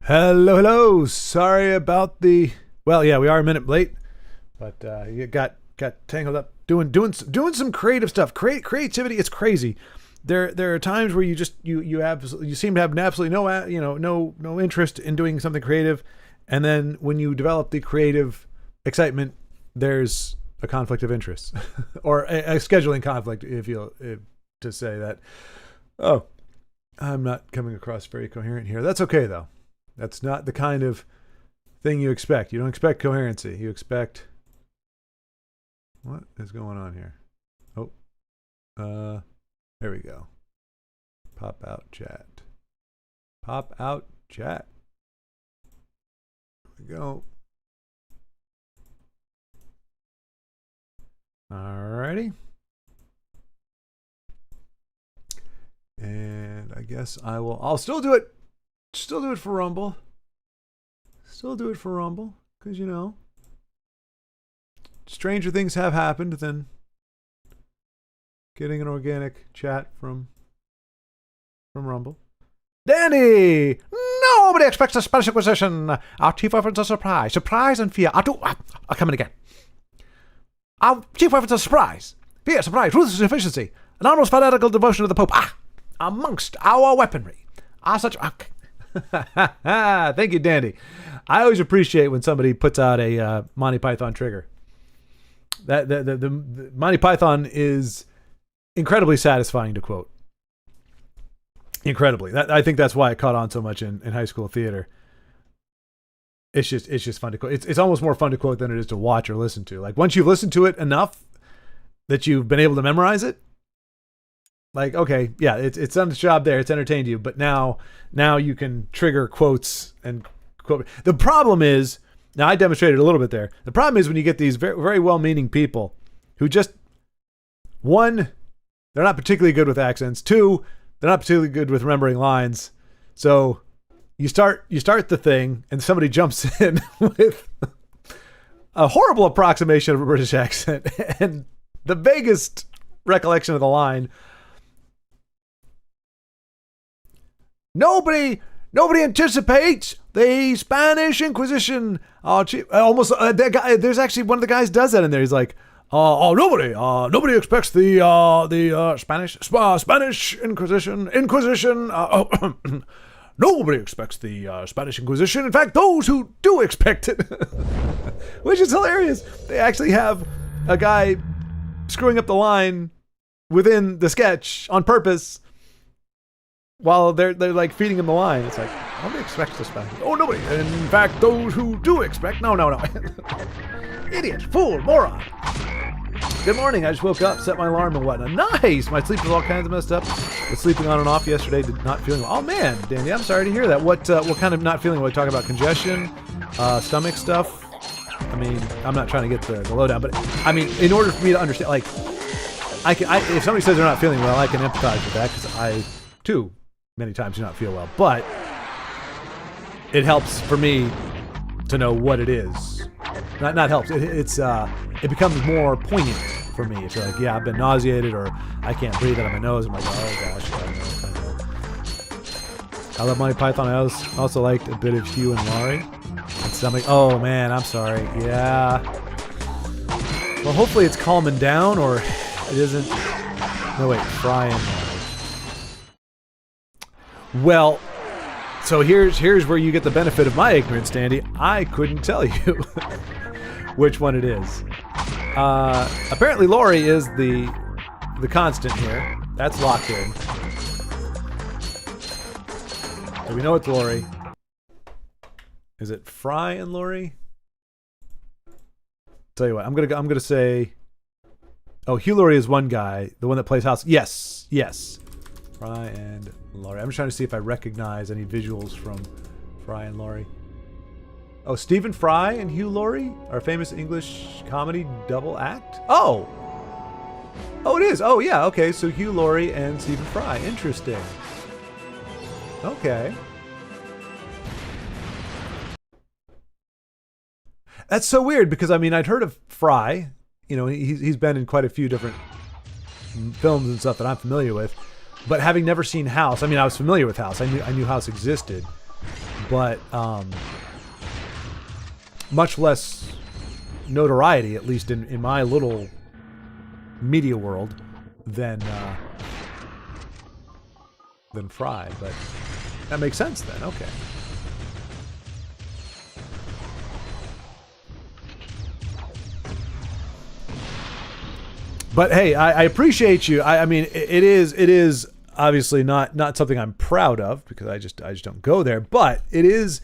Hello, hello. Sorry about the. Well, yeah, we are a minute late, but you got tangled up doing some creative stuff. Creativity. It's crazy. There are times where you seem to have absolutely no interest in doing something creative, and then when you develop the creative excitement, there's a conflict of interest or a scheduling conflict, if to say that. Oh, I'm not coming across very coherent here. That's okay though. That's not the kind of thing you expect. You don't expect coherency. You expect... What is going on here? Oh. There we go. Pop out chat. Pop out chat. There we go. Alrighty. And I guess I'll still do it. Still do it for Rumble. Still do it for Rumble. Because, stranger things have happened than getting an organic chat from Rumble. Danny! Nobody expects a Spanish Inquisition. Our chief weapons are surprise. Surprise and fear. I'll come in again. Our chief weapons are surprise. Fear, surprise, ruthless efficiency. An almost fanatical devotion to the Pope. Amongst our weaponry are such... Thank you, Dandy. I always appreciate when somebody puts out a Monty Python trigger. That the Monty Python is incredibly satisfying to quote. Incredibly. I think that's why it caught on so much in high school theater. It's just fun to quote. It's almost more fun to quote than it is to watch or listen to. Like once you've listened to it enough that you've been able to memorize it, like, okay, yeah, it's done its job there. It's entertained you, but now you can trigger quotes and quote. The problem is, now I demonstrated a little bit there. The problem is when you get these very, very well-meaning people who just, one, they're not particularly good with accents. Two, they're not particularly good with remembering lines. So you start the thing and somebody jumps in with a horrible approximation of a British accent and the vaguest recollection of the line. Nobody anticipates the Spanish Inquisition. There's actually one of the guys does that in there. He's like, nobody expects the Spanish Inquisition. Nobody expects the Spanish Inquisition. In fact, those who do expect it, which is hilarious. They actually have a guy screwing up the line within the sketch on purpose. While they're like feeding him the line, it's like, nobody expects the Spanish. Oh, nobody. In fact, those who do expect. No. Idiot, fool, moron. Good morning. I just woke up, set my alarm and whatnot. Nice. My sleep was all kinds of messed up. Was sleeping on and off yesterday. Not feeling well. Oh man, Danny, I'm sorry to hear that. What kind of not feeling? What talk about congestion, stomach stuff? I mean, I'm not trying to get the lowdown, but I mean, in order for me to understand, like, if somebody says they're not feeling well, I can empathize with that because I too many times do not feel well, but it helps for me to know what it is. Not helps. It becomes more poignant for me. If you're like, yeah, I've been nauseated, or I can't breathe out of my nose. I'm like, oh gosh, yeah, I know. I love Monty Python. I also liked a bit of Hugh and Laurie. And stomach. Oh man, I'm sorry. Yeah. Well, hopefully it's calming down, or it isn't. No wait, Fry and Laurie. Well, so here's where you get the benefit of my ignorance, Dandy. I couldn't tell you which one it is. Apparently Laurie is the constant here. That's locked in. So we know it's Laurie. Is it Fry and Laurie? Tell you what, I'm gonna say. Oh, Hugh Laurie is one guy, the one that plays house. Yes. Fry and Laurie. I'm just trying to see if I recognize any visuals from Fry and Laurie. Oh, Stephen Fry and Hugh Laurie are a famous English comedy double act. Oh, it is. Oh, yeah. Okay, so Hugh Laurie and Stephen Fry. Interesting. Okay. That's so weird because, I mean, I'd heard of Fry. He's been in quite a few different films and stuff that I'm familiar with. But having never seen House, I mean, I was familiar with House. I knew House existed. but much less notoriety, at least in my little media world, than Fry. But that makes sense then. Okay. But hey, I appreciate you. I mean, it is obviously not something I'm proud of, because I just don't go there. But it is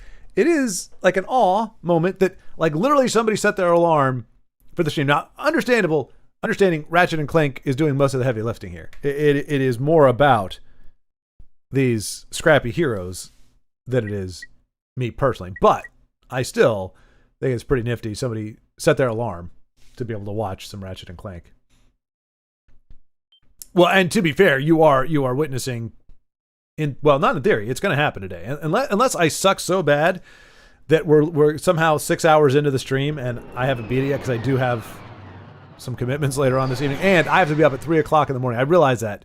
like an awe moment that, like, literally somebody set their alarm for the stream. Now, understanding Ratchet and Clank is doing most of the heavy lifting here. It is more about these scrappy heroes than it is me personally. But I still think it's pretty nifty. Somebody set their alarm to be able to watch some Ratchet and Clank. Well, and to be fair, you are witnessing not in theory, it's going to happen today. Unless I suck so bad that we're somehow 6 hours into the stream and I haven't beat it yet, because I do have some commitments later on this evening, and I have to be up at 3 o'clock in the morning. I realized that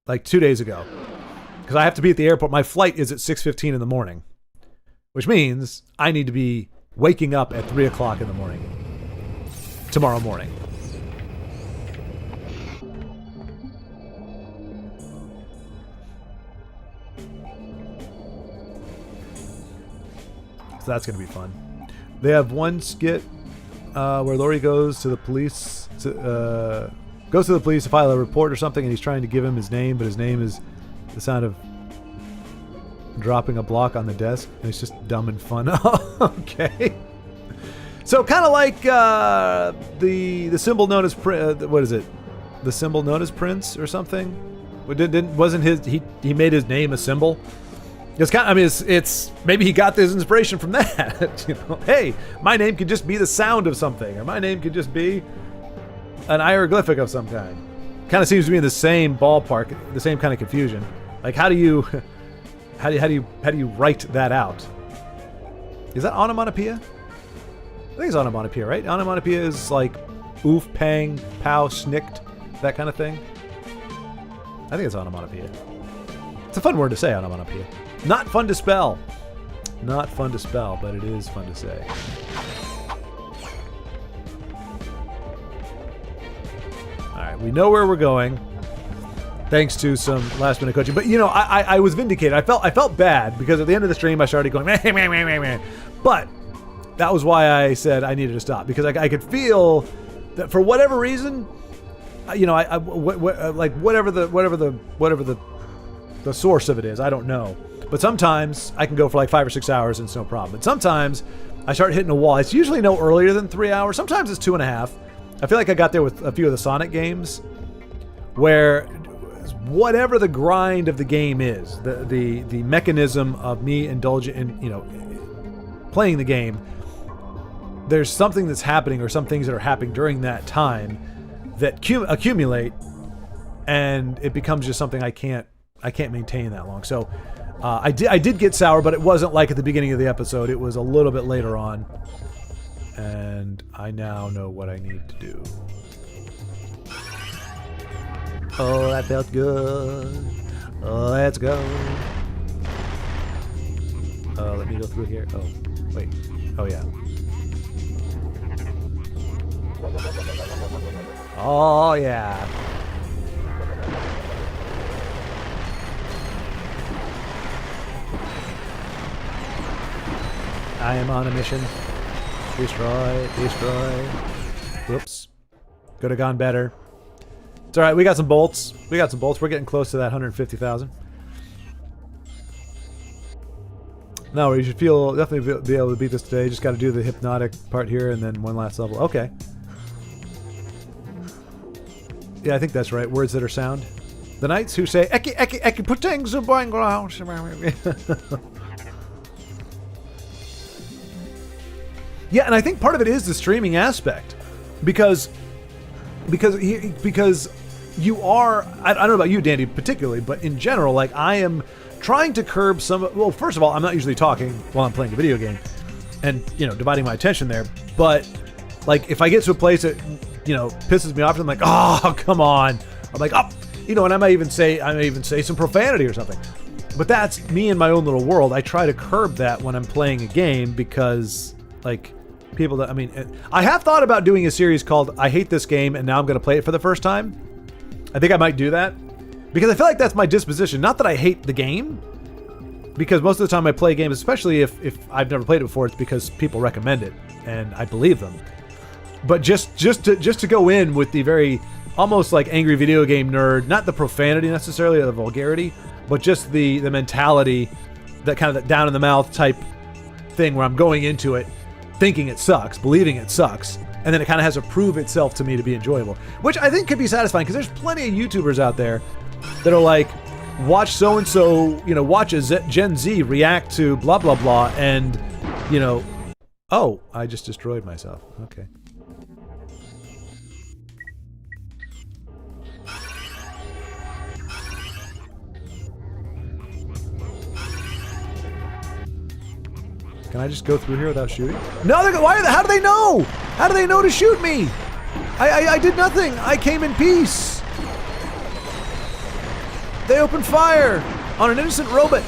like 2 days ago, because I have to be at the airport. My flight is at 6:15 in the morning, which means I need to be waking up at 3 o'clock in the morning tomorrow morning. So that's going to be fun. They have one skit where Laurie goes to the police to file a report or something, and he's trying to give him his name, but his name is the sound of dropping a block on the desk, and it's just dumb and fun. Okay. So kind of like the symbol known as what is it? The symbol known as Prince or something? Wasn't his he made his name a symbol? It's kind of, I mean, it's maybe he got this inspiration from that. You know, hey, my name could just be the sound of something, or my name could just be an hieroglyphic of some kind. Kind of seems to be in the same ballpark, the same kind of confusion. Like, how do you write that out? Is that onomatopoeia? I think it's onomatopoeia, right? Onomatopoeia is like oof, pang, pow, snicked, that kind of thing. I think it's onomatopoeia. It's a fun word to say, onomatopoeia. Not fun to spell. Not fun to spell, but it is fun to say. Alright, we know where we're going, thanks to some last minute coaching. But you know, I was vindicated. I felt bad because at the end of the stream I started going meh, meh, meh, meh, meh. But that was why I said I needed to stop, because I could feel that for whatever reason, you know, like whatever the source of it is, I don't know. But sometimes I can go for like 5 or 6 hours and it's no problem. But sometimes I start hitting a wall. It's usually no earlier than 3 hours. Sometimes it's 2.5. I feel like I got there with a few of the Sonic games, where whatever the grind of the game is, the mechanism of me indulging in, you know, playing the game, there's something that's happening, or some things that are happening during that time that accumulate, and it becomes just something I can't maintain that long. So I did get sour, but it wasn't like at the beginning of the episode. It was a little bit later on, and I now know what I need to do. Oh, that felt good. Oh, let's go. Let me go through here. Oh, wait. Oh, yeah. Oh, yeah. I am on a mission. Destroy. Whoops. Could have gone better. It's alright, we got some bolts. We're getting close to that 150,000. No, you should definitely be able to beat this today. Just got to do the hypnotic part here and then one last level. Okay. Yeah, I think that's right. Words that are sound. The knights who say, Eki, Eki, Eki, putting the boing ground. Yeah, and I think part of it is the streaming aspect, because you are, I don't know about you, Dandy, particularly, but in general, like, I am trying to curb some, well, first of all, I'm not usually talking while I'm playing a video game and, you know, dividing my attention there, but, like, if I get to a place that, you know, pisses me off, I'm like, oh, come on. I'm like, oh, you know, and I may even say some profanity or something. But that's me in my own little world. I try to curb that when I'm playing a game because, like, people that, I mean, I have thought about doing a series called I Hate This Game and Now I'm going to play it for the first time. I think I might do that because I feel like that's my disposition. Not that I hate the game, because most of the time I play games, especially if I've never played it before, it's because people recommend it and I believe them. But just to go in with the very almost like angry video game nerd, not the profanity necessarily or the vulgarity, but just the mentality, that kind of down in the mouth type thing where I'm going into it thinking it sucks, believing it sucks, and then it kind of has to prove itself to me to be enjoyable, which I think could be satisfying because there's plenty of YouTubers out there that are like, watch so-and-so, you know, watch a Gen Z react to blah blah blah, and, you know, oh, I just destroyed myself. Okay. Can I just go through here without shooting? No, they're, how do they know? How do they know to shoot me? I did nothing. I came in peace. They opened fire on an innocent robot.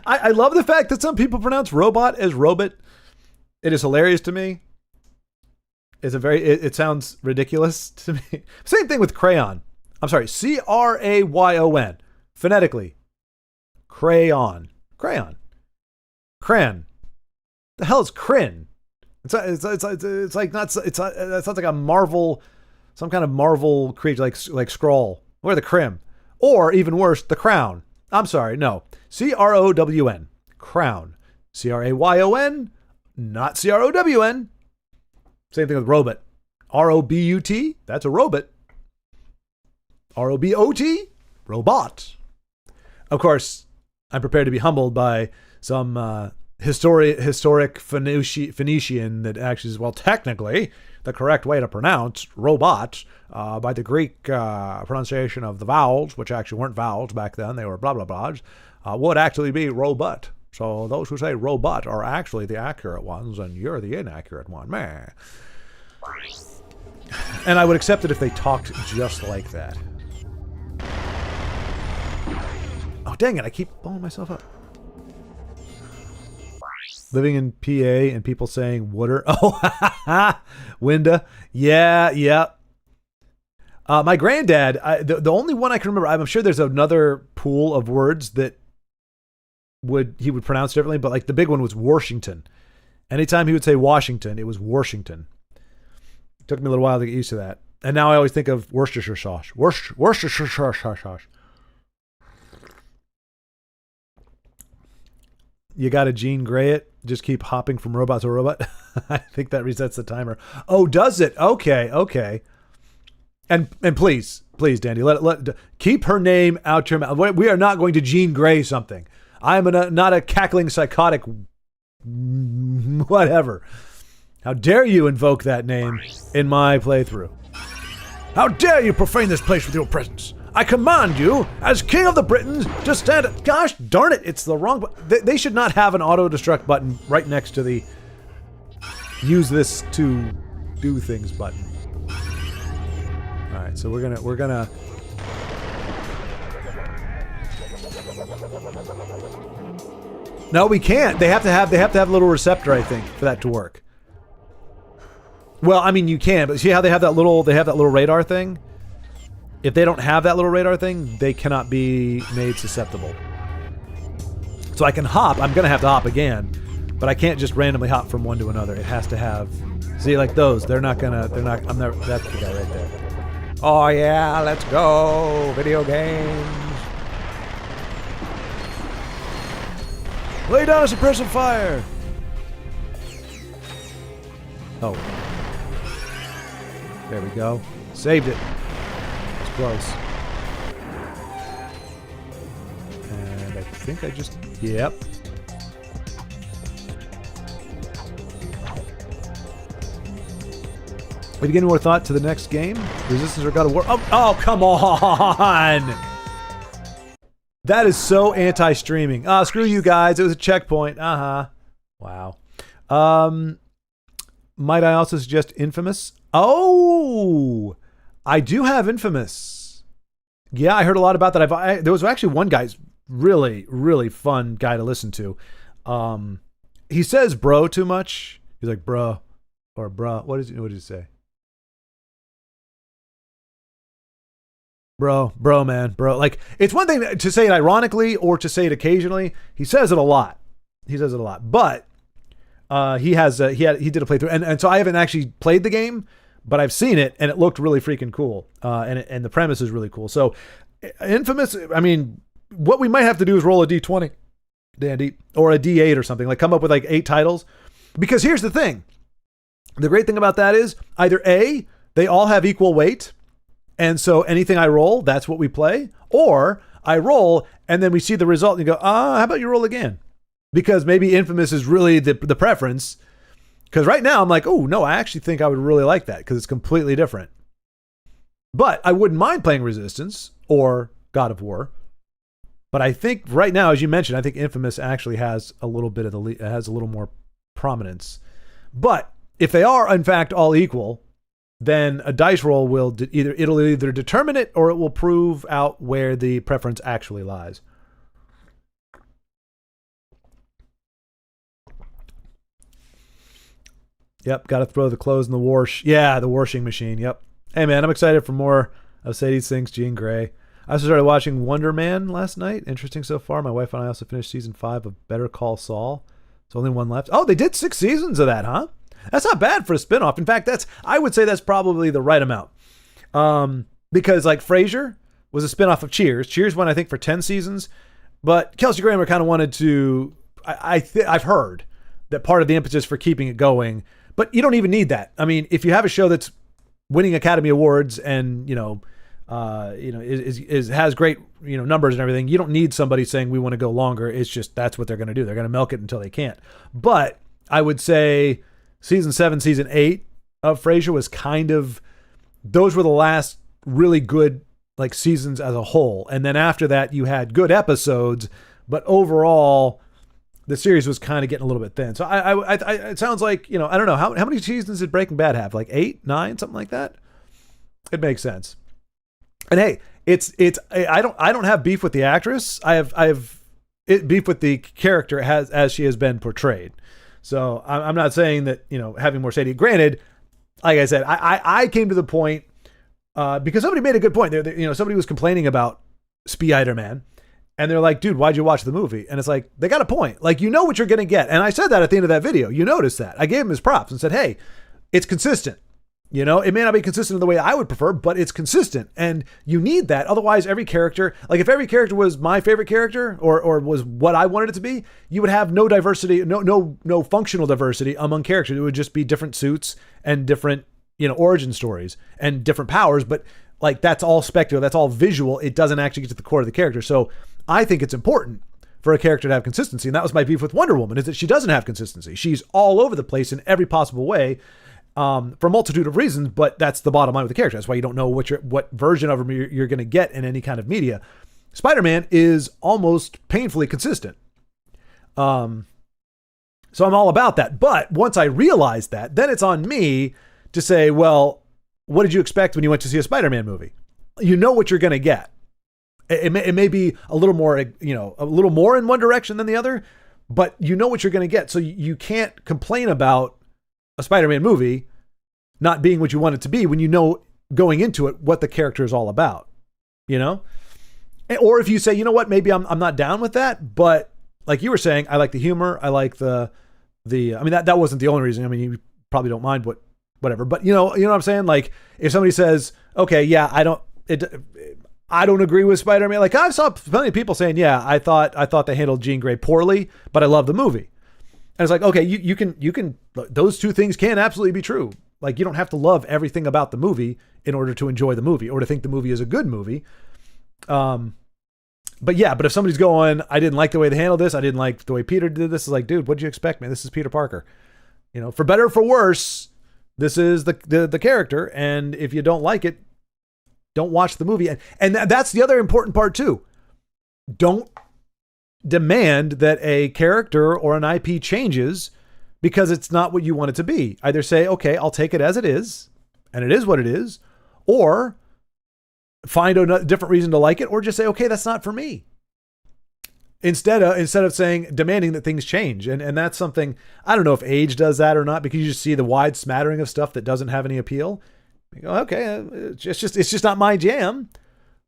I love the fact that some people pronounce robot as robot. It is hilarious to me. It's a very, it sounds ridiculous to me. Same thing with crayon. I'm sorry, C-R-A-Y-O-N. Phonetically. Crayon. Crayon. Cran. The hell is crin? It's like not, that sounds like a Marvel, some kind of Marvel creature like Skrull. Or the Crim. Or even worse, the Crown. I'm sorry, no. C-R-O-W-N. Crown. C-R-A-Y-O-N. Not C-R-O-W-N. Same thing with robot. R-O-B-U-T. That's a robot. R-O-B-O-T. Robot. Of course, I'm prepared to be humbled by some historic Phoenician that actually is, well, technically, the correct way to pronounce robot by the Greek pronunciation of the vowels, which actually weren't vowels back then, they were blah blah blahs, would actually be robot. So those who say robot are actually the accurate ones, and you're the inaccurate one. Meh. And I would accept it if they talked just like that. Oh, dang it, I keep blowing myself up. Living in PA and people saying water. Oh, Winda. Yeah. My granddad, the only one I can remember, I'm sure there's another pool of words that he would pronounce differently, but like the big one was Washington. Anytime he would say Washington, it was Washington. It took me a little while to get used to that. And now I always think of Worcestershire sauce. Worcestershire sauce. You got to Jean Grey it? Just keep hopping from robot to robot? I think that resets the timer. Oh, does it? Okay. And please, Dandy, keep her name out your mouth. We are not going to Jean Grey something. I'm not a cackling psychotic whatever. How dare you invoke that name in my playthrough? How dare you profane this place with your presence? I command you, as King of the Britons, to stand... Gosh darn it, it's the wrong... They should not have an auto-destruct button right next to the use this to do things button. Alright, so we're gonna... No, we can't. They have to have a little receptor, I think, for that to work. Well, I mean, you can, but see how they have that little radar thing? If they don't have that little radar thing, they cannot be made susceptible. So I can hop. I'm going to have to hop again, but I can't just randomly hop from one to another. It has to have... See, like those, that's the guy right there. Oh yeah, let's go, video games. Lay down a suppressive fire. Oh. There we go. Saved it. Close. And I think I just... Yep. We begin more thought to the next game. Resistance or God of War. Oh, come on! That is so anti-streaming. Screw you guys. It was a checkpoint. Wow. Might I also suggest Infamous? Oh! I do have Infamous. Yeah, I heard a lot about that. There was actually one guy's really, really fun guy to listen to. He says bro too much. He's like, bro, or bruh. What did he say? Bro, man, bro. Like, it's one thing to say it ironically or to say it occasionally. He says it a lot. But he did a playthrough, and so I haven't actually played the game, but I've seen it, and it looked really freaking cool. And the premise is really cool. So, Infamous. I mean, what we might have to do is roll a D20, Dandy, or a D8 or something. Like, come up with like 8 titles, because here's the thing. The great thing about that is either A, they all have equal weight, and so anything I roll, that's what we play, or I roll and then we see the result and you go, how about you roll again? Because maybe Infamous is really the preference. Because right now I'm like, oh no, I actually think I would really like that because it's completely different. But I wouldn't mind playing Resistance or God of War. But I think right now, as you mentioned, I think Infamous actually has a little bit of has a little more prominence. But if they are in fact all equal, then a dice roll will it'll either determine it or it will prove out where the preference actually lies. Yep, got to throw the clothes in the wash. Yeah, the washing machine. Yep. Hey man, I'm excited for more of Sadie's Things, Jean Grey. I also started watching Wonder Man last night. Interesting so far. My wife and I also finished season 5 of Better Call Saul. There's only one left. Oh, they did 6 seasons of that, huh? That's not bad for a spinoff. In fact, I would say that's probably the right amount. Because like Frasier was a spinoff of Cheers. Cheers went, I think, for 10 seasons. But Kelsey Grammer kind of wanted to, I've heard that part of the impetus for keeping it going, but you don't even need that. I mean, if you have a show that's winning Academy Awards and, has great, numbers and everything, you don't need somebody saying we want to go longer. It's just, that's what they're going to do. They're going to milk it until they can't. But I would say season 7, season 8 of Frasier was kind of, those were the last really good like seasons as a whole. And then after that you had good episodes, but overall the series was kind of getting a little bit thin. So I it sounds like, I don't know, how many seasons did Breaking Bad have? Like 8, 9, something like that? It makes sense. And hey, I don't have beef with the actress. I have beef with the character as she has been portrayed. So I'm not saying that, having more Sadie. Granted, like I said, I came to the point because somebody made a good point. Somebody was complaining about Spider-Man, and they're like, dude, why'd you watch the movie? And it's like, they got a point. Like, you know what you're going to get. And I said that at the end of that video. You noticed that. I gave him his props and said, hey, it's consistent. It may not be consistent in the way I would prefer, but it's consistent. And you need that. Otherwise, every character, like if every character was my favorite character or was what I wanted it to be, you would have no diversity, no functional diversity among characters. It would just be different suits and different, origin stories and different powers. But like, that's all spectacle. That's all visual. It doesn't actually get to the core of the character. So I think it's important for a character to have consistency. And that was my beef with Wonder Woman, is that she doesn't have consistency. She's all over the place in every possible way. For a multitude of reasons, but that's the bottom line with the character. That's why you don't know what version of him you're going to get in any kind of media. Spider-Man is almost painfully consistent. So I'm all about that. But once I realized that, then it's on me to say, well, what did you expect when you went to see a Spider-Man movie? You know what you're going to get. It may be a little more, a little more in one direction than the other, but you know what you're going to get. So you can't complain about a Spider-Man movie not being what you want it to be when you know going into it what the character is all about, Or if you say, you know what, maybe I'm not down with that, but like you were saying, I like the humor, I like the I mean that wasn't the only reason. I mean, you probably don't mind whatever, but you know what I'm saying? Like if somebody says, okay, yeah, I don't agree with Spider-Man. Like I saw plenty of people saying, yeah, I thought they handled Jean Grey poorly, but I love the movie. And it's like, okay, you can, those two things can absolutely be true. Like you don't have to love everything about the movie in order to enjoy the movie or to think the movie is a good movie. But if somebody's going, I didn't like the way they handled this, I didn't like the way Peter did this, is like, dude, what'd you expect, man? This is Peter Parker. For better or for worse, this is the character. And if you don't like it, don't watch the movie. And that's the other important part too. Don't demand that a character or an IP changes because it's not what you want it to be. Either say, okay, I'll take it as it is, and it is what it is, or find a different reason to like it, or just say, okay, that's not for me. Instead of demanding that things change. And that's something, I don't know if age does that or not, because you just see the wide smattering of stuff that doesn't have any appeal. You go, okay, it's just not my jam.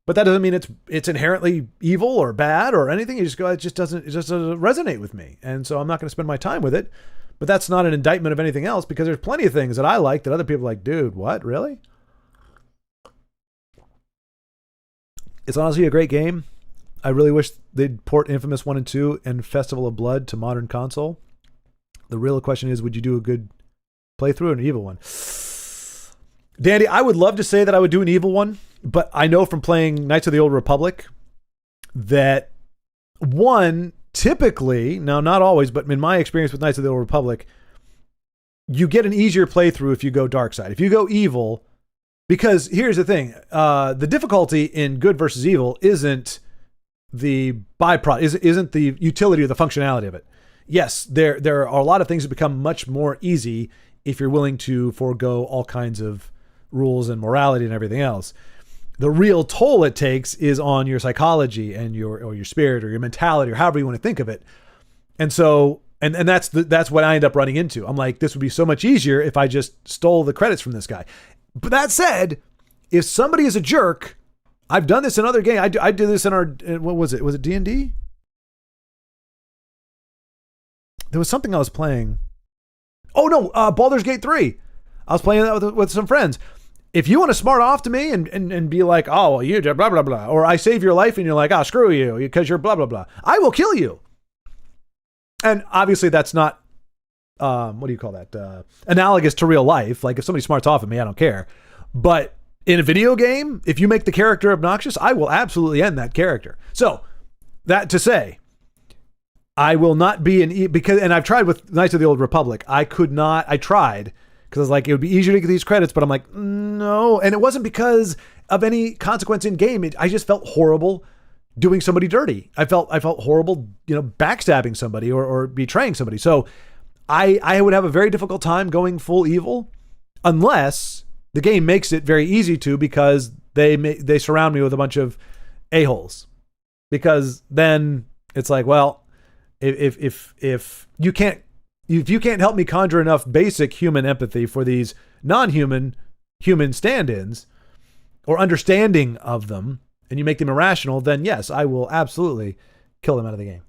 But that doesn't mean it's inherently evil or bad or anything. You just go, it just doesn't resonate with me. And so I'm not going to spend my time with it. But that's not an indictment of anything else, because there's plenty of things that I like that other people are like, dude, what? Really? It's honestly a great game. I really wish they'd port Infamous 1 and 2 and Festival of Blood to modern console. The real question is, would you do a good playthrough or an evil one? Dandy, I would love to say that I would do an evil one, but I know from playing Knights of the Old Republic that one, typically, now not always, but in my experience with Knights of the Old Republic, you get an easier playthrough if you go dark side. If you go evil, because here's the thing, the difficulty in good versus evil isn't the byproduct, isn't the utility or the functionality of it. Yes, there are a lot of things that become much more easy if you're willing to forego all kinds of rules and morality and everything else. The real toll it takes is on your psychology and your spirit or your mentality or however you want to think of it. And so, and that's what I end up running into. I'm like, this would be so much easier if I just stole the credits from this guy. But that said, if somebody is a jerk, I've done this in other games. I did this in our, what was it? Was it D&D? There was something I was playing. Oh no, Baldur's Gate 3. I was playing that with some friends. If you want to smart off to me and be like, oh, well, you blah, blah, blah, or I save your life and you're like, oh, screw you because you're blah, blah, blah, I will kill you. And obviously that's not, what do you call that? Analogous to real life. Like if somebody smarts off at me, I don't care. But in a video game, if you make the character obnoxious, I will absolutely end that character. So that to say, I will not be and I've tried with Knights of the Old Republic. I tried because I was like, it would be easier to get these credits, but I'm like, no. And it wasn't because of any consequence in game. I just felt horrible doing somebody dirty. I felt horrible, backstabbing somebody or betraying somebody. So I would have a very difficult time going full evil unless the game makes it very easy to, because they surround me with a bunch of a-holes. Because then it's like, well, if you can't help me conjure enough basic human empathy for these non-human human stand-ins or understanding of them, and you make them irrational, then yes, I will absolutely kill them out of the game.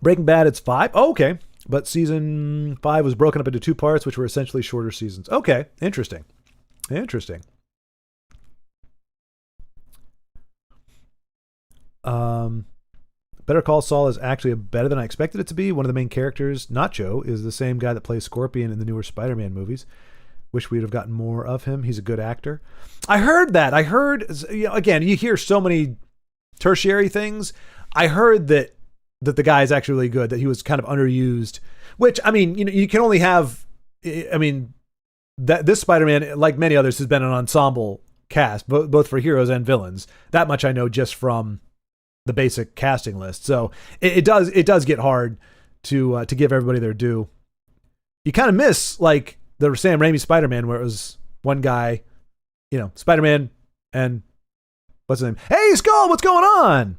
Breaking Bad, it's 5. Oh, okay. But season 5 was broken up into 2 parts, which were essentially shorter seasons. Okay. Interesting. Better Call Saul is actually better than I expected it to be. One of the main characters, Nacho, is the same guy that plays Scorpion in the newer Spider-Man movies. Wish we'd have gotten more of him. He's a good actor. I heard that. Again, you hear so many tertiary things. I heard that the guy is actually really good, that he was kind of underused, which, I mean, you can only have, that this Spider-Man, like many others, has been an ensemble cast, both for heroes and villains. That much I know just from the basic casting list. So it does get hard to give everybody their due. You kind of miss like the Sam Raimi Spider-Man, where it was one guy, Spider-Man and what's his name? Hey, Skull, what's going on?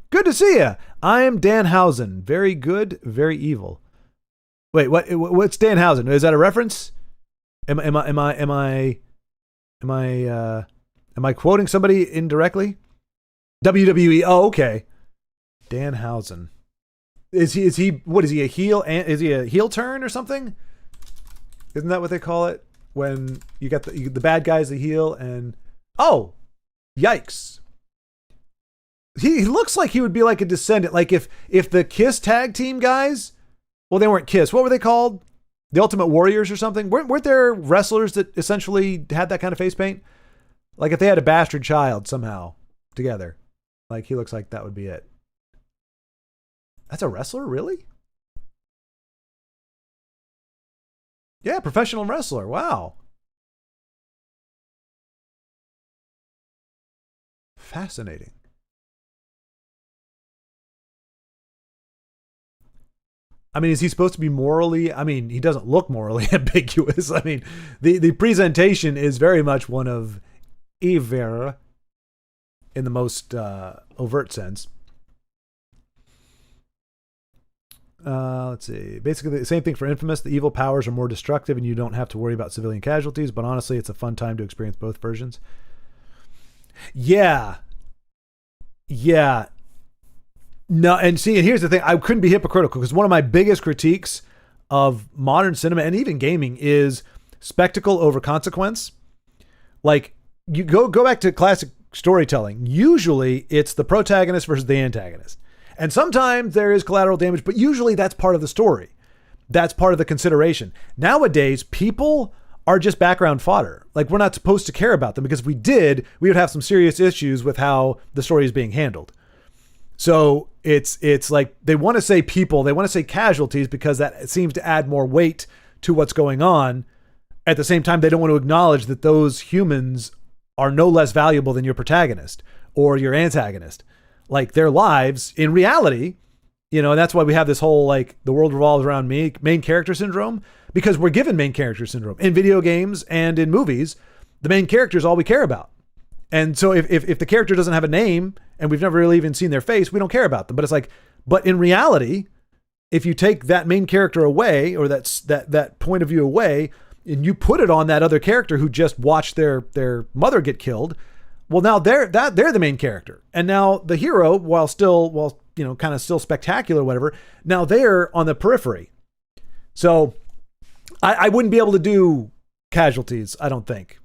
Good to see you. I am Danhausen. Very good, very evil. Wait, what's Danhausen? Is that a reference? Am I quoting somebody indirectly? WWE. Oh, okay. Danhausen. Is he? What is he? A heel? Is he a heel turn or something? Isn't that what they call it when you got the bad guy's the heel? And oh, yikes. He looks like he would be like a descendant. Like if the Kiss tag team guys, well, they weren't Kiss. What were they called? The Ultimate Warriors or something? Weren't there wrestlers that essentially had that kind of face paint? Like if they had a bastard child somehow together, like he looks like that would be it. That's a wrestler, really? Yeah, professional wrestler. Wow. Fascinating. I mean, is he supposed to be morally? I mean, he doesn't look morally ambiguous. I mean, the presentation is very much one of evil in the most overt sense. Let's see. Basically, the same thing for Infamous. The evil powers are more destructive, and you don't have to worry about civilian casualties. But honestly, it's a fun time to experience both versions. Yeah. No, and see, and here's the thing. I couldn't be hypocritical because one of my biggest critiques of modern cinema and even gaming is spectacle over consequence. Like, you go back to classic storytelling. Usually, it's the protagonist versus the antagonist. And sometimes there is collateral damage, but usually that's part of the story. That's part of the consideration. Nowadays, people are just background fodder. Like, we're not supposed to care about them because if we did, we would have some serious issues with how the story is being handled. So it's like they want to say people, they want to say casualties because that seems to add more weight to what's going on. At the same time, they don't want to acknowledge that those humans are no less valuable than your protagonist or your antagonist. Like, their lives in reality, and that's why we have this whole, like, the world revolves around me, main character syndrome, because we're given main character syndrome in video games and in movies. The main character is all we care about. And so if the character doesn't have a name and we've never really even seen their face, we don't care about them. But it's like, but in reality, if you take that main character away or that point of view away and you put it on that other character who just watched their mother get killed, well, now they're the main character. And now the hero, while kind of still spectacular or whatever, now they're on the periphery. So I wouldn't be able to do casualties, I don't think.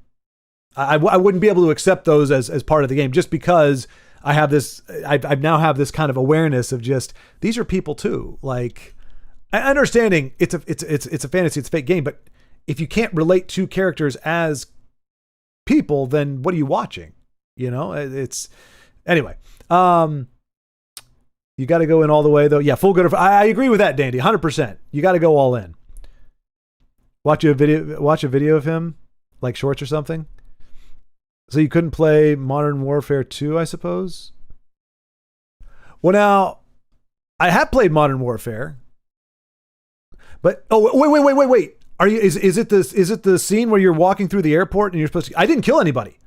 I wouldn't be able to accept those as part of the game just because I have this, I now have this kind of awareness of just, these are people too. Like, understanding it's a fantasy, it's a fake game, but if you can't relate to characters as people, then what are you watching? It's anyway. You got to go in all the way though. Yeah, full good. I agree with that, Dandy. 100%. You got to go all in. Watch a video of him, like shorts or something. So you couldn't play Modern Warfare 2, I suppose? Well, now, I have played Modern Warfare. But, wait. Is it the scene where you're walking through the airport and you're supposed to... I didn't kill anybody.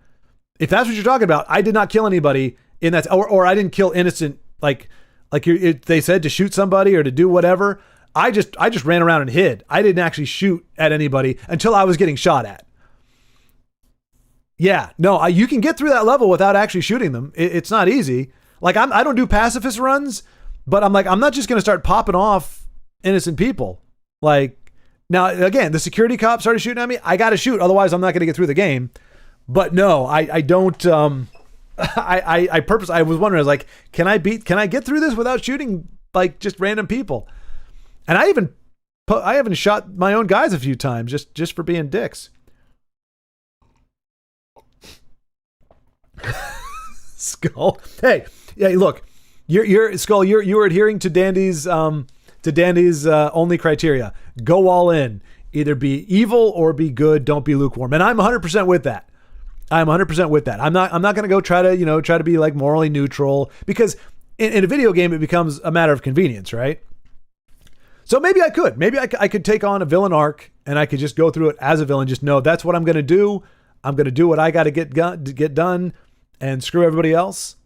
If that's what you're talking about, I did not kill anybody in that... Or I didn't kill innocent, they said to shoot somebody or to do whatever. I just ran around and hid. I didn't actually shoot at anybody until I was getting shot at. Yeah, no, you can get through that level without actually shooting them. It's not easy. Like, I don't do pacifist runs, but I'm not just going to start popping off innocent people. Like, now, again, the security cop started shooting at me. I got to shoot, otherwise I'm not going to get through the game. But no, I don't. I purpose. I was wondering, I was like, can I get through this without shooting like just random people? And I haven't shot my own guys a few times just for being dicks. Skull. Hey, look, you're Skull. You're adhering to Dandy's only criteria. Go all in. Either be evil or be good. Don't be lukewarm. And I'm 100% with that. I'm 100% with that. I'm not going to go try to be like morally neutral, because in a video game it becomes a matter of convenience, right? So maybe I could. Maybe I could take on a villain arc and I could just go through it as a villain. Just know that's what I'm going to do. I'm going to do what I got to get done and screw everybody else.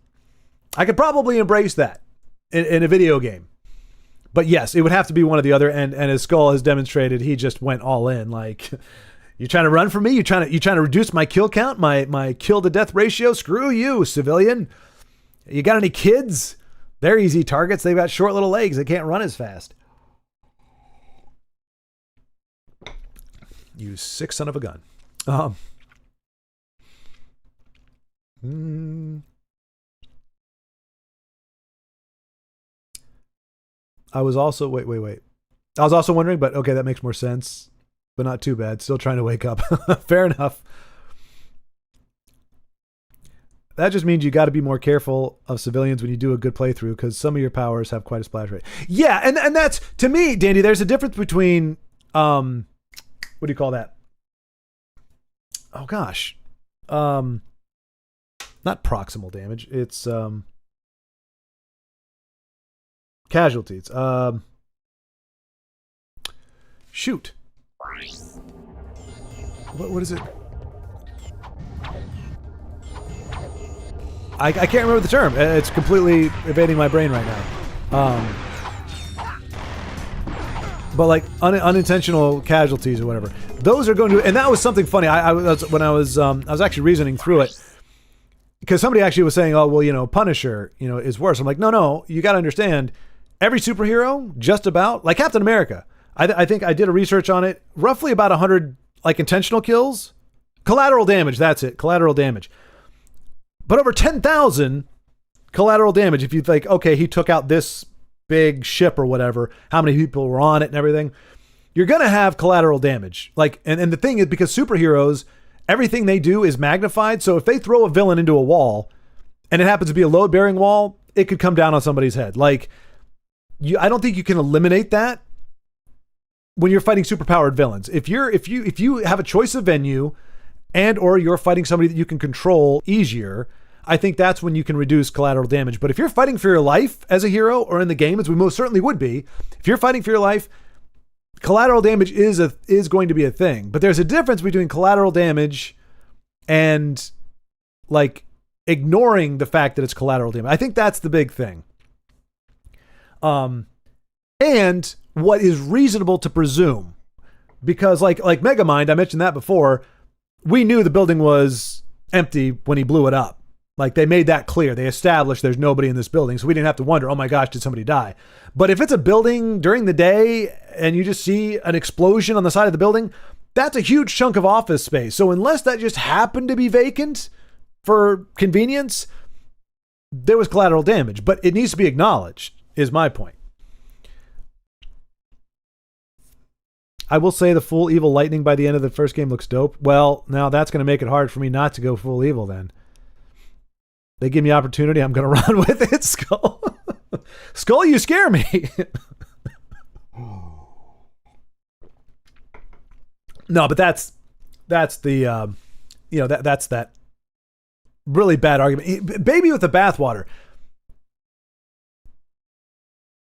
I could probably embrace that in a video game. But yes, it would have to be one or the other. And as Skull has demonstrated, he just went all in. Like, you're trying to run from me? You're trying to reduce my kill count, my kill to death ratio? Screw you, civilian. You got any kids? They're easy targets. They've got short little legs. They can't run as fast. You sick son of a gun. I was also wait. I was also wondering, but okay, that makes more sense, but not too bad. Still trying to wake up. Fair enough. That just means you got to be more careful of civilians when you do a good playthrough, because some of your powers have quite a splash rate. Yeah, and that's, to me, Dandy, there's a difference between what do you call that? Oh gosh. Not proximal damage. It's casualties. Shoot. What is it? I can't remember the term. It's completely evading my brain right now. But like unintentional casualties or whatever. Those are going to, and that was something funny. I was actually reasoning through it, because somebody actually was saying, oh, well, Punisher, is worse. I'm like, no, you got to understand, every superhero, just about, like Captain America, I think I did a research on it, roughly about 100 like intentional kills, collateral damage. That's it, collateral damage. But over 10,000 collateral damage. If you think, okay, he took out this big ship or whatever, how many people were on it and everything, you're going to have collateral damage. Like, and the thing is, because superheroes, everything they do is magnified. So if they throw a villain into a wall and it happens to be a load bearing wall, it could come down on somebody's head. Like, I don't think you can eliminate that when you're fighting superpowered villains. If you have a choice of venue and or you're fighting somebody that you can control easier, I think that's when you can reduce collateral damage. But if you're fighting for your life as a hero or in the game, as we most certainly would be, if you're fighting for your life, collateral damage is going to be a thing. But there's a difference between collateral damage and like ignoring the fact that it's collateral damage. I think that's the big thing. And what is reasonable to presume, because like Megamind, I mentioned that before, we knew the building was empty when he blew it up. Like, they made that clear. They established there's nobody in this building, so we didn't have to wonder, oh my gosh, did somebody die? But if it's a building during the day and you just see an explosion on the side of the building, that's a huge chunk of office space. So unless that just happened to be vacant for convenience, there was collateral damage. But it needs to be acknowledged, is my point. I will say the full evil lightning by the end of the first game looks dope. Well, now that's going to make it hard for me not to go full evil then. They give me opportunity, I'm going to run with it, Skull. Skull, you scare me. No, but that's the, that's that really bad argument. Baby with the bathwater.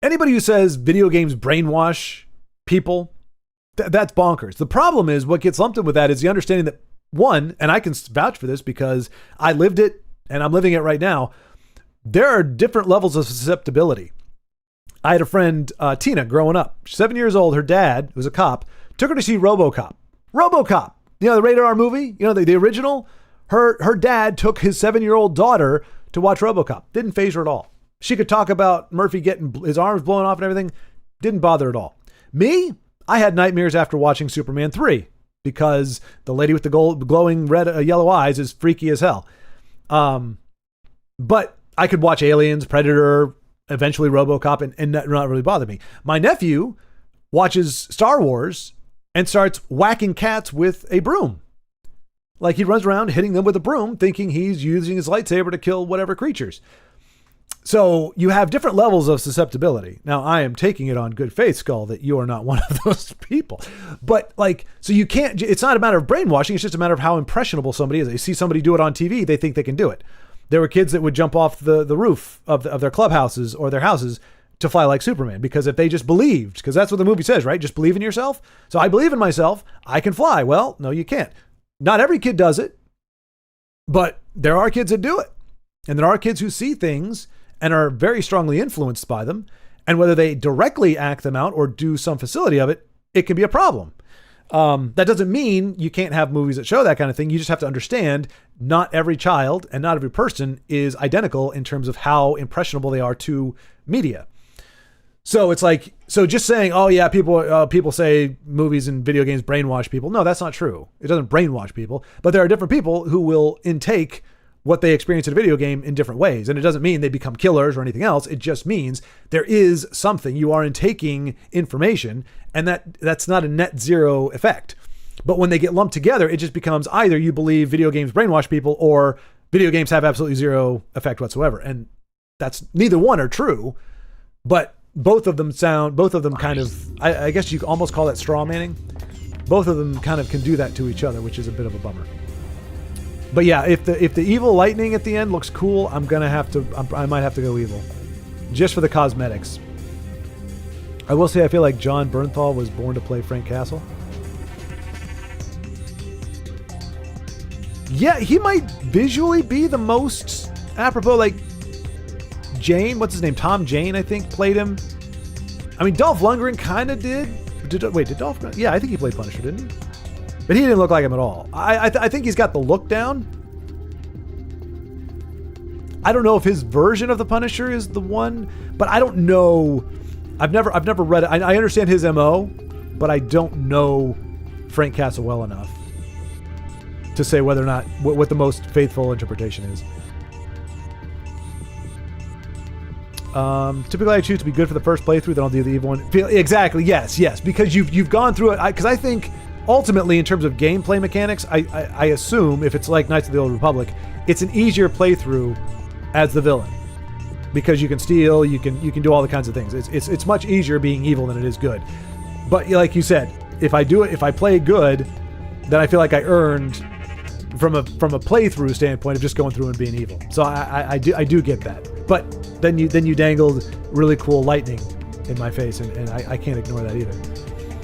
Anybody who says video games brainwash people, that's bonkers. The problem is what gets lumped in with that is the understanding that, one, and I can vouch for this because I lived it and I'm living it right now, there are different levels of susceptibility. I had a friend, Tina, growing up. She's 7 years old. Her dad, who was a cop, took her to see RoboCop. RoboCop, the rated R movie, the original. Her dad took his 7-year-old daughter to watch RoboCop. Didn't faze her at all. She could talk about Murphy getting his arms blown off and everything. Didn't bother at all. Me, I had nightmares after watching Superman 3 because the lady with the glowing red, yellow eyes is freaky as hell. But I could watch Aliens, Predator, eventually RoboCop, and not really bother me. My nephew watches Star Wars and starts whacking cats with a broom. Like, he runs around hitting them with a broom, thinking he's using his lightsaber to kill whatever creatures. So you have different levels of susceptibility. Now, I am taking it on good faith, Skull, that you are not one of those people. But so you can't, it's not a matter of brainwashing. It's just a matter of how impressionable somebody is. They see somebody do it on TV, they think they can do it. There were kids that would jump off the roof of their clubhouses or their houses to fly like Superman, because if they just believed, because that's what the movie says, right? Just believe in yourself. So I believe in myself. I can fly. Well, no, you can't. Not every kid does it, but there are kids that do it. And there are kids who see things and are very strongly influenced by them. And whether they directly act them out or do some facility of it, it can be a problem. That doesn't mean you can't have movies that show that kind of thing. You just have to understand not every child and not every person is identical in terms of how impressionable they are to media. So it's like, so just saying, oh yeah, people say movies and video games brainwash people. No, that's not true. It doesn't brainwash people, but there are different people who will intake what they experience in a video game in different ways. And it doesn't mean they become killers or anything else. It just means there is something, you are intaking information, and that's not a net zero effect. But when they get lumped together, it just becomes either you believe video games brainwash people or video games have absolutely zero effect whatsoever. And that's, neither one are true, but both of them kind of, I guess you could almost call that straw manning. Both of them kind of can do that to each other, which is a bit of a bummer. But yeah, if the evil lightning at the end looks cool, I might have to go evil, just for the cosmetics. I will say I feel like John Bernthal was born to play Frank Castle. Yeah, he might visually be the most apropos. Like Jane, what's his name? Tom Jane, I think, played him. I mean, Dolph Lundgren kind of did. Did Dolph? Yeah, I think he played Punisher, didn't he? But he didn't look like him at all. I think he's got the look down. I don't know if his version of the Punisher is the one, but I don't know. I've never read it. I understand his MO, but I don't know Frank Castle well enough to say whether or not what the most faithful interpretation is. Typically I choose to be good for the first playthrough, then I'll do the evil one. Exactly, yes, because you've gone through it. Because I think ultimately, in terms of gameplay mechanics, I assume if it's like Knights of the Old Republic, it's an easier playthrough as the villain, because you can steal, you can do all the kinds of things. It's much easier being evil than it is good. But like you said, if I play good, then I feel like I earned from a playthrough standpoint of just going through and being evil. So I do get that. But then you dangled really cool lightning in my face, and I can't ignore that either.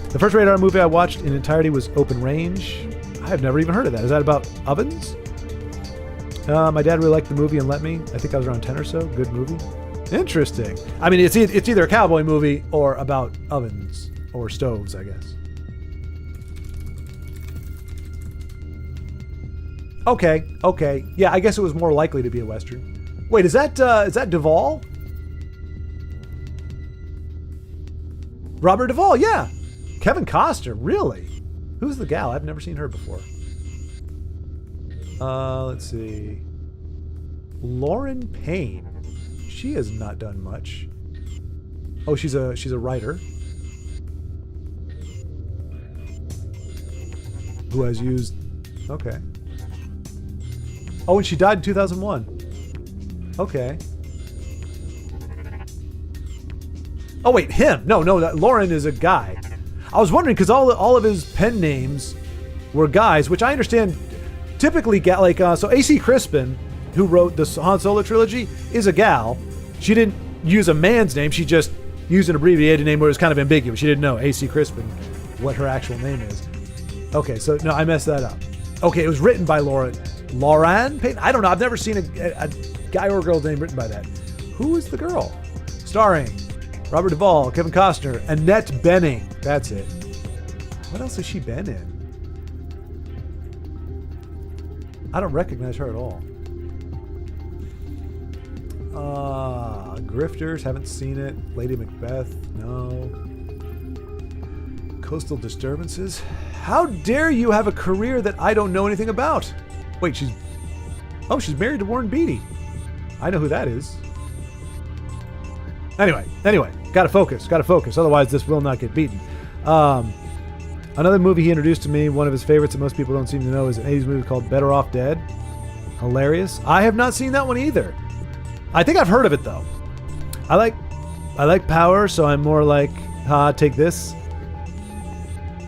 The first rated R movie I watched in entirety was Open Range. I have never even heard of that. Is that about ovens? My dad really liked the movie and let me. I think I was around 10 or so. Good movie. Interesting. I mean, it's either a cowboy movie or about ovens or stoves, I guess. Okay. Yeah, I guess it was more likely to be a Western. Wait, is that Duvall? Robert Duvall, yeah. Kevin Costner, really? Who's the gal? I've never seen her before. Let's see. Lauren Payne. She has not done much. Oh, she's a writer who has used. Okay. Oh, and she died in 2001. Okay. Oh wait, him? No, Lauren is a guy. I was wondering because all of his pen names were guys, which I understand. Typically, so A.C. Crispin, who wrote the Han Solo trilogy, is a gal. She didn't use a man's name. She just used an abbreviated name where it was kind of ambiguous. She didn't know A.C. Crispin what her actual name is. Okay, so no, I messed that up. Okay, it was written by Lauren Payne? I don't know. I've never seen a guy or a girl's name written by that. Who is the girl? Starring Robert Duvall, Kevin Costner, Annette Bening. That's it. What else has she been in? I don't recognize her at all. Grifters, haven't seen it. Lady Macbeth, no. Coastal Disturbances. How dare you have a career that I don't know anything about? Wait, she's married to Warren Beatty. I know who that is. Anyway, gotta focus. Otherwise, this will not get beaten. Another movie he introduced to me, one of his favorites that most people don't seem to know, is an 80s movie called Better Off Dead. Hilarious. I have not seen that one either. I think I've heard of it though. I like power, so I'm more like, take this.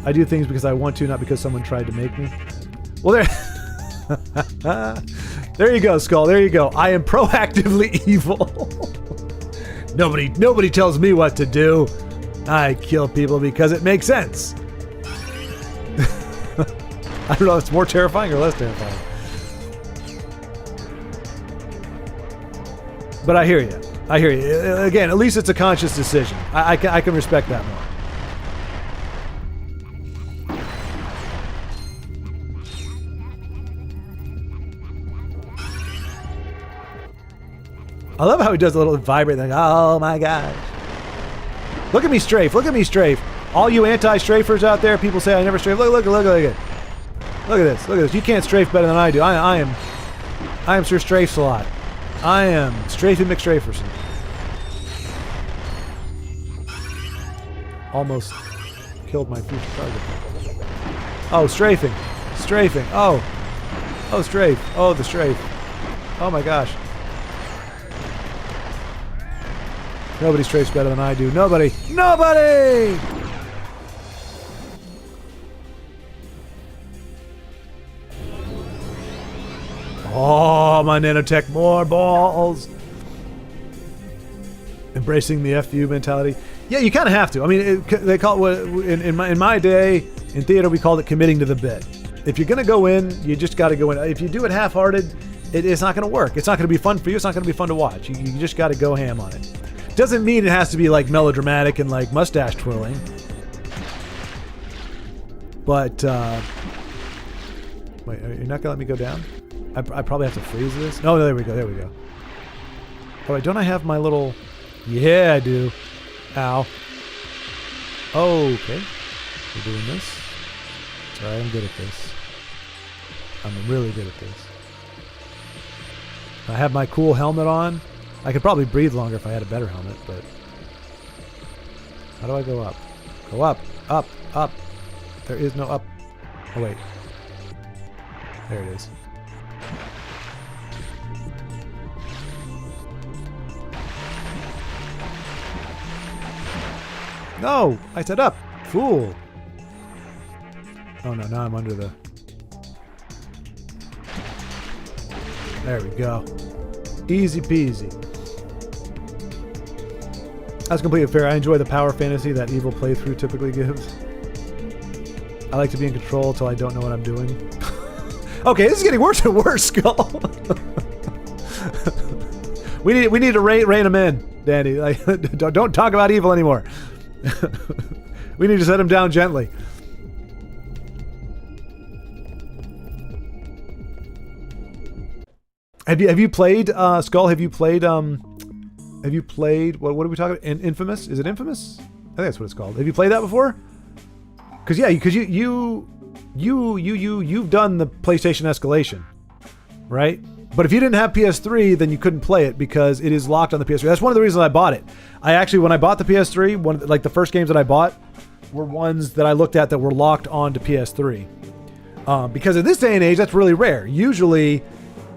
I do things because I want to, not because someone tried to make me. Well, there you go, Skull. There you go. I am proactively evil. Nobody tells me what to do. I kill people because it makes sense. I don't know if it's more terrifying or less terrifying. But I hear you. Again, at least it's a conscious decision. I can respect that more. I love how he does a little vibrate thing. Oh my gosh. Look at me strafe. All you anti-strafers out there, people say I never strafe. Look at this. You can't strafe better than I do. I am Sir Strafes a lot. I am Strafey McStraferson. Almost killed my future target. Oh, strafing. Oh, strafe. Oh, the strafe. Oh my gosh. Nobody strafes better than I do. Nobody! Oh, my nanotech, more balls. Embracing the FU mentality. Yeah, you kind of have to. I mean, they call it in my day in theater we called it committing to the bit. If you're gonna go in, you just got to go in. If you do it half-hearted, it's not gonna work. It's not gonna be fun for you. It's not gonna be fun to watch. You just got to go ham on it. Doesn't mean it has to be like melodramatic and like mustache twirling. But wait, you're not gonna let me go down? I probably have to freeze this. No, there we go. There we go. All right, don't I have my little? Yeah, I do. Ow. Okay. We're doing this. It's alright, I'm good at this. I'm really good at this. I have my cool helmet on. I could probably breathe longer if I had a better helmet, but... How do I go up? Go up, up, up. There is no up. Oh, wait. There it is. No! I said up! Fool! Oh no, now I'm under the... There we go. Easy peasy. That's completely fair. I enjoy the power fantasy that evil playthrough typically gives. I like to be in control until I don't know what I'm doing. Okay, this is getting worse and worse, Skull. we need to rein him in, Danny. Like, don't talk about evil anymore. We need to set him down gently. Have you played Skull? Have you played what are we talking about? Infamous? Is it Infamous? I think that's what it's called. Have you played that before? Because you've done the PlayStation escalation, right? But if you didn't have PS3, then you couldn't play it because it is locked on the PS3. That's one of the reasons I bought it. I actually, when I bought the PS3, like the first games that I bought were ones that I looked at that were locked onto PS3. Because in this day and age, that's really rare. Usually,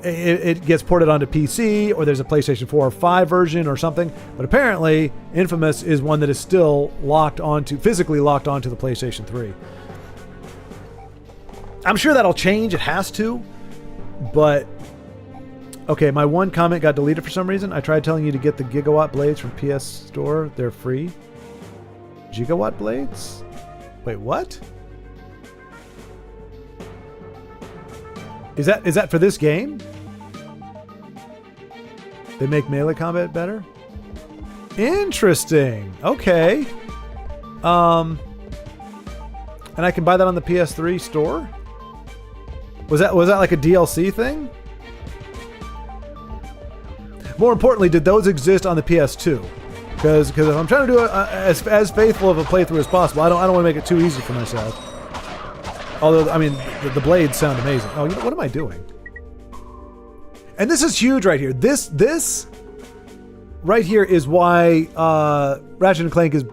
it gets ported onto PC, or there's a PlayStation 4 or 5 version or something. But apparently, Infamous is one that is still physically locked onto the PlayStation 3. I'm sure that'll change. It has to. But, okay, my one comment got deleted for some reason. I tried telling you to get the Gigawatt blades from PS Store. They're free. Gigawatt blades? Wait, what? Is that for this game? They make melee combat better? Interesting. Okay. And I can buy that on the PS3 store? Was that like a DLC thing? More importantly, did those exist on the PS2? Because if I'm trying to do as faithful of a playthrough as possible, I don't want to make it too easy for myself. Although, I mean, the blades sound amazing. Oh, what am I doing? And this is huge right here. This right here is why Ratchet and Clank is...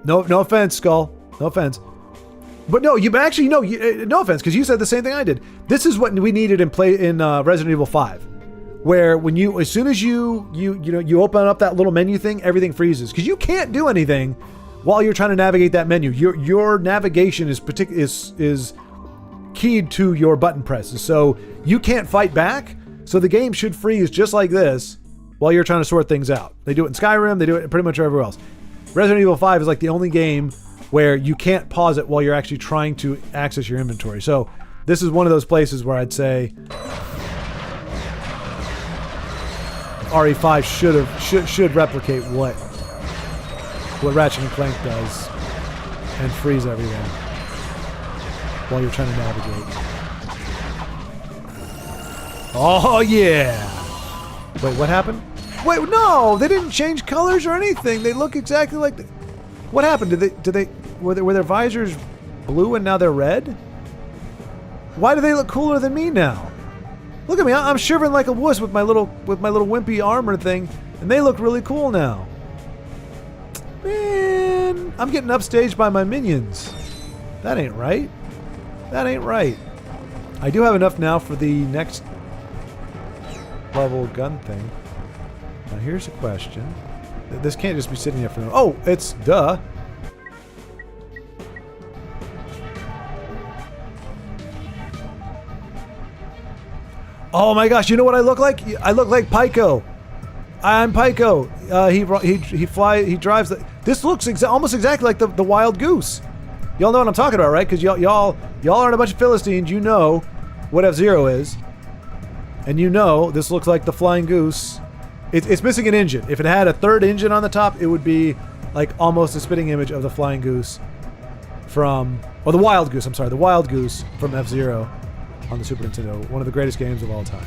No offense, Skull. No offense. But no, no offense, because you said the same thing I did. This is what we needed in Resident Evil 5. Where as soon as you open up that little menu thing, everything freezes. Because you can't do anything while you're trying to navigate that menu. Your navigation is keyed to your button presses. So you can't fight back. So the game should freeze just like this while you're trying to sort things out. They do it in Skyrim. They do it pretty much everywhere else. Resident Evil 5 is like the only game where you can't pause it while you're actually trying to access your inventory. So this is one of those places where I'd say RE5 should replicate what Ratchet and Clank does and freeze everything while you're trying to navigate. Oh yeah! Wait, what happened? Wait, no! They didn't change colors or anything. They look exactly like what happened? Were their visors blue and now they're red? Why do they look cooler than me now? Look at me, I'm shivering like a wuss with my little wimpy armor thing, and they look really cool now. Man, I'm getting upstaged by my minions. That ain't right. That ain't right. I do have enough now for the next level gun thing. Now here's a question. This can't just be sitting there for no. Oh, it's duh. Oh my gosh, you know what I look like? I look like Pyko. I'm Pyko. He drives the... This looks almost exactly like the wild goose. Y'all know what I'm talking about, right? Because y'all aren't a bunch of Philistines. You know what F-Zero is. And you know this looks like the flying goose. It's missing an engine. If it had a third engine on the top, it would be like almost a spitting image of the flying goose from... Or the wild goose, I'm sorry. The wild goose from F-Zero on the Super Nintendo. One of the greatest games of all time.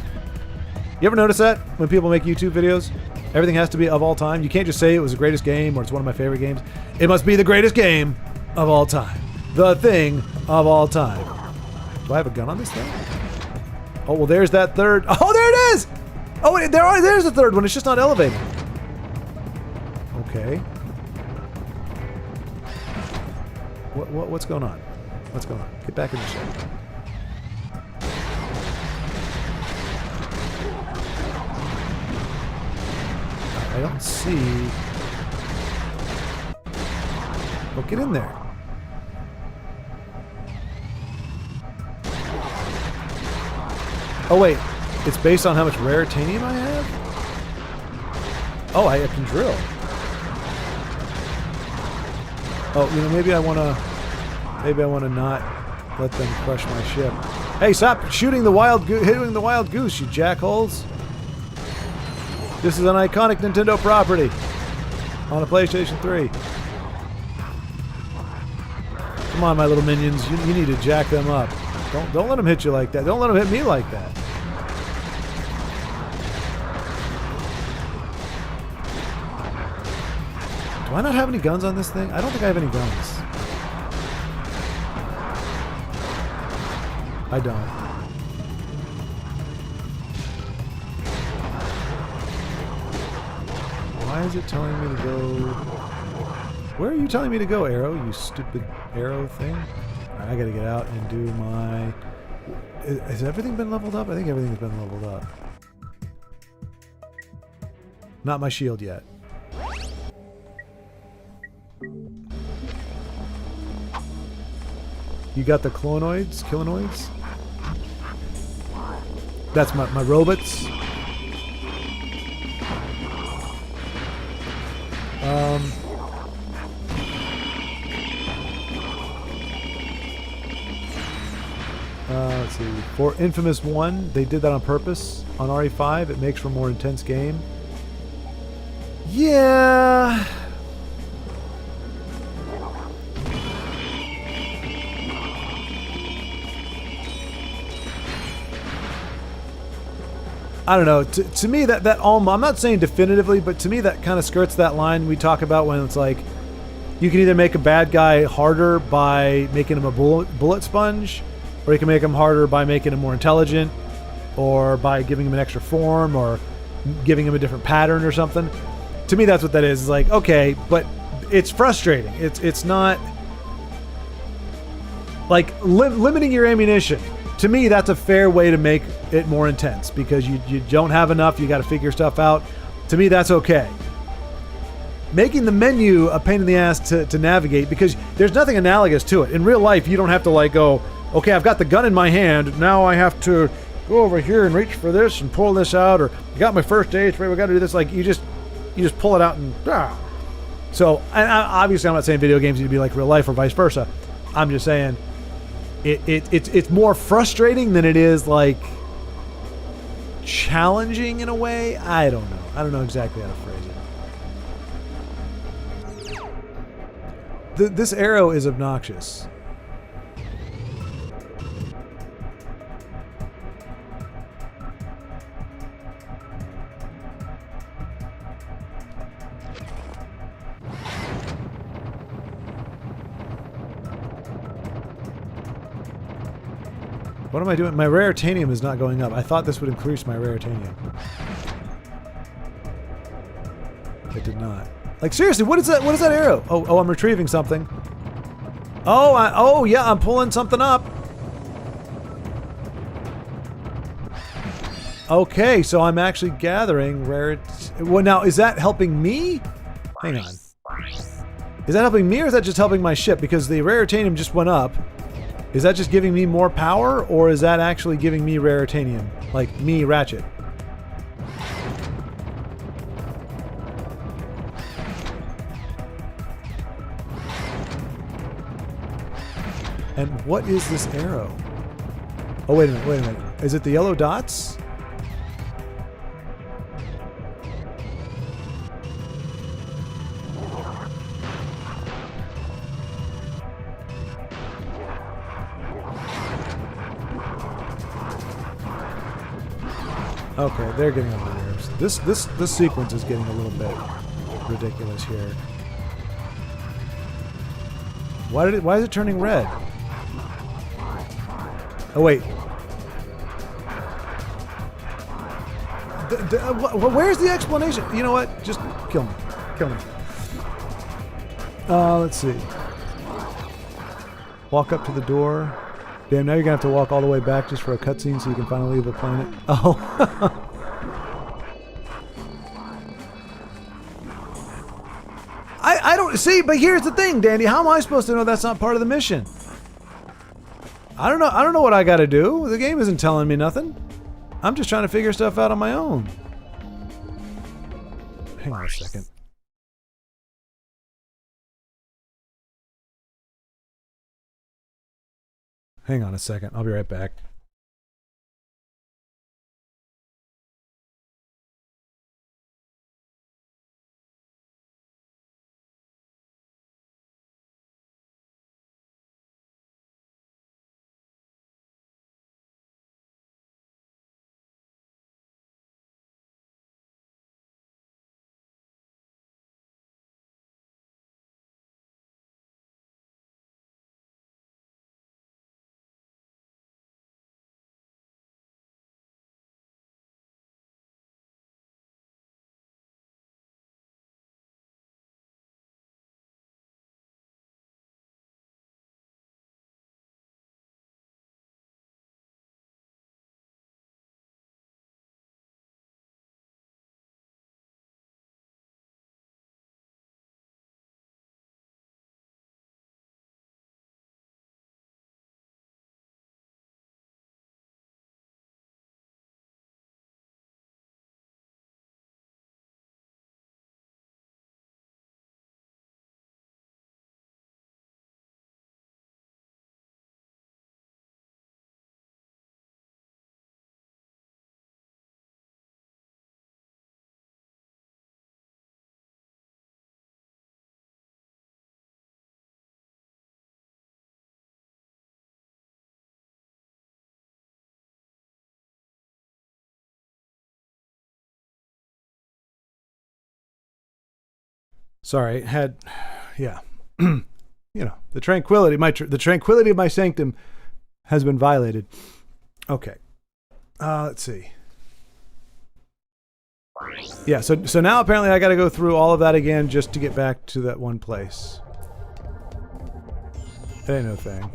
You ever notice that when people make YouTube videos? Everything has to be of all time. You can't just say it was the greatest game or it's one of my favorite games. It must be the greatest game of all time. The thing of all time. Do I have a gun on this thing? Oh, well, there's that third. Oh, there it is! Oh, wait, there's the third one. It's just not elevated. Okay. What's going on? What's going on? Get back in the ship. I don't see... Well, get in there. Oh, wait. It's based on how much raritanium I have? Oh, I can drill. Oh, you know, maybe I want to not let them crush my ship. Hey, stop shooting the wild goose, hitting the wild goose, you jackholes. This is an iconic Nintendo property on a PlayStation 3. Come on, my little minions. You need to jack them up. Don't let them hit you like that. Don't let them hit me like that. Do I not have any guns on this thing? I don't think I have any guns. I don't. Why is it telling me to go... Where are you telling me to go, Arrow? You stupid arrow thing? Alright, I gotta get out and do my... Has everything been leveled up? I think everything's been leveled up. Not my shield yet. You got the Kilinoids? That's my robots. Let's see. For Infamous 1, they did that on purpose. On RE5, it makes for a more intense game. Yeah... I don't know. To me, that almost, I'm not saying definitively, but to me that kind of skirts that line we talk about when it's like, you can either make a bad guy harder by making him a bullet sponge, or you can make him harder by making him more intelligent, or by giving him an extra form, or giving him a different pattern or something. To me, that's what that is. It's like, okay, but it's frustrating. It's not like limiting your ammunition. To me, that's a fair way to make it more intense because you don't have enough. You got to figure stuff out. To me, that's okay. Making the menu a pain in the ass to navigate because there's nothing analogous to it. In real life, you don't have to like go, okay, I've got the gun in my hand. Now I have to go over here and reach for this and pull this out. Or I got my first aid spray. We got to do this. Like you just pull it out and So, and obviously, I'm not saying video games need to be like real life or vice versa. I'm just saying. It's more frustrating than it is like challenging in a way. I don't know. I don't know exactly how to phrase it. This arrow is obnoxious. What am I doing? My raritanium is not going up. I thought this would increase my raritanium. It did not. Like seriously, what is that? What is that arrow? Oh, I'm retrieving something. Oh, yeah, I'm pulling something up. Okay, so I'm actually gathering Well, now is that helping me? Hang on. Is that helping me or is that just helping my ship? Because the raritanium just went up. Is that just giving me more power, or is that actually giving me raritanium? Like me, Ratchet. And what is this arrow? Oh, wait a minute. Is it the yellow dots? Okay, they're getting on my nerves. This sequence is getting a little bit ridiculous here. Why is it turning red? Oh wait. Where's the explanation? You know what? Just kill me. Kill me. Let's see. Walk up to the door. Damn, now you're gonna have to walk all the way back just for a cutscene so you can finally leave the planet. Oh. I don't see, but here's the thing, Dandy. How am I supposed to know that's not part of the mission? I don't know what I gotta do. The game isn't telling me nothing. I'm just trying to figure stuff out on my own. Hang on a second. Hang on a second. I'll be right back. Sorry, yeah. You know, the tranquility of my sanctum has been violated. Okay. Let's see. Yeah, so now apparently I got to go through all of that again just to get back to that one place. That ain't no thing.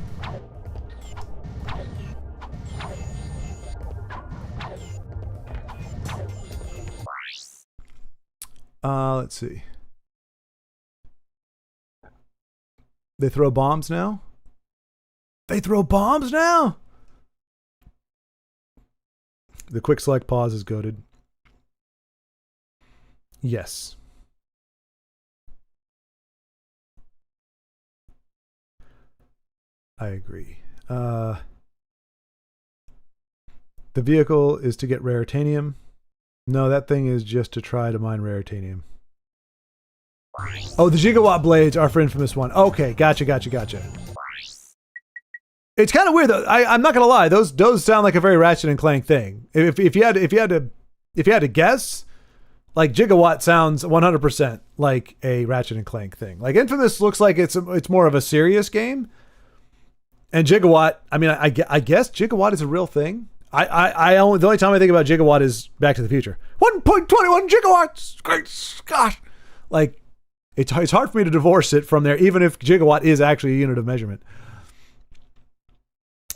Let's see. They throw bombs now? They throw bombs now? The quick select pause is goated. Yes. I agree. The vehicle is to get raritanium. No, that thing is just to try to mine raritanium. Oh, the gigawatt blades are for Infamous 1. Okay, gotcha. It's kind of weird though. I'm not gonna lie; those sound like a very Ratchet and Clank thing. If you had to guess, like Gigawatt sounds 100% like a Ratchet and Clank thing. Like Infamous looks like it's more of a serious game, and Gigawatt. I mean, I guess Gigawatt is a real thing. The only time I think about Gigawatt is Back to the Future. 1.21 gigawatts. Great Scott! Like. It's hard for me to divorce it from there, even if gigawatt is actually a unit of measurement.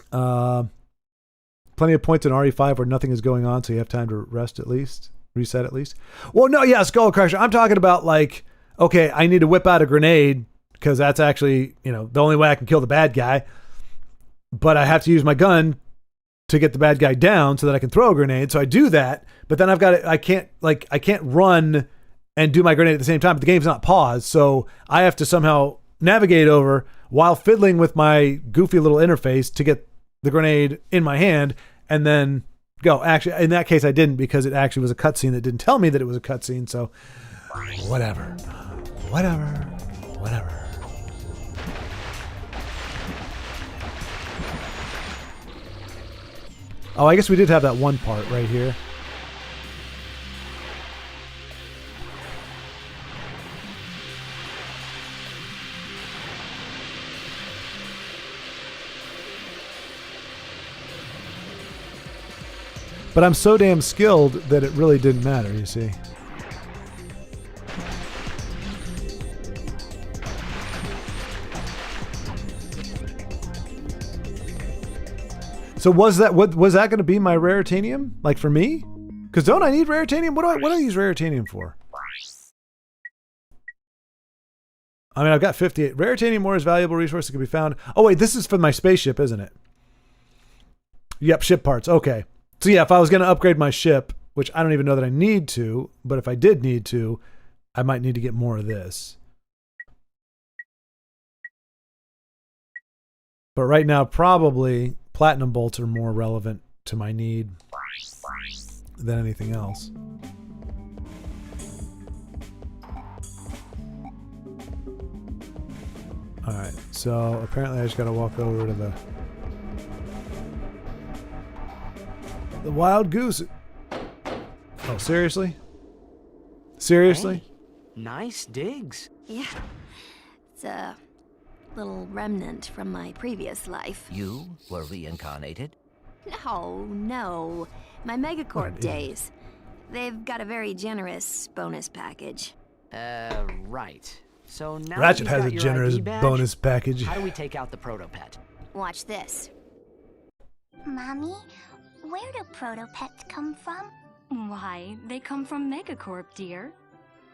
Plenty of points in RE5 where nothing is going on, so you have time to reset at least. Well, no, yeah, Skull Crusher. I'm talking about like, okay, I need to whip out a grenade because that's actually, the only way I can kill the bad guy. But I have to use my gun to get the bad guy down so that I can throw a grenade. So I do that, but then I can't run and do my grenade at the same time, but the game's not paused, so I have to somehow navigate over, while fiddling with my goofy little interface to get the grenade in my hand and then go. Actually, in that case, I didn't, because it actually was a cutscene that didn't tell me that it was a cutscene. So whatever. Oh, I guess we did have that one part right here. But I'm so damn skilled that it really didn't matter, you see. So was that going to be my raritanium? Like for me? Because don't I need raritanium? What do I use raritanium for? I mean, I've got 58. Raritanium ore is a valuable resource that can be found. Oh wait, this is for my spaceship, isn't it? Yep, ship parts. Okay. So yeah, if I was going to upgrade my ship, which I don't even know that I need to, but if I did need to, I might need to get more of this. But right now, probably platinum bolts are more relevant to my need than anything else. Alright, so apparently I just gotta walk over to the wild goose. Oh, seriously? Seriously? Hey, nice digs. Yeah, it's a little remnant from my previous life. You were reincarnated? No. My Megacorp days. They've got a very generous bonus package. Right. So now Ratchet you've has got a your generous ID badge, bonus package. How do we take out the protopet? Watch this. Mommy, where do protopets come from? Why, they come from Megacorp, dear.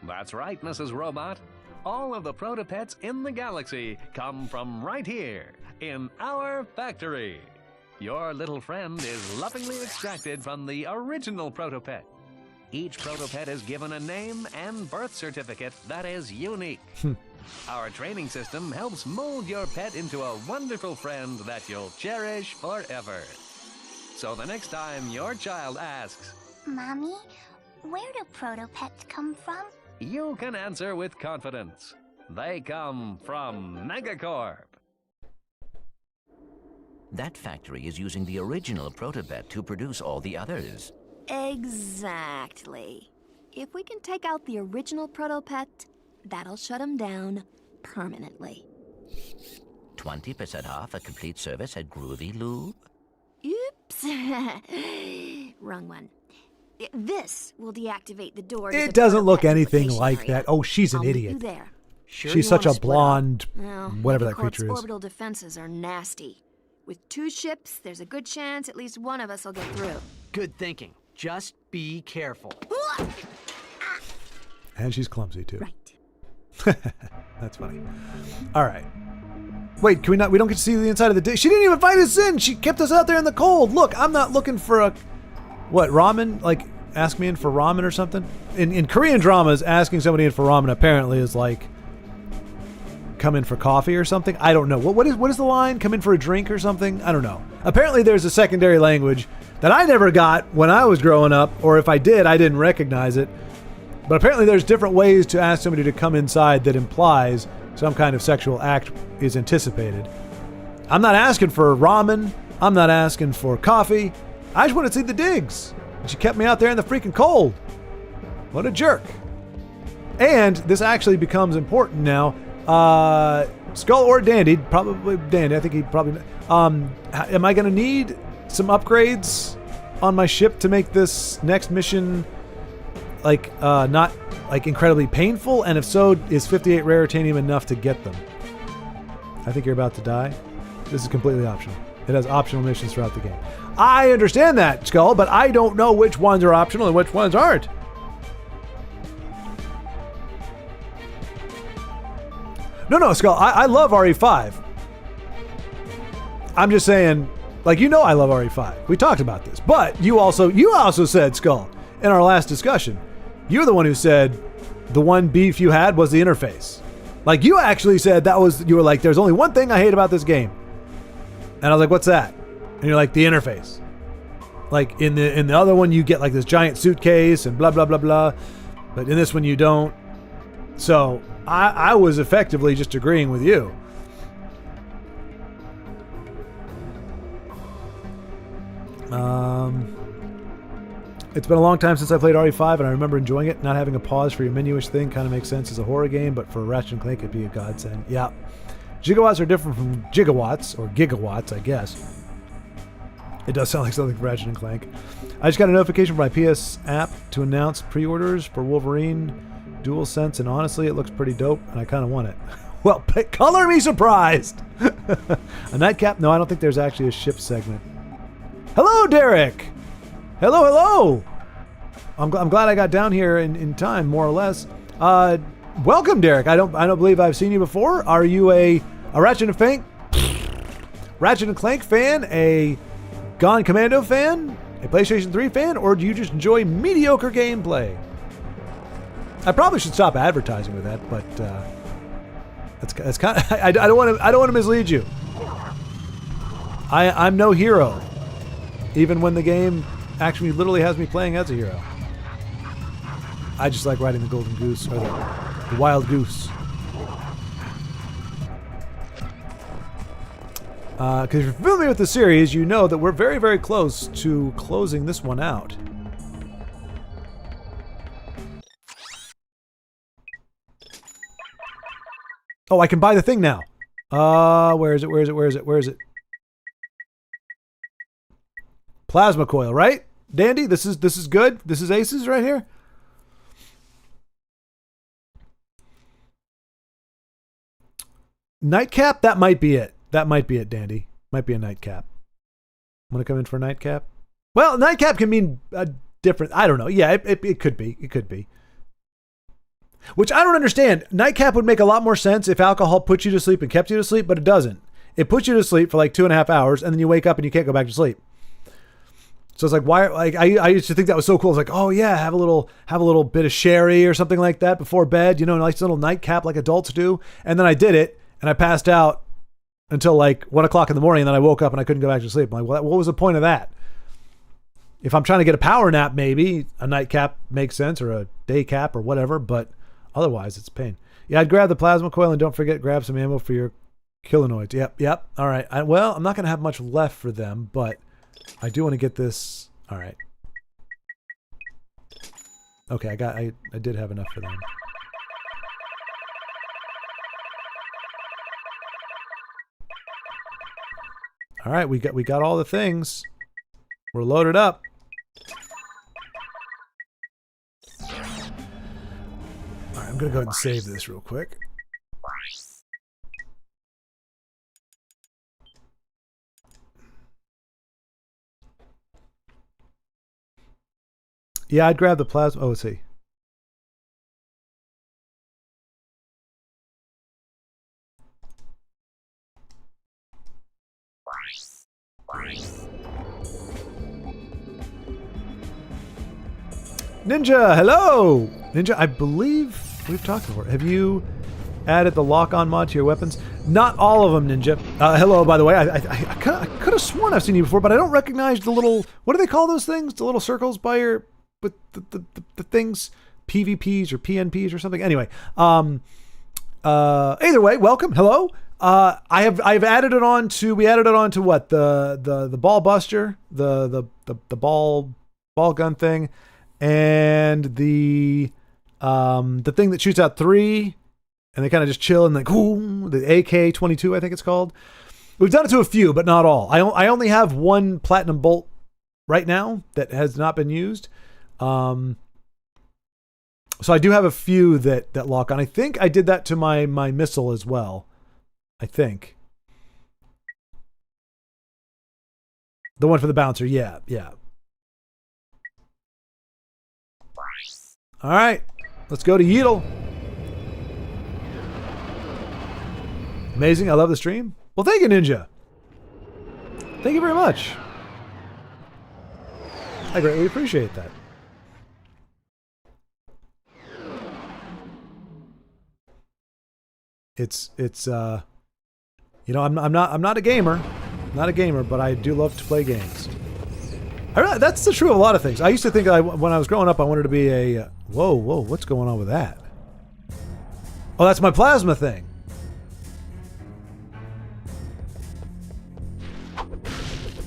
That's right, Mrs. Robot. All of the protopets in the galaxy come from right here, in our factory. Your little friend is lovingly extracted from the original protopet. Each protopet is given a name and birth certificate that is unique. Our training system helps mold your pet into a wonderful friend that you'll cherish forever. So the next time your child asks, Mommy, where do protopets come from? you can answer with confidence. They come from Megacorp. That factory is using the original protopet to produce all the others. Exactly. If we can take out the original protopet, that'll shut him down permanently. 20% off a complete service at Groovy Lube? Oops. Wrong one. This will deactivate the door. It doesn't look anything like that. Oh, she's an idiot. There. Sure, She's you such wanna a split up? blonde, Well, whatever that Megacorp's creature is. orbital defenses are nasty. With 2 ships, there's a good chance at least one of us will get through. Good thinking. Just be careful. And she's clumsy too. Right. That's funny. All right. Wait, can we not? We don't get to see the inside of the dish. She didn't even invite us in. She kept us out there in the cold. Look, I'm not looking for a what ramen? Like ask me in for ramen or something. In Korean dramas, asking somebody in for ramen apparently is like come in for coffee or something. I don't know. What is the line? Come in for a drink or something? I don't know. Apparently, there's a secondary language that I never got when I was growing up, or if I did, I didn't recognize it. But apparently there's different ways to ask somebody to come inside that implies some kind of sexual act is anticipated. I'm not asking for ramen. I'm not asking for coffee. I just want to see the digs. And she kept me out there in the freaking cold. What a jerk. And this actually becomes important now. Skull or Dandy, probably Dandy. I think he probably... am I going to need some upgrades on my ship to make this next mission... like not like incredibly painful, and if so, is 58 raritanium enough to get them? I think you're about to die. This is completely optional. It has optional missions throughout the game. I understand that, Skull, but I don't know which ones are optional and which ones aren't. No, Skull, I love RE5. I'm just saying, like, you know I love RE5. We talked about this, but you also said, Skull, in our last discussion, you're the one who said the one beef you had was the interface. Like, you actually said you were like, there's only one thing I hate about this game. And I was like, what's that? And you're like, the interface. Like, in the other one, you get like this giant suitcase and blah, blah, blah, blah. But in this one, you don't. So, I was effectively just agreeing with you. It's been a long time since I played RE5, and I remember enjoying it. Not having a pause for your menu-ish thing kind of makes sense as a horror game, but for Ratchet and Clank, it'd be a godsend. Yeah. Gigawatts are different from gigawatts, or gigawatts, I guess. It does sound like something from Ratchet and Clank. I just got a notification from my PS app to announce pre-orders for Wolverine DualSense, and honestly, it looks pretty dope, and I kind of want it. Well, color me surprised! A nightcap? No, I don't think there's actually a ship segment. Hello, Derek! Hello, hello! I'm glad I got down here in time, more or less. Welcome, Derek. I don't believe I've seen you before. Are you a Ratchet and Clank fan? A Gone Commando fan? A PlayStation 3 fan? Or do you just enjoy mediocre gameplay? I probably should stop advertising with that, but that's kind of, I don't want to mislead you. I'm no hero, even when the game actually literally has me playing as a hero. I just like riding the golden goose, or the wild goose. Because if you're familiar with the series, you know that we're very, very close to closing this one out. Oh, I can buy the thing now. Where is it? Plasma coil, right? Dandy, this is good. This is aces right here. Nightcap, that might be it. Dandy. Might be a nightcap. Want to come in for a nightcap? Well, nightcap can mean a different. I don't know. Yeah, it could be. It could be. Which I don't understand. Nightcap would make a lot more sense if alcohol put you to sleep and kept you to sleep, but it doesn't. It puts you to sleep for like 2.5 hours, and then you wake up and you can't go back to sleep. So it's like, why? Like I used to think that was so cool. It's like, oh yeah, have a little bit of sherry or something like that before bed. You know, a nice little nightcap like adults do. And then I did it, and I passed out until like 1 o'clock in the morning, and then I woke up and I couldn't go back to sleep. I'm like, what was the point of that? If I'm trying to get a power nap, maybe a nightcap makes sense, or a day cap or whatever. But otherwise, it's a pain. Yeah, I'd grab the plasma coil, and don't forget, grab some ammo for your kilinoids. Yep. All right. Well, I'm not going to have much left for them, but I do want to get this. All right. Okay, I did have enough for them. All right, we got all the things. We're loaded up. All right, I'm gonna go ahead and save this real quick. Yeah, I'd grab the plasma. Oh, let's see. Ninja, hello! Ninja, I believe we've talked before. Have you added the lock-on mod to your weapons? Not all of them, Ninja. Hello, by the way. I could have sworn I've seen you before, but I don't recognize the little... What do they call those things? The little circles by your... with the things, PVPs or PNPs or something. Anyway, either way, welcome, hello. I've added it on to, we added it on to what, the ball buster, the ball gun thing, and the thing that shoots out 3, and they kind of just chill and like, ooh, the AK-22, I think it's called. We've done it to a few, but not all. I only have one platinum bolt right now that has not been used. So I do have a few that lock on. I think I did that to my missile as well. I think. The one for the bouncer. Yeah. All right. Let's go to Yeetle. Amazing. I love the stream. Well, thank you, Ninja. Thank you very much. I greatly appreciate that. it's you know, I'm not a gamer, but I do love to play games. That's the true of a lot of things. I used to think when I was growing up, I wanted to be a whoa, what's going on with that? Oh, that's my plasma thing.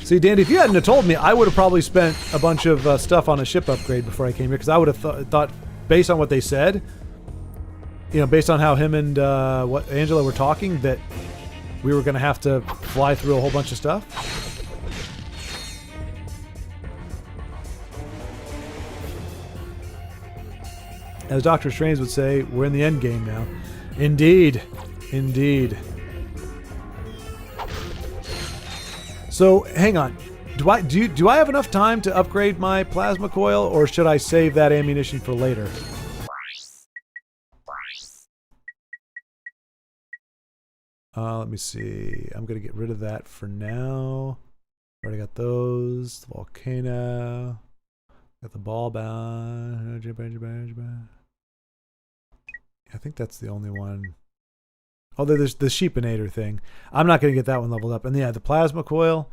See, Dandy, if you hadn't have told me, I would have probably spent a bunch of stuff on a ship upgrade before I came here, because I would have thought, based on what they said, you know, based on how him and what Angela were talking, that we were going to have to fly through a whole bunch of stuff. As Doctor Strange would say, we're in the end game now. Indeed. Indeed. So, hang on. Do I have enough time to upgrade my plasma coil, or should I save that ammunition for later? Let me see. I'm going to get rid of that for now. Already got those. The volcano. Got the ball bound. I think that's the only one. Oh, there's the sheepinator thing. I'm not going to get that one leveled up. And yeah, the plasma coil.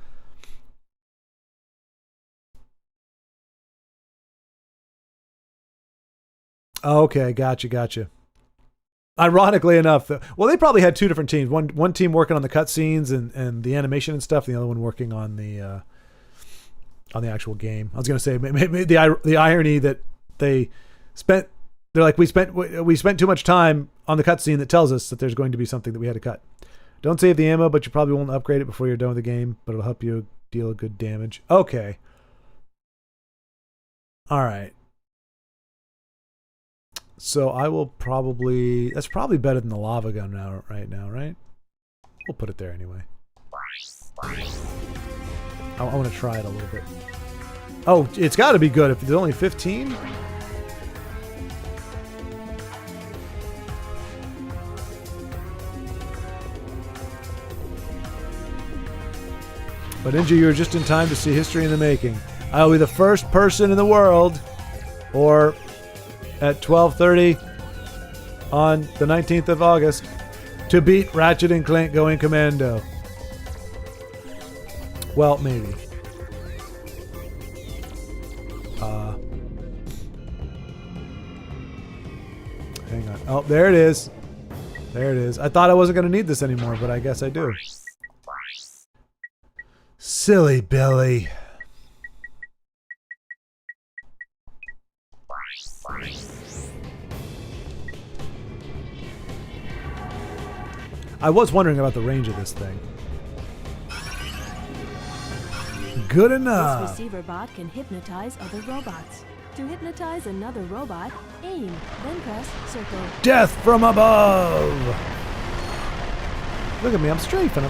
Okay, gotcha. Ironically enough, well, they probably had two different teams. One team working on the cutscenes and the animation and stuff. The other one working on the actual game. I was going to say maybe the irony that they're like, we spent too much time on the cutscene that tells us that there's going to be something that we had to cut. Don't save the ammo, but you probably won't upgrade it before you're done with the game, but it'll help you deal good damage. Okay. All right. So I will probably... That's probably better than the lava gun right now, right? We'll put it there anyway. I want to try it a little bit. Oh, it's got to be good if there's only 15. But Ninja, you were just in time to see history in the making. I will be the first person in the world, or at 12:30 on the 19th of August, to beat Ratchet and Clank going Commando. Well, maybe. Hang on. Oh, there it is. There it is. I thought I wasn't going to need this anymore, but I guess I do. Silly Billy. I was wondering about the range of this thing. Good enough. This receiver bot can hypnotize other robots. To hypnotize another robot, aim, then press circle. Death from above! Look at me, I'm strafing.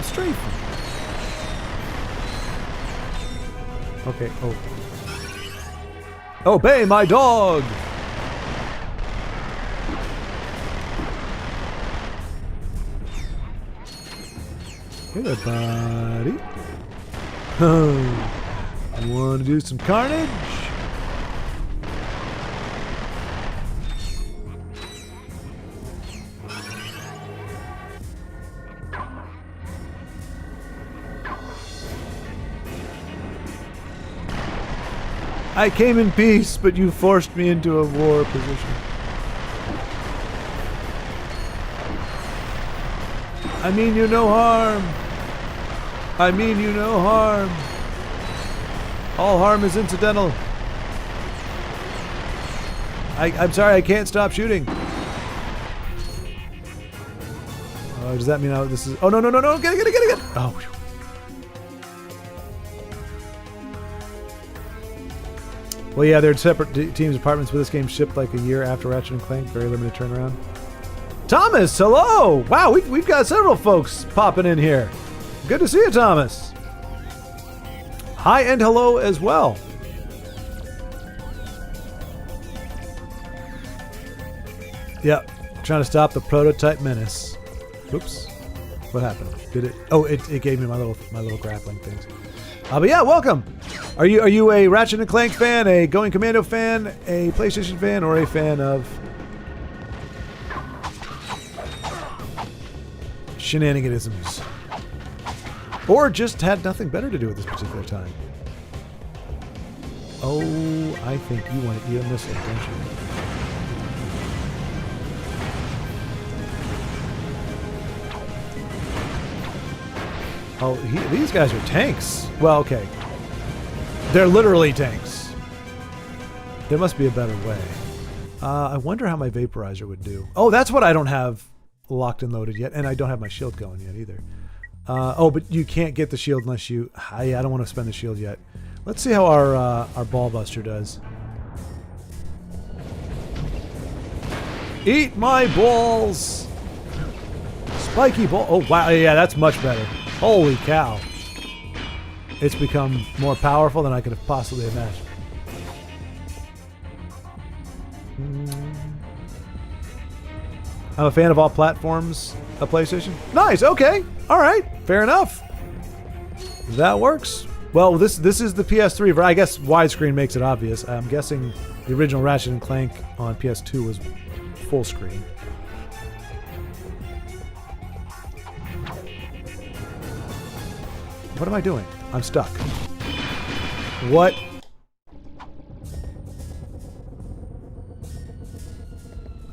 Okay, oh. Obey my dog! Hey there, buddy. Want to do some carnage? I came in peace, but you forced me into a war position. I mean you no harm. All harm is incidental. I'm sorry, I can't stop shooting. Does that mean this is... Oh, no. Get it. Oh, whew. Well, yeah, they're separate teams' apartments, but this game shipped like a year after Ratchet and Clank. Very limited turnaround. Thomas, hello! Wow, we've got several folks popping in here. Good to see you, Thomas. Hi and hello as well. Yep, trying to stop the prototype menace. Oops, what happened? Did it? Oh, it gave me my little grappling things. But yeah, welcome. Are you a Ratchet and Clank fan, a Going Commando fan, a PlayStation fan, or a fan of shenaniganisms. Or just had nothing better to do at this particular time. Oh, I think you want to eat a missile, don't you? Oh, these guys are tanks. Well, okay. They're literally tanks. There must be a better way. I wonder how my vaporizer would do. Oh, that's what I don't have locked and loaded yet, and I don't have my shield going yet either. Oh, but you can't get the shield unless you... I don't want to spend the shield yet. Let's see how our ball buster does. Eat my balls! Spiky ball... Oh, wow. Yeah, that's much better. Holy cow. It's become more powerful than I could have possibly imagined. I'm a fan of all platforms of PlayStation. Nice, okay. Alright, fair enough. That works. Well, this is the PS3, I guess widescreen makes it obvious. I'm guessing the original Ratchet and Clank on PS2 was full screen. What am I doing? I'm stuck. What?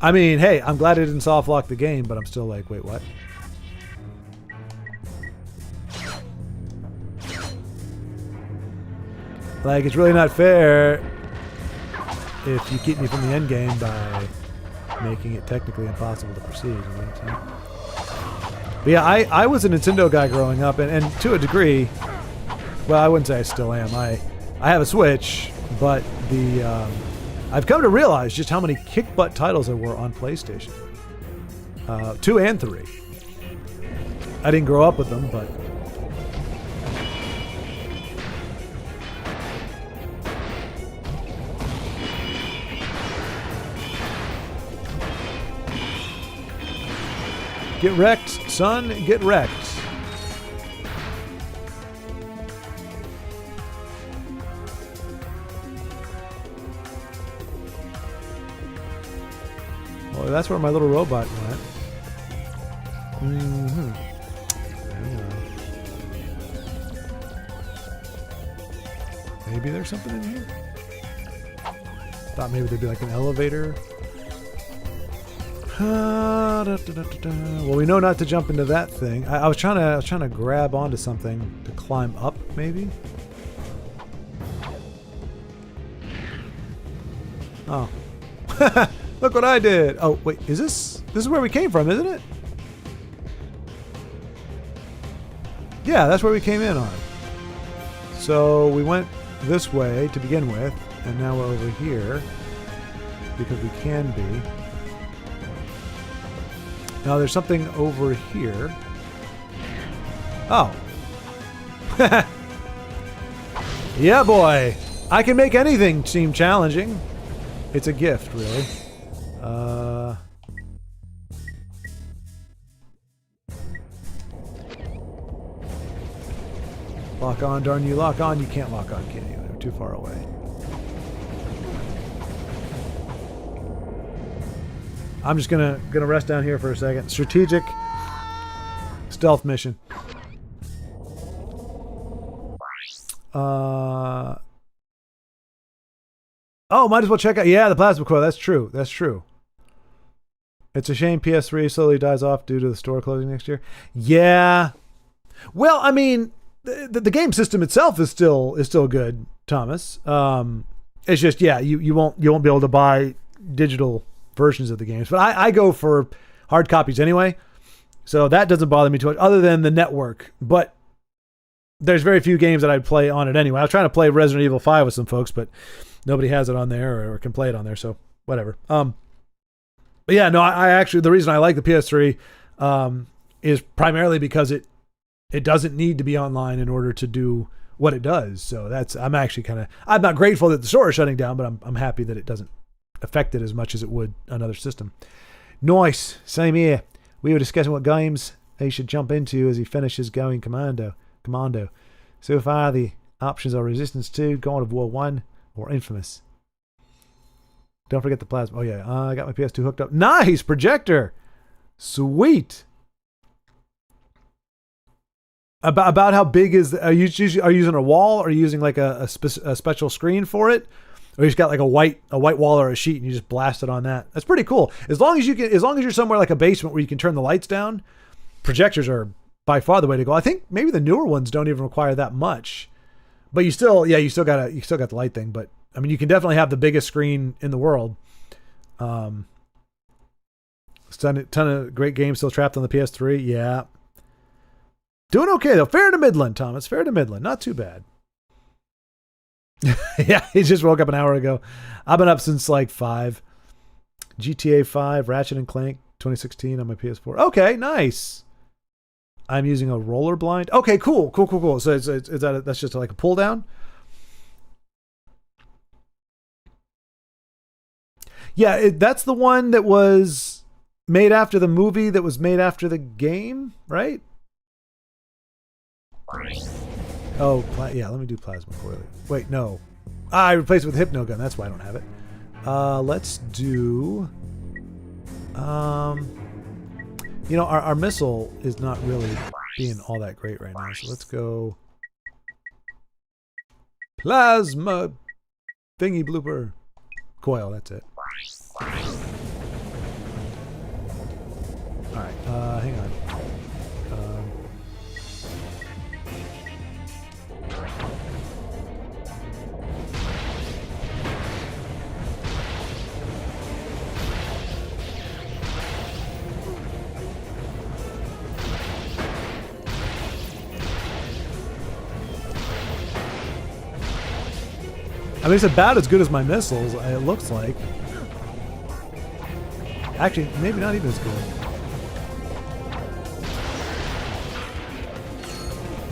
I mean, hey, I'm glad it didn't soft lock the game, but I'm still like, wait, what? Like, it's really not fair if you keep me from the end game by making it technically impossible to proceed. You know what I'm saying? But yeah, I was a Nintendo guy growing up, and to a degree, well, I wouldn't say I still am. I have a Switch, but I've come to realize just how many kick-butt titles there were on PlayStation. 2 and 3. I didn't grow up with them, but... Get wrecked, son. Get wrecked. Well, that's where my little robot went. Mm-hmm. Maybe there's something in here? Thought maybe there'd be like an elevator. Well, we know not to jump into that thing. I was trying to grab onto something to climb up, maybe. Oh, look what I did! Oh, wait, is this is where we came from, isn't it? Yeah, that's where we came in on. So we went this way to begin with, and now we're over here because we can be. Now there's something over here. Oh. Yeah, boy. I can make anything seem challenging. It's a gift, really. Lock on, darn you. Lock on. You can't lock on, can you? They're too far away. I'm just gonna rest down here for a second. Strategic stealth mission. Oh, might as well check out. Yeah, the plasma coil. That's true. That's true. It's a shame PS3 slowly dies off due to the store closing next year. Yeah. Well, I mean, the game system itself is still good, Thomas. It's just you won't be able to buy digital versions of the games, but I go for hard copies anyway, so that doesn't bother me too much, other than the network. But there's very few games that I'd play on it anyway. I was trying to play Resident Evil 5 with some folks, but nobody has it on there or can play it on there, so whatever. But yeah, no, I actually, the reason I like the PS3 is primarily because it doesn't need to be online in order to do what it does. So I'm actually I'm not grateful that the store is shutting down, but I'm happy that it doesn't affect it as much as it would another system. Nice. Same here. We were discussing what games he should jump into as he finishes going Commando. So far, the options are Resistance 2, God of War 1, or Infamous. Don't forget the plasma. Oh, yeah. I got my PS2 hooked up. Nice! Projector! Sweet! About how big is are you using a wall, or are you using like a special screen for it, or you just got like a white wall or a sheet and you just blast it on that? That's pretty cool. As long as you're somewhere like a basement where you can turn the lights down, projectors are by far the way to go. I think maybe the newer ones don't even require that much, but you still got the light thing. But I mean, you can definitely have the biggest screen in the world. Ton of great games still trapped on the PS3. Yeah. Doing okay though. Fair to Midland, Thomas. Fair to Midland. Not too bad. Yeah, he just woke up an hour ago. I've been up since like 5. GTA 5, Ratchet and Clank 2016 on my PS4. Okay, nice. I'm using a roller blind. Okay, cool. So that's just like a pull down. Yeah, that's the one that was made after the movie that was made after the game, right? Oh, yeah, let me do plasma coil. Wait, no. I replaced it with hypno gun. That's why I don't have it. Let's do... our missile is not really being all that great right now. So let's go... Plasma thingy blooper. Coil, that's it. Alright, hang on. I mean, it's about as good as my missiles, it looks like. Actually, maybe not even as good.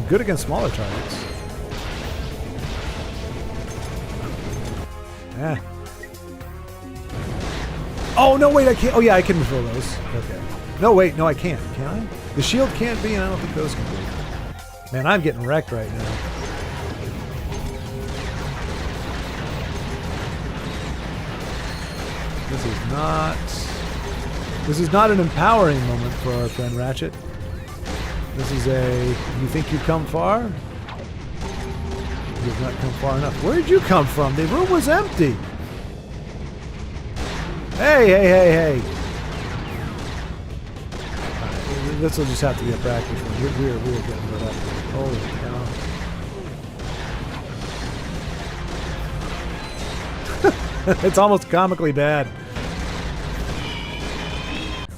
Good against smaller targets. Yeah. Oh, no, wait, I can't. Oh, yeah, I can refill those. Okay. No, wait, no, I can't. Can I? The shield can't be, and I don't think those can be. Man, I'm getting wrecked right now. This is not an empowering moment for our friend Ratchet. This is you think you've come far? You've not come far enough. Where did you come from? The room was empty. Hey. Right, this will just have to be a practice one. We're getting rid of it. Holy cow. It's almost comically bad.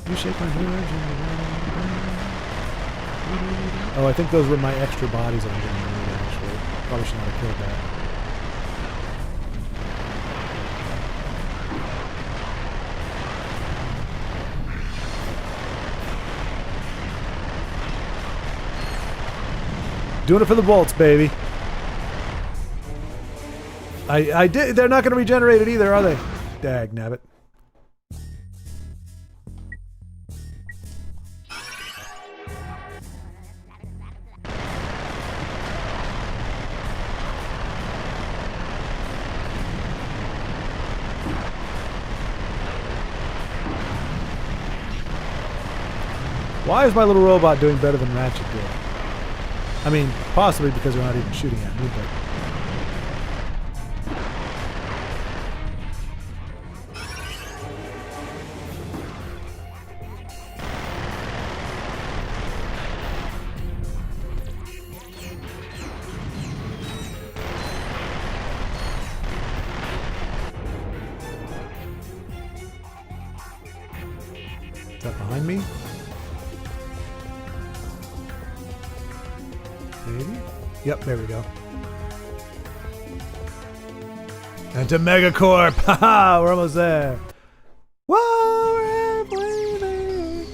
You shake my hand. Oh, I think those were my extra bodies that I'm getting rid of, actually. Probably should not have killed that. Doing it for the bolts, baby. I did. They're not going to regenerate it either, are they? Dag nabbit. Why is my little robot doing better than Ratchet did? I mean, possibly because they're not even shooting at me, but... Is that behind me? Maybe? Yep, there we go. And to Megacorp! Haha, we're almost there. Whoa, we're halfway there.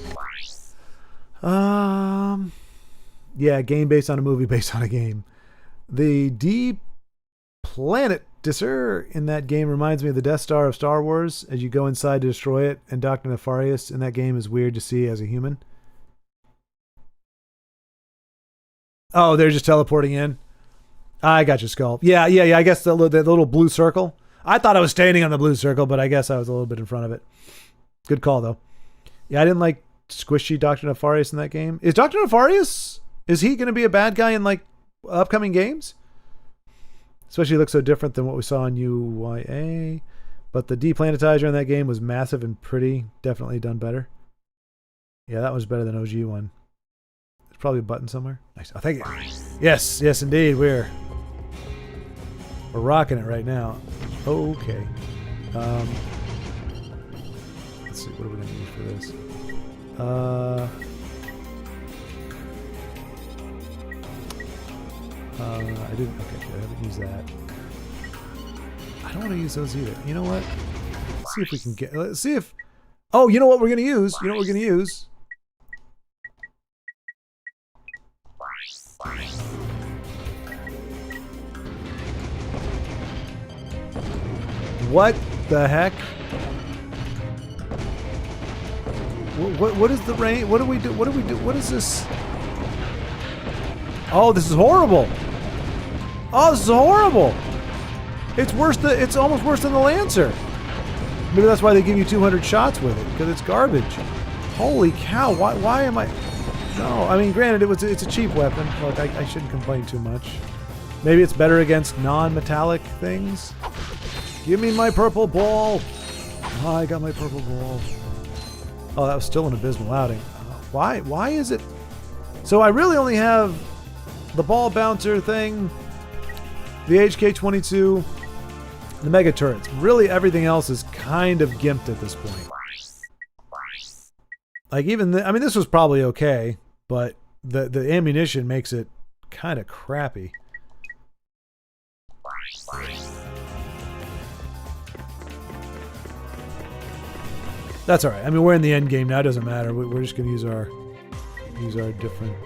Yeah, game based on a movie based on a game. The D Planet Disser in that game reminds me of the Death Star of Star Wars as you go inside to destroy it, and Dr. Nefarious in that game is weird to see as a human. Oh, they're just teleporting in. I got your skull. Yeah. I guess the little blue circle. I thought I was standing on the blue circle, but I guess I was a little bit in front of it. Good call, though. Yeah, I didn't like squishy Dr. Nefarious in that game. Is Dr. Nefarious Is he going to be a bad guy in like upcoming games? Especially looks so different than what we saw in UYA. But the deplanetizer in that game was massive and pretty. Definitely done better. Yeah, that was better than OG one. There's probably a button somewhere. Nice. Oh, thank you. Yes, yes, indeed. We're rocking it right now. Okay. Let's see. What are we going to use for this? I didn't. Okay, good. I haven't used that. I don't want to use those either. You know what? Let's see if we can get. Let's see if. Oh, you know what we're going to use? You know what we're going to use? What the heck? What is the rain? What do we do? What do we do? What is this? Oh, this is horrible. Oh, this is horrible. It's worse than, it's almost worse than the Lancer. Maybe that's why they give you 200 shots with it, because it's garbage. Holy cow, why am I... No, I mean, granted, it's a cheap weapon. Look, I shouldn't complain too much. Maybe it's better against non-metallic things. Give me my purple ball. Oh, I got my purple ball. Oh, that was still an abysmal outing. Why is it... So I really only have the ball bouncer thing, the HK-22, the mega turrets. Really, everything else is kind of gimped at this point. Like even I mean, this was probably okay, but the ammunition makes it kind of crappy. That's all right. I mean, we're in the end game now. It doesn't matter. We're just gonna use our different.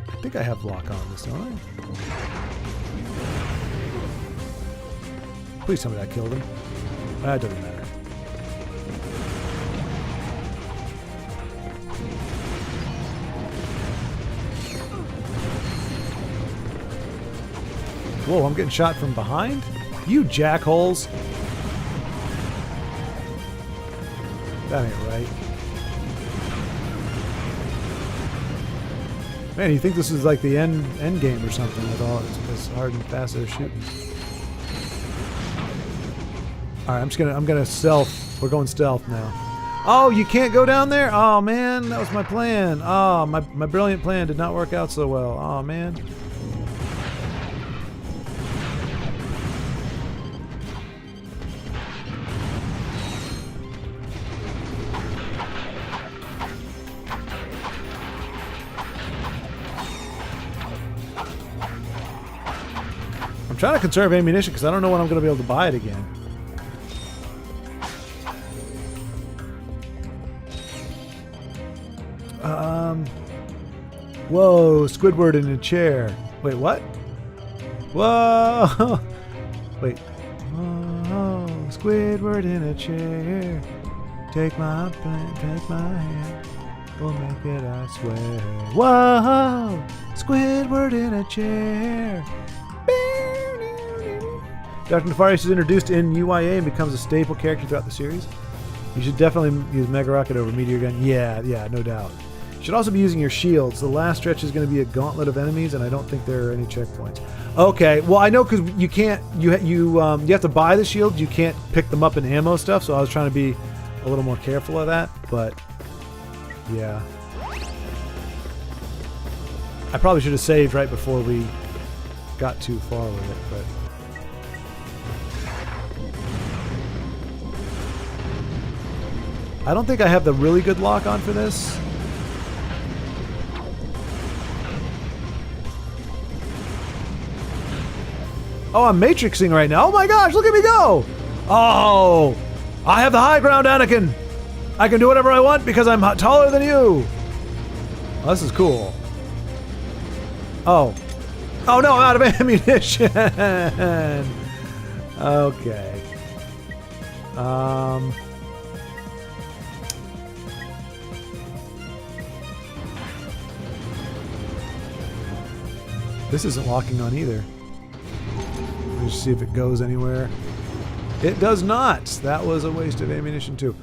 I think I have lock on this, don't I? Please tell me that killed him. That doesn't matter. Whoa, I'm getting shot from behind? You jackholes. That ain't right. Man, you think this is like the end game or something with all it's hard and fast they're shooting. Alright, I'm gonna stealth. We're going stealth now. Oh, you can't go down there? Oh man, that was my plan. Oh, my brilliant plan did not work out so well. Oh man. I'm trying to conserve ammunition because I don't know when I'm going to be able to buy it again. Whoa, Squidward in a chair. Wait, what? Whoa! Wait. Whoa, Squidward in a chair. Take my hand. We'll make it, I swear. Whoa! Squidward in a chair. Dr. Nefarious is introduced in UYA and becomes a staple character throughout the series. You should definitely use Mega Rocket over Meteor Gun. Yeah, no doubt. You should also be using your shields. The last stretch is going to be a gauntlet of enemies, and I don't think there are any checkpoints. Okay, well I know because you can't. You have to buy the shields. You can't pick them up in ammo stuff. So I was trying to be a little more careful of that. But yeah, I probably should have saved right before we got too far with it, but. I don't think I have the really good lock on for this. Oh, I'm matrixing right now. Oh my gosh, look at me go! Oh, I have the high ground, Anakin. I can do whatever I want because I'm taller than you. Oh, this is cool. Oh. Oh no, I'm out of ammunition. Okay. This isn't locking on either. Let's see if it goes anywhere. It does not. That was a waste of ammunition too.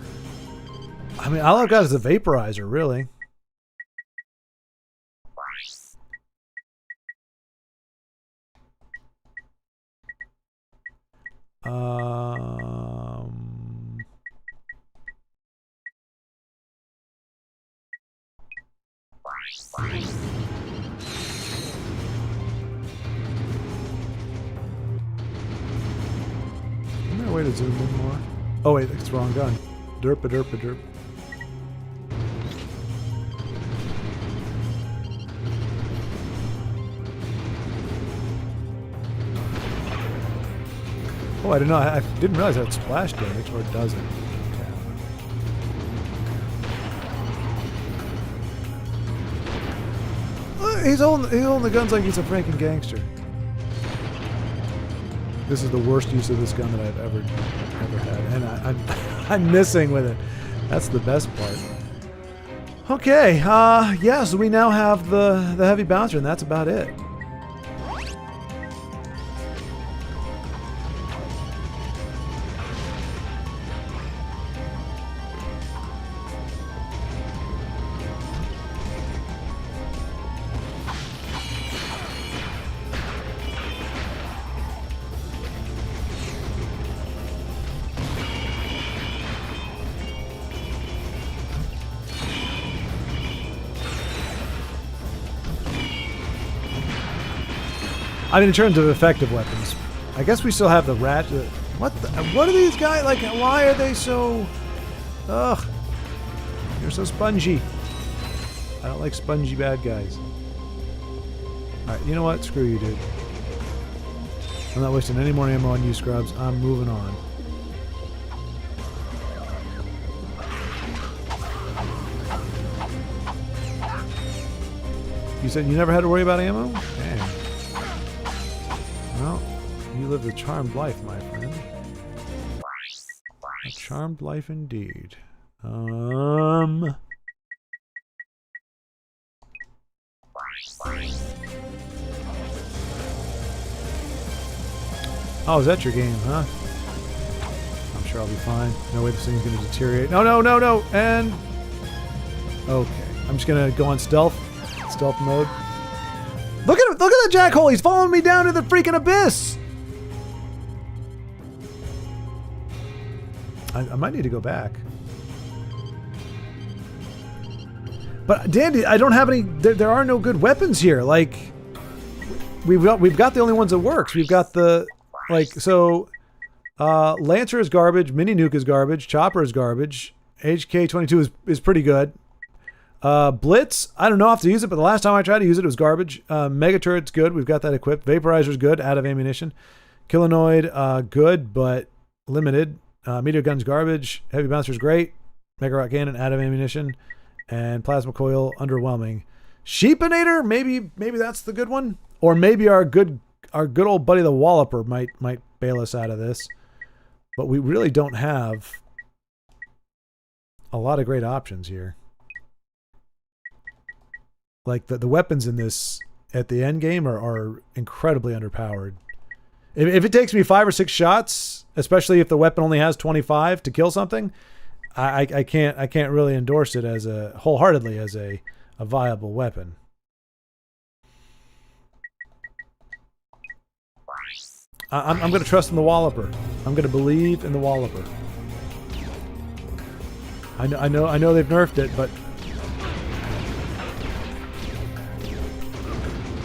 I mean, all I've got is the vaporizer, really. Isn't there a way to zoom in more? Oh wait, it's the wrong gun. Derp a derp a derp. Oh, I didn't know. I didn't realize that splash damage, or it doesn't. He's holding the guns like he's a freaking gangster. This is the worst use of this gun that I've ever had, and I'm missing with it. That's the best part. Okay, yeah, so we now have the heavy bouncer, and that's about it. I mean, in terms of effective weapons, I guess we still have the Ratchet. What are these guys like? Why are they so? Ugh, you're so spongy. I don't like spongy bad guys. All right, you know what? Screw you, dude. I'm not wasting any more ammo on you, scrubs. I'm moving on. You said you never had to worry about ammo? Damn. Well, you live a charmed life, my friend. A charmed life indeed. Oh, is that your game, huh? I'm sure I'll be fine. No way this thing's gonna deteriorate. No, no, no, no! And... okay. I'm just gonna go on stealth mode. Look at the jackhole! He's following me down to the freaking abyss! I might need to go back. But Dandy, I don't have any. There are no good weapons here. Like, we've got the only ones that works. We've got the Lancer is garbage. Mini Nuke is garbage. Chopper is garbage. HK-22 is pretty good. Blitz, I don't know how to use it, but the last time I tried to use it, it was garbage. Mega Turret's good. We've got that equipped. Vaporizer's good, out of ammunition. Killanoid, good, but limited. Meteor Gun's garbage. Heavy Bouncer's great. Mega Rock Cannon, out of ammunition. And Plasma Coil, underwhelming. Sheepinator, maybe that's the good one. Or maybe our good old buddy the Walloper might bail us out of this. But we really don't have a lot of great options here. Like, the weapons in this at the end game are incredibly underpowered. If it takes me 5 or 6 shots, especially if the weapon only has 25 to kill something, I can't really endorse it as wholeheartedly as a viable weapon. I'm going to trust in the Walloper. I'm going to believe in the Walloper. I know they've nerfed it, but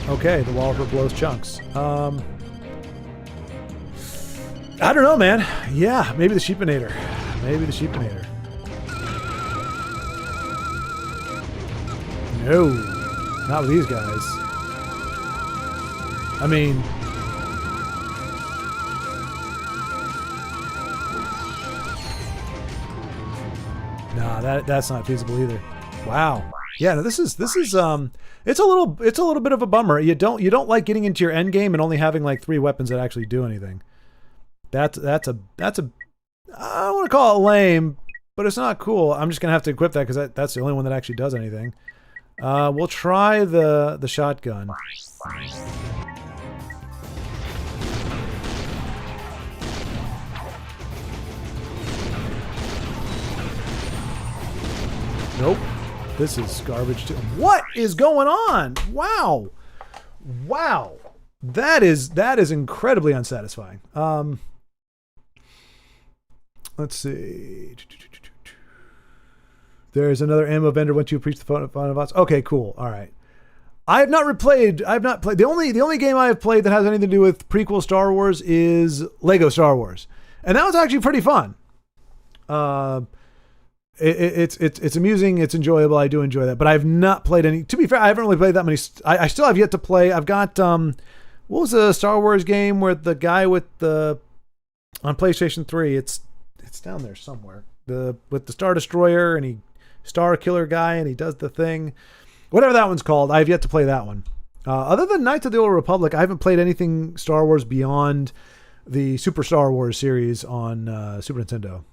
okay, the Walloper blows chunks. I don't know, man. Yeah, maybe the Sheepinator. Maybe the Sheepinator. No, not with these guys. I mean, nah, that's not feasible either. Wow. Yeah, no, this is it's a little bit of a bummer. You don't like getting into your end game and only having like 3 weapons that actually do anything. That's a I don't want to call it lame, but it's not cool. I'm just gonna have to equip that because that's the only one that actually does anything. We'll try the shotgun. Nope. This is garbage too. What is going on? Wow. Wow. That is incredibly unsatisfying. Let's see. There's another ammo vendor once you preach the phone of us. Okay, cool. All right. I've not played. The only game I have played that has anything to do with prequel Star Wars is Lego Star Wars. And that was actually pretty fun. It's amusing. It's enjoyable. I do enjoy that. But I've not played any. To be fair, I haven't really played that many. I still have yet to play. I've got what was the Star Wars game where the guy with the on PlayStation 3? It's down there somewhere. With the Star Destroyer and he Star Killer guy and he does the thing. Whatever that one's called, I have yet to play that one. Other than Knights of the Old Republic, I haven't played anything Star Wars beyond the Super Star Wars series on Super Nintendo.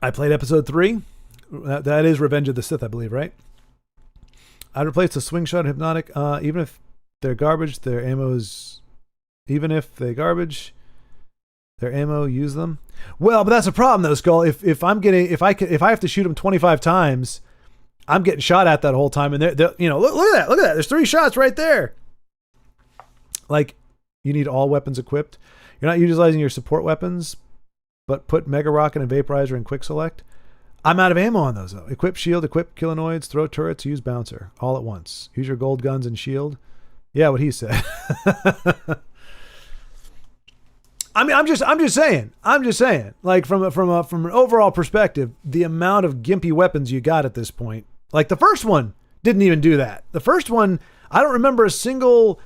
I played episode 3. That is Revenge of the Sith, I believe, right? I'd replace the swing shot and hypnotic, even if they're garbage, their ammo's... Even if they garbage, their ammo, use them. Well, but that's a problem though, Skull. If I have to shoot them 25 times, I'm getting shot at that whole time, and they're look at that. There's 3 shots right there. Like, you need all weapons equipped. You're not utilizing your support weapons, but put Mega Rocket and Vaporizer in quick select. I'm out of ammo on those though. Equip shield, equip Killinoids, throw turrets, use bouncer all at once. Use your gold guns and shield. Yeah, what he said. I mean, I'm just saying. Like from an overall perspective, the amount of gimpy weapons you got at this point. Like the first one didn't even do that. The first one, I don't remember a single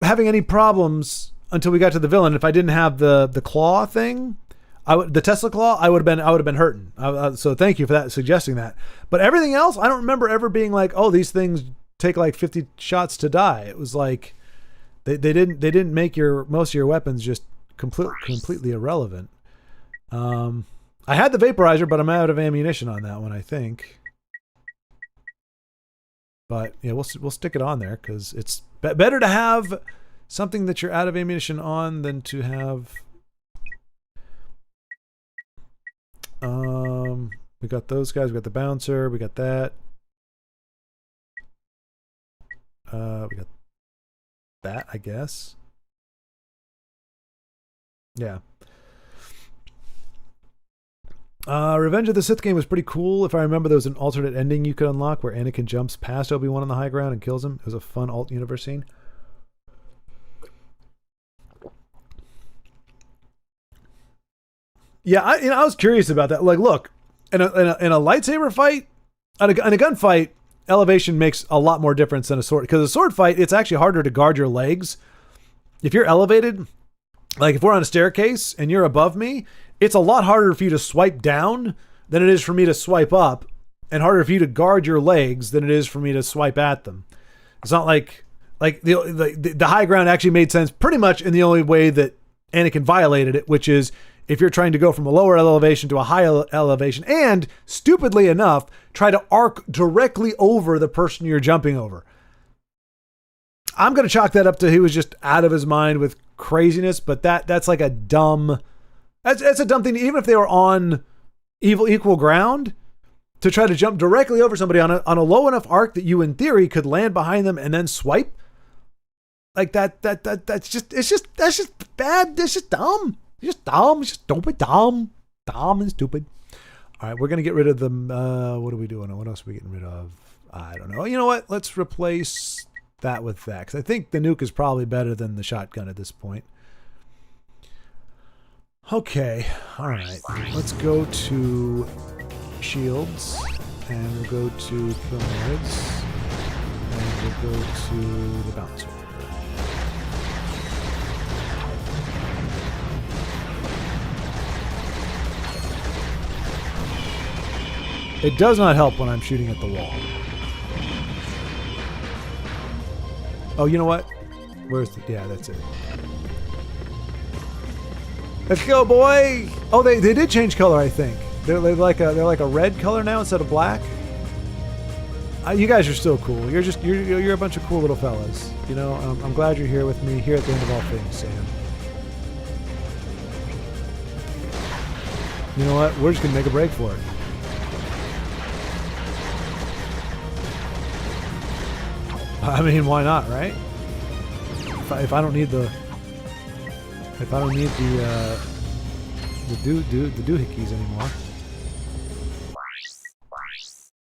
having any problems until we got to the villain. If I didn't have the claw thing, the Tesla claw, I would have been hurting. So thank you for that, suggesting that. But everything else, I don't remember ever being like, oh, these things take like 50 shots to die. It was like they didn't make most of your weapons just completely irrelevant. I had the vaporizer, but I'm out of ammunition on that one, I think. But yeah, we'll stick it on there because it's better to have something that you're out of ammunition on than to have. We got those guys. We got the bouncer. We got that. We got that, I guess. Yeah. Revenge of the Sith game was pretty cool. If I remember, there was an alternate ending you could unlock where Anakin jumps past Obi-Wan on the high ground and kills him. It was a fun alt-universe scene. Yeah, I was curious about that. Like, look, in a lightsaber fight, in a gunfight, elevation makes a lot more difference than a sword. Because a sword fight, it's actually harder to guard your legs. If you're elevated, like if we're on a staircase and you're above me, it's a lot harder for you to swipe down than it is for me to swipe up, and harder for you to guard your legs than it is for me to swipe at them. It's not like the high ground actually made sense pretty much in the only way that Anakin violated it, which is if you're trying to go from a lower elevation to a higher elevation and, stupidly enough, try to arc directly over the person you're jumping over. I'm going to chalk that up to he was just out of his mind with craziness, but that's like a dumb... That's a dumb thing. Even if they were on equal ground, to try to jump directly over somebody on a low enough arc that you, in theory, could land behind them and then swipe. Like that's just bad. It's just dumb. It's just dumb. It's just stupid. Dumb and stupid. All right, we're gonna get rid of them. What are we doing? What else are we getting rid of? I don't know. You know what? Let's replace that with that, because I think the nuke is probably better than the shotgun at this point. Okay, all right. Let's go to shields, and we'll go to pyramids, and we'll go to the bouncer. It does not help when I'm shooting at the wall. Oh, you know what? Where's the... Yeah, that's it. Let's go, boy! Oh, they did change color, I think. They're like a red color now instead of black. You guys are still cool. You're a bunch of cool little fellas. You know, I'm glad you're here with me here at the end of all things, Sam. You know what? We're just gonna make a break for it. I mean, why not, right? If I don't need the doohickeys anymore.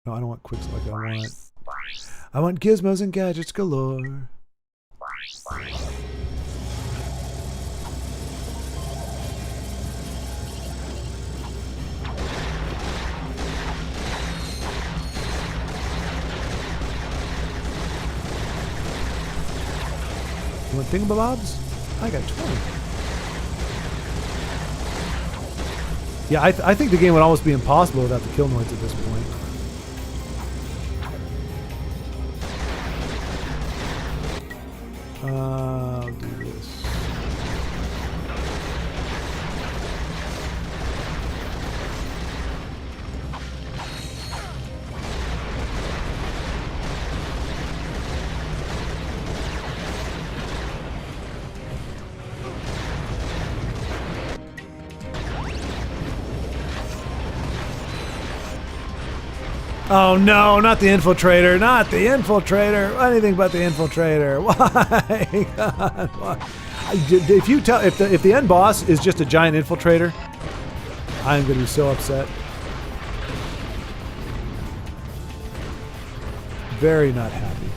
No, I don't want quick select. I want gizmos and gadgets galore. You want thingamabobs? I got 20. Yeah, I think the game would almost be impossible without the kill noids at this point. I'll do this. Oh no, not the infiltrator, not the infiltrator. Anything but the infiltrator. Why? God, why? If the end boss is just a giant infiltrator, I'm gonna be so upset. Very not happy.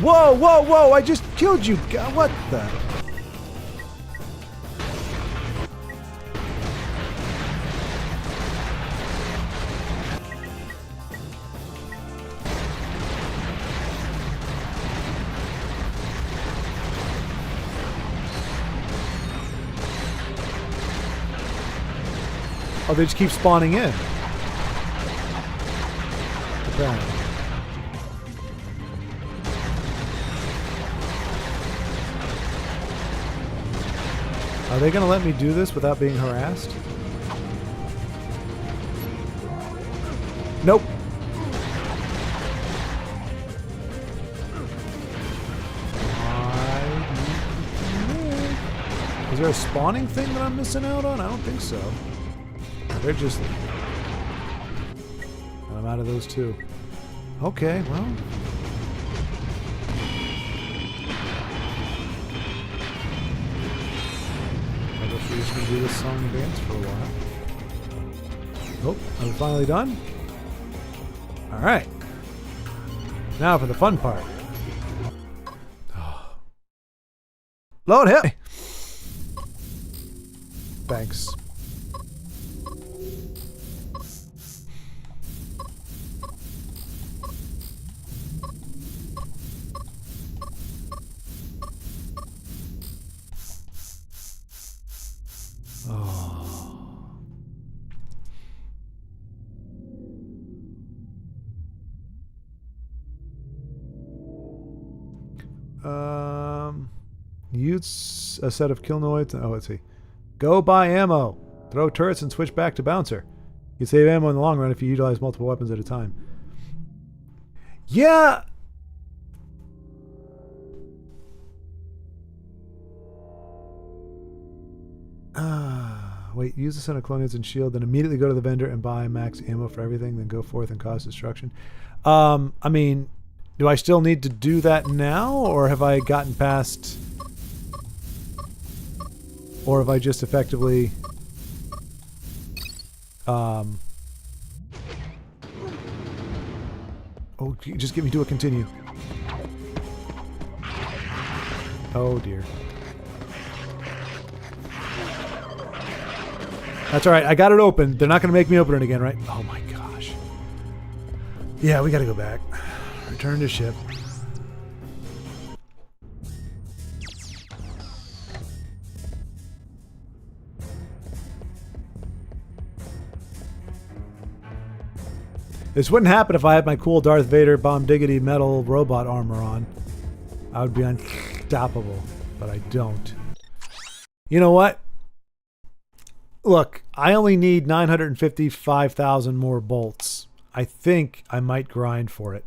Whoa, whoa, whoa, I just killed you. God, what the? Oh, they just keep spawning in. Apparently. Are they going to let me do this without being harassed? Nope. Is there a spawning thing that I'm missing out on? I don't think so. They're just... I'm out of those too. Okay, well... I guess we're just going to do this song and dance for a while. Oh, are we finally done? Alright. Now for the fun part. Lord help me! Thanks. Use a set of kill noids. Oh, let's see. Go buy ammo. Throw turrets and switch back to bouncer. You save ammo in the long run if you utilize multiple weapons at a time. Yeah. Wait, use a set of clonids and shield, then immediately go to the vendor and buy max ammo for everything, then go forth and cause destruction. I mean, do I still need to do that now, or have I gotten past... Or have I just effectively... Oh, just get me to a continue. Oh, dear. That's alright, I got it open. They're not going to make me open it again, right? Oh my gosh. Yeah, we got to go back. Return to ship. This wouldn't happen if I had my cool Darth Vader bomb diggity metal robot armor on. I would be unstoppable, but I don't. You know what? Look, I only need 955,000 more bolts. I think I might grind for it.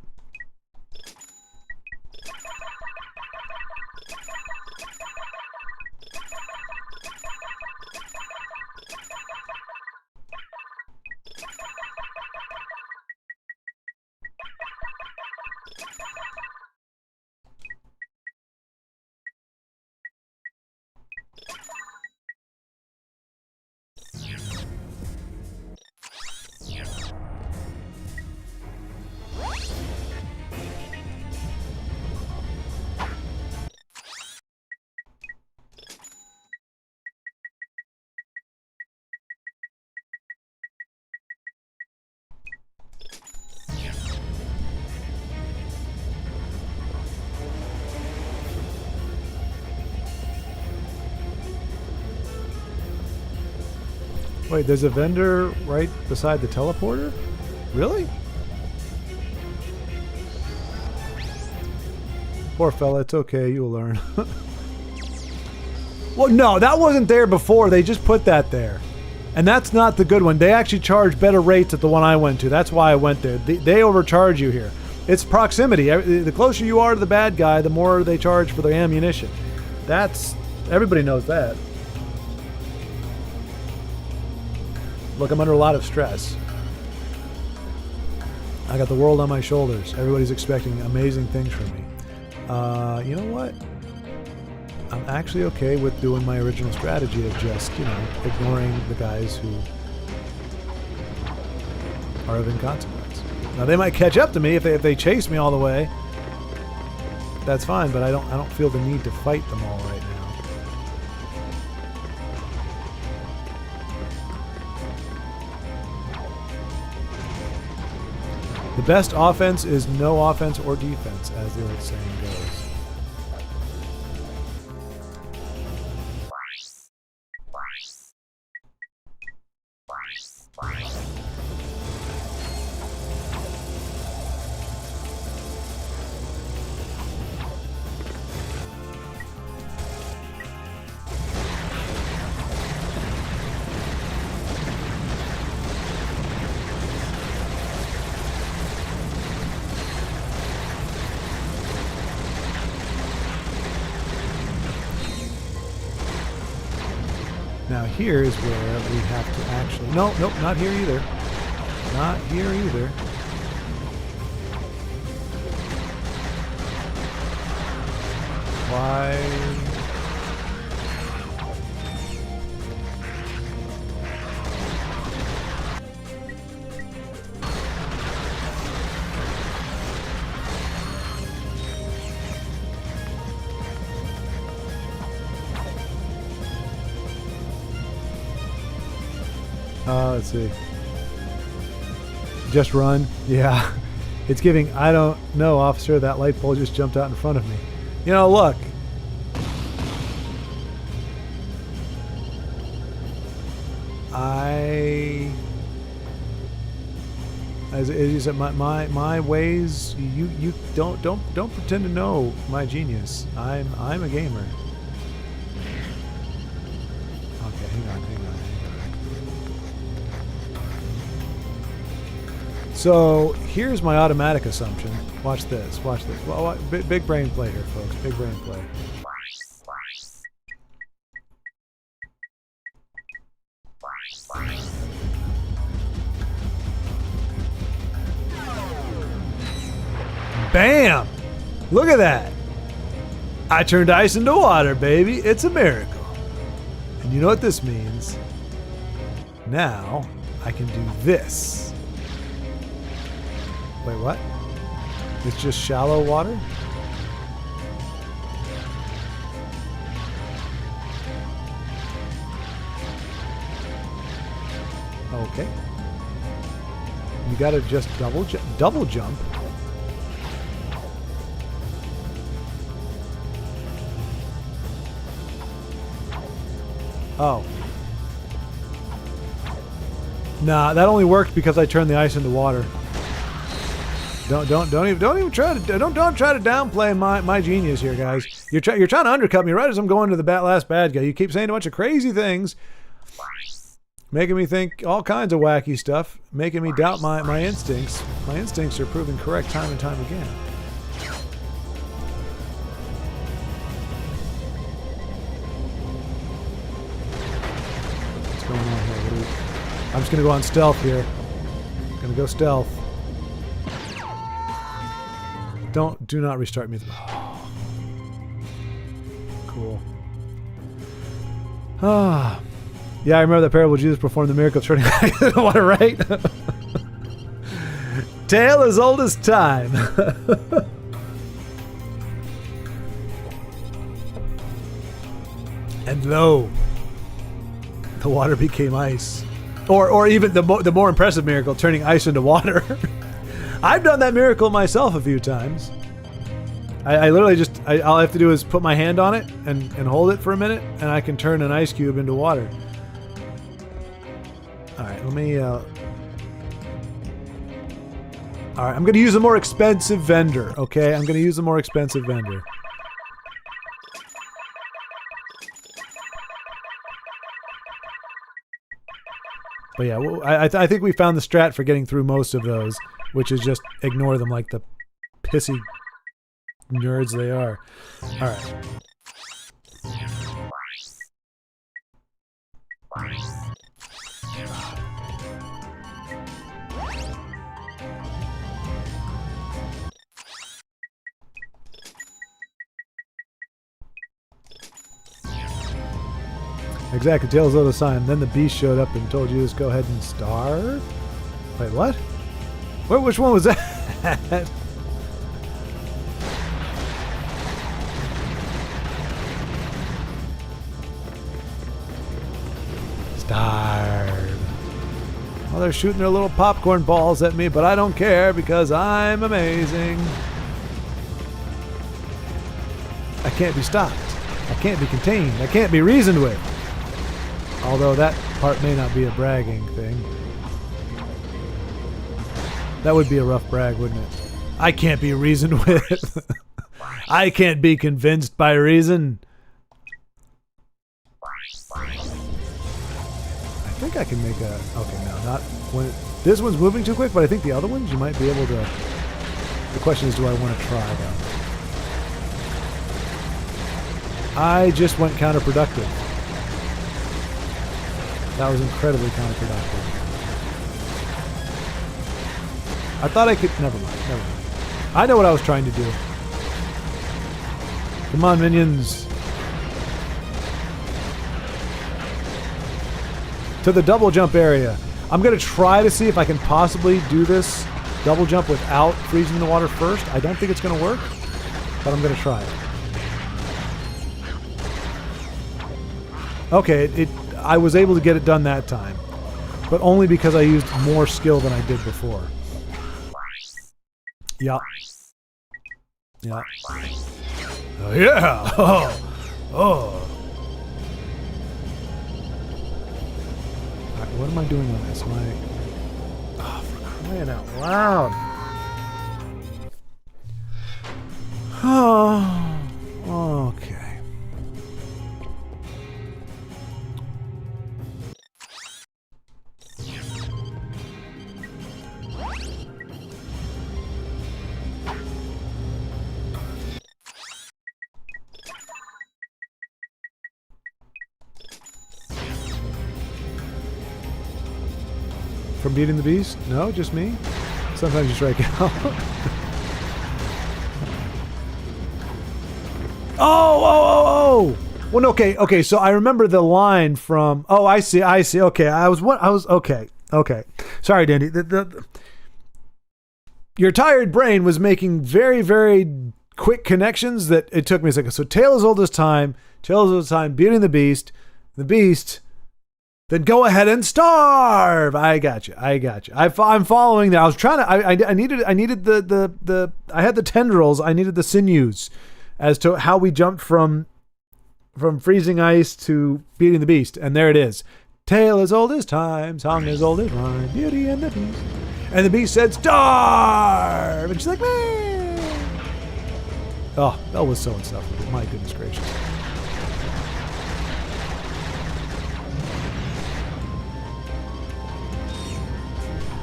Wait, there's a vendor right beside the teleporter? Really? Poor fella, it's okay, you'll learn. Well, no, that wasn't there before. They just put that there. And that's not the good one. They actually charge better rates at the one I went to. That's why I went there. They overcharge you here. It's proximity. The closer you are to the bad guy, the more they charge for their ammunition. Everybody knows that. Look, I'm under a lot of stress. I got the world on my shoulders. Everybody's expecting amazing things from me. You know what? I'm actually okay with doing my original strategy of just, ignoring the guys who are of inconsequence. Now they might catch up to me if they chase me all the way. That's fine, but I don't feel the need to fight them all right now. The best offense is no offense or defense, as the old saying goes. Now here is where we have to actually... Nope, not here either. Not here either. Why... let's see. Just run. Yeah. It's giving, I don't know, officer, that light pole just jumped out in front of me. Look. As you said, my ways, you don't pretend to know my genius. I'm a gamer. Okay, hang on. So here's my automatic assumption. Watch this. Well, big brain play here, folks. Big brain play. Bam! Look at that. I turned ice into water, baby. It's a miracle. And you know what this means? Now I can do this. Wait, what? It's just shallow water? Okay. You gotta just double jump. Oh. Nah, that only worked because I turned the ice into water. Don't even try to downplay my genius here, guys. You're trying to undercut me right as I'm going to the last bad guy. You keep saying a bunch of crazy things, making me think all kinds of wacky stuff, making me doubt my instincts. My instincts are proven correct time and time again. What's going on here? I'm just gonna go on stealth here. Gonna go stealth. Do not restart me. Oh. Cool. Ah. Yeah, I remember that parable. Jesus performed the miracle of turning water, right? Tale as old as time. And lo, the water became ice. Or even the more impressive miracle, turning ice into water. I've done that miracle myself a few times. I literally just, all I have to do is put my hand on it and hold it for a minute, and I can turn an ice cube into water. All right, let me. All right, I'm going to use a more expensive vendor. Okay, I'm going to use a more expensive vendor. But yeah, well, I think we found the strat for getting through most of those, which is just ignore them like the pissy nerds they are. All right. Exactly, Tails of the sign. Then the beast showed up and told you to just go ahead and starve? Wait, what? Which one was that? Starve. Well, they're shooting their little popcorn balls at me, but I don't care because I'm amazing. I can't be stopped. I can't be contained. I can't be reasoned with. Although that part may not be a bragging thing. That would be a rough brag, wouldn't it? I can't be reasoned with. I can't be convinced by reason. I think I can make a... Okay, no, not... when this one's moving too quick, but I think the other ones you might be able to... The question is, do I want to try them? I just went counterproductive. That was incredibly counterproductive. I thought I could... Never mind. I know what I was trying to do. Come on, minions. To the double jump area. I'm going to try to see if I can possibly do this double jump without freezing the water first. I don't think it's going to work, but I'm going to try it. Okay, I was able to get it done that time, but only because I used more skill than I did before. Yeah. Yeah. Oh, yeah! Oh! Right, what am I doing on this? Oh, for crying out loud! Oh, okay. From beating the beast? No, just me. Sometimes you strike out. Oh! Well, no, okay. So I remember the line from. Oh, I see. Okay, okay. Sorry, Dandy. Your tired brain was making very, very quick connections that it took me a second. So Tale as Old as Time, beating the beast. Then go ahead and starve. I got you. I'm following that. I was trying to. I needed the. I had the tendrils. I needed the sinews, as to how we jumped from freezing ice to beating the beast, and there it is. Tale as old as time, song as old as rhyme, Beauty and the Beast. And the beast said, "Starve!" And she's like, "Man!" Oh, that was so insufferable. My goodness gracious.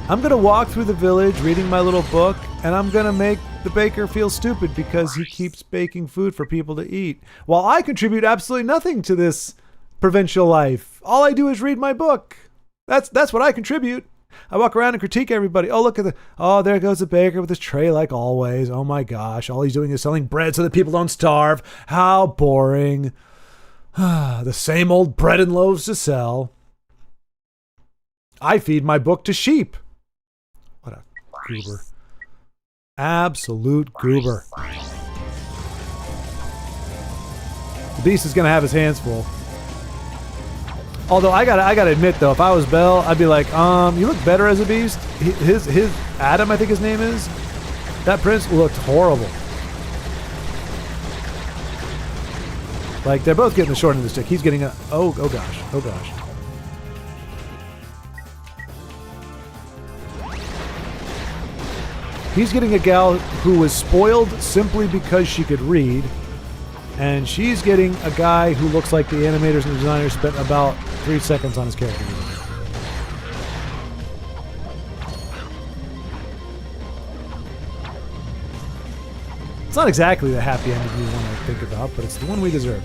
I'm going to walk through the village reading my little book, and I'm going to make the baker feel stupid because he keeps baking food for people to eat, while I contribute absolutely nothing to this provincial life. All I do is read my book. That's what I contribute. I walk around and critique everybody. Oh, look at there goes the baker with his tray like always. Oh my gosh, all he's doing is selling bread so that people don't starve. How boring. The same old bread and loaves to sell. I feed my book to sheep. What a goober. Absolute goober. The beast is going to have his hands full. Although I gotta admit though, if I was Belle, I'd be like, you look better as a beast. His Adam, I think his name is. That prince looked horrible. Like they're both getting the short end of the stick. He's getting oh gosh. He's getting a gal who was spoiled simply because she could read. And she's getting a guy who looks like the animators and designers spent about 3 seconds on his character. It's not exactly the happy ending we want to think about, but it's the one we deserve.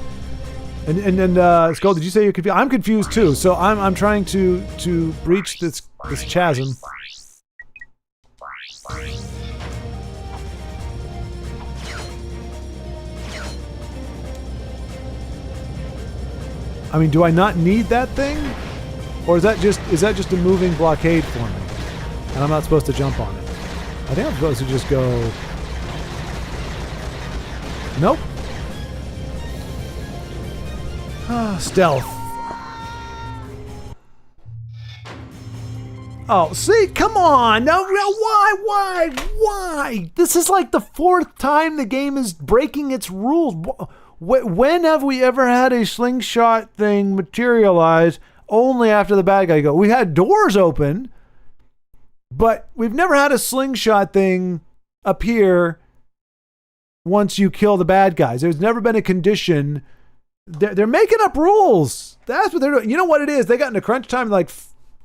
And Skull, did you say you're confused? I'm confused too. So I'm trying to breach this chasm. I mean, do I not need that thing, or is that just a moving blockade for me, and I'm not supposed to jump on it? I think I'm supposed to just go. Nope. Stealth. Oh, see, come on! No, why? This is like the 4th time the game is breaking its rules. When have we ever had a slingshot thing materialize only after the bad guy go? We had doors open, but we've never had a slingshot thing appear once you kill the bad guys. There's never been a condition. They're making up rules. That's what they're doing. You know what it is? They got into crunch time, like,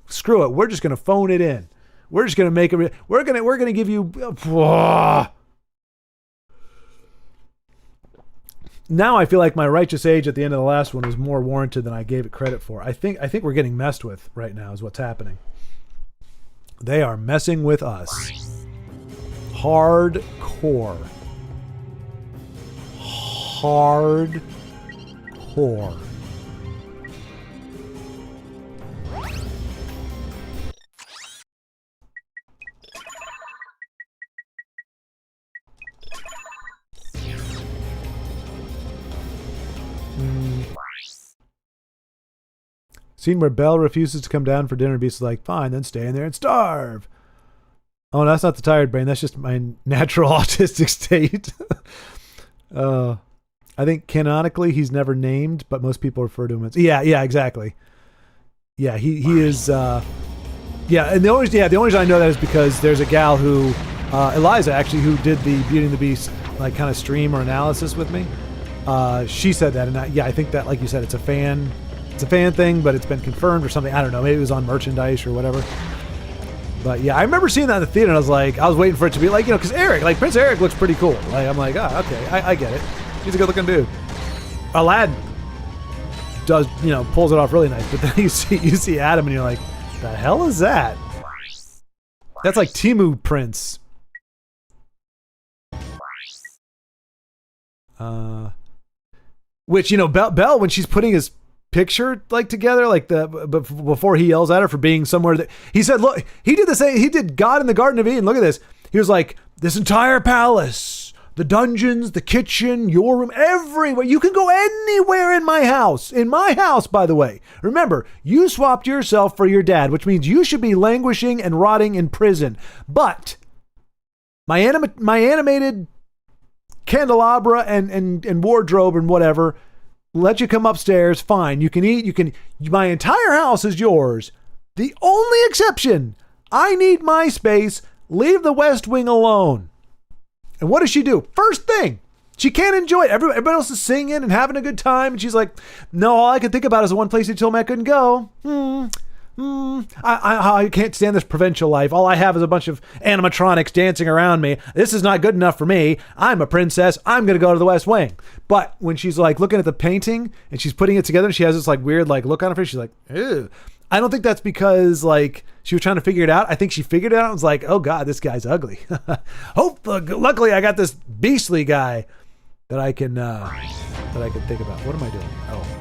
screw it. We're just going to phone it in. We're just going to make it. We're going to give you. Now I feel like my righteous age at the end of the last one was more warranted than I gave it credit for. I think we're getting messed with right now is what's happening. They are messing with us. Hardcore. Hardcore. Scene where Belle refuses to come down for dinner. Beast's like, fine, then stay in there and starve. Oh, that's not the tired brain. That's just my natural autistic state. I think canonically he's never named, but most people refer to him as... Yeah, exactly. Yeah, he is... and the only reason I know that is because there's a gal who... Eliza, actually, who did the Beauty and the Beast like kind of stream or analysis with me. She said that, and I think that, like you said, it's a fan thing, but it's been confirmed or something. I don't know. Maybe it was on merchandise or whatever. But yeah, I remember seeing that in the theater, and I was waiting for it to be like, because Prince Eric looks pretty cool. Like, I'm like, oh, okay, I get it. He's a good-looking dude. Aladdin does, pulls it off really nice. But then you see Adam, and you're like, the hell is that? That's like Temu Prince. Which, Belle, when she's putting his picture together, before he yells at her for being somewhere that he said, look, he did the same. He did God in the Garden of Eden. Look at this. He was like, this entire palace, the dungeons, the kitchen, your room, everywhere. You can go anywhere in my house. In my house, by the way. Remember, you swapped yourself for your dad, which means you should be languishing and rotting in prison. But my animated candelabra and wardrobe and whatever let you come upstairs. Fine. You can eat. My entire house is yours. The only exception, I need my space. Leave the West Wing alone. And what does she do? First thing, she can't enjoy it. Everybody else is singing and having a good time. And she's like, no, all I can think about is the one place you told me I couldn't go. I can't stand this provincial life. All I have is a bunch of animatronics dancing around me. This is not good enough for me. I'm a princess. I'm going to go to the West Wing. But when she's like looking at the painting and she's putting it together, and she has this weird look on her face. She's like, ew. I don't think that's because she was trying to figure it out. I think she figured it out and was like, oh God, this guy's ugly. Luckily I got this beastly guy that I can think about. What am I doing? Oh.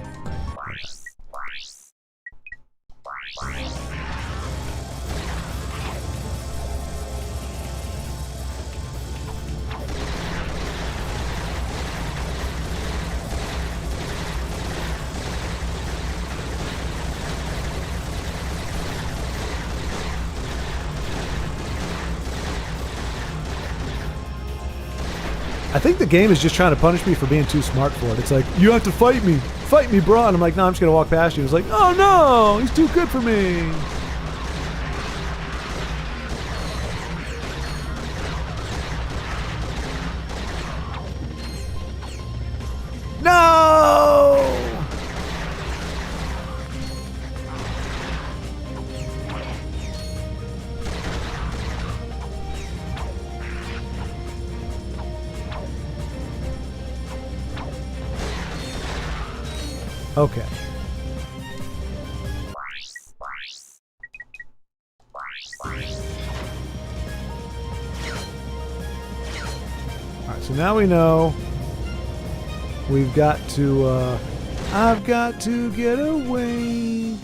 I think the game is just trying to punish me for being too smart for it. It's like, you have to fight me, bro. And I'm like, no, I'm just gonna walk past you. It's like, oh no, he's too good for me. Okay. Alright, so now we know we've got to, I've got to get away.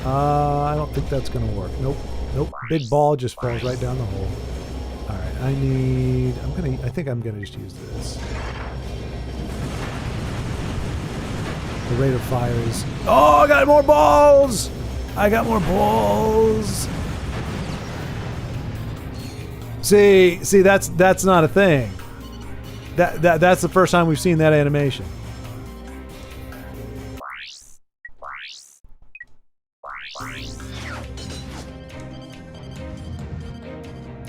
I don't think that's gonna work. Nope. Nope. Big ball just falls right down the hole. Alright, I think I'm gonna just use this. The rate of fire is... Oh, I got more balls! I got more balls! See, that's not a thing. That's the first time we've seen that animation.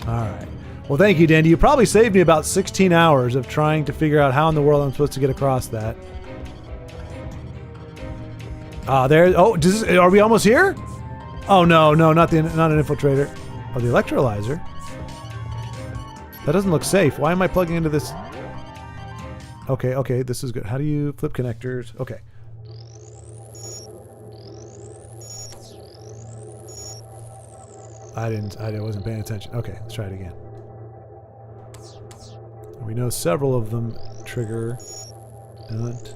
Alright. Well, thank you, Dandy. You probably saved me about 16 hours of trying to figure out how in the world I'm supposed to get across that. There. Oh, are we almost here? Oh no, not an infiltrator. Oh, the electrolyzer. That doesn't look safe. Why am I plugging into this? Okay, this is good. How do you flip connectors? Okay. I wasn't paying attention. Okay, let's try it again. We know several of them trigger. Dunt.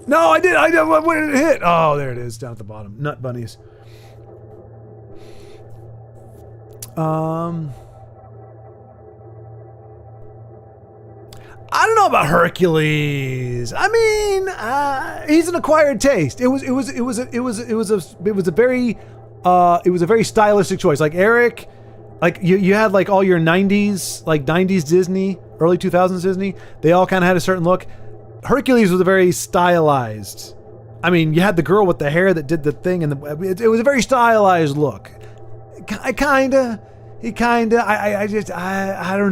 No, I did. What did it hit? Oh, there it is, down at the bottom. Nut bunnies. I don't know about Hercules. I mean, he's an acquired taste. It was a very stylistic choice. Like Eric, like you had like all your 90s Disney, early 2000s Disney. They all kind of had a certain look. Hercules was a very stylized. I mean, you had the girl with the hair that did the thing, and it was a very stylized look. I don't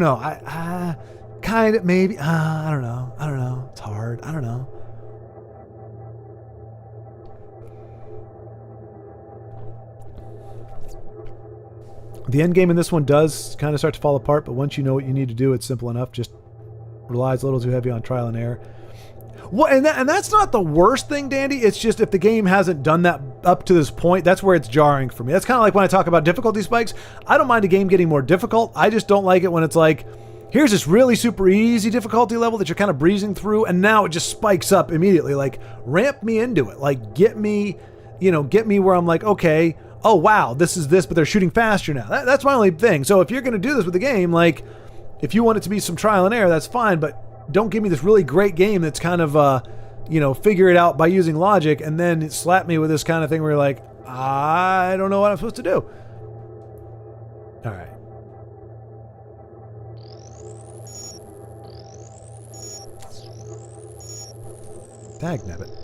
know. Kind of, maybe. I don't know. It's hard. I don't know. The end game in this one does kind of start to fall apart, but once you know what you need to do, it's simple enough. Just relies a little too heavy on trial and error. Well, and that's not the worst thing, Dandy. It's just if the game hasn't done that up to this point, that's where it's jarring for me. That's kind of like when I talk about difficulty spikes. I don't mind a game getting more difficult. I just don't like it when it's like, here's this really super easy difficulty level that you're kind of breezing through, and now it just spikes up immediately. Like, ramp me into it. Like, get me where I'm like, okay, oh wow, this is this, but they're shooting faster now. That's my only thing. So if you're going to do this with the game, like, if you want it to be some trial and error, that's fine, but don't give me this really great game that's kind of, figure it out by using logic, and then slap me with this kind of thing where you're like, I don't know what I'm supposed to do. All right. Dagnabbit.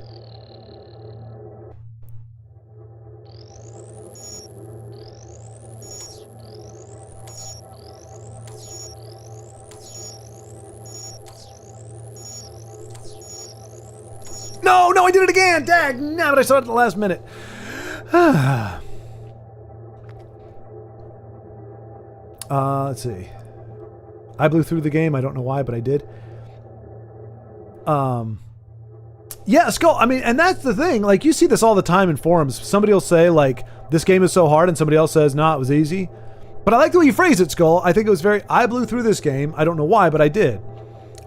No, I did it again! Dagnabbit, I saw it at the last minute. Let's see. I blew through the game. I don't know why, but I did. Yeah, Skull, I mean, and that's the thing. Like, you see this all the time in forums. Somebody will say, like, this game is so hard, and somebody else says, nah, it was easy. But I like the way you phrase it, Skull. I think it was I blew through this game. I don't know why, but I did.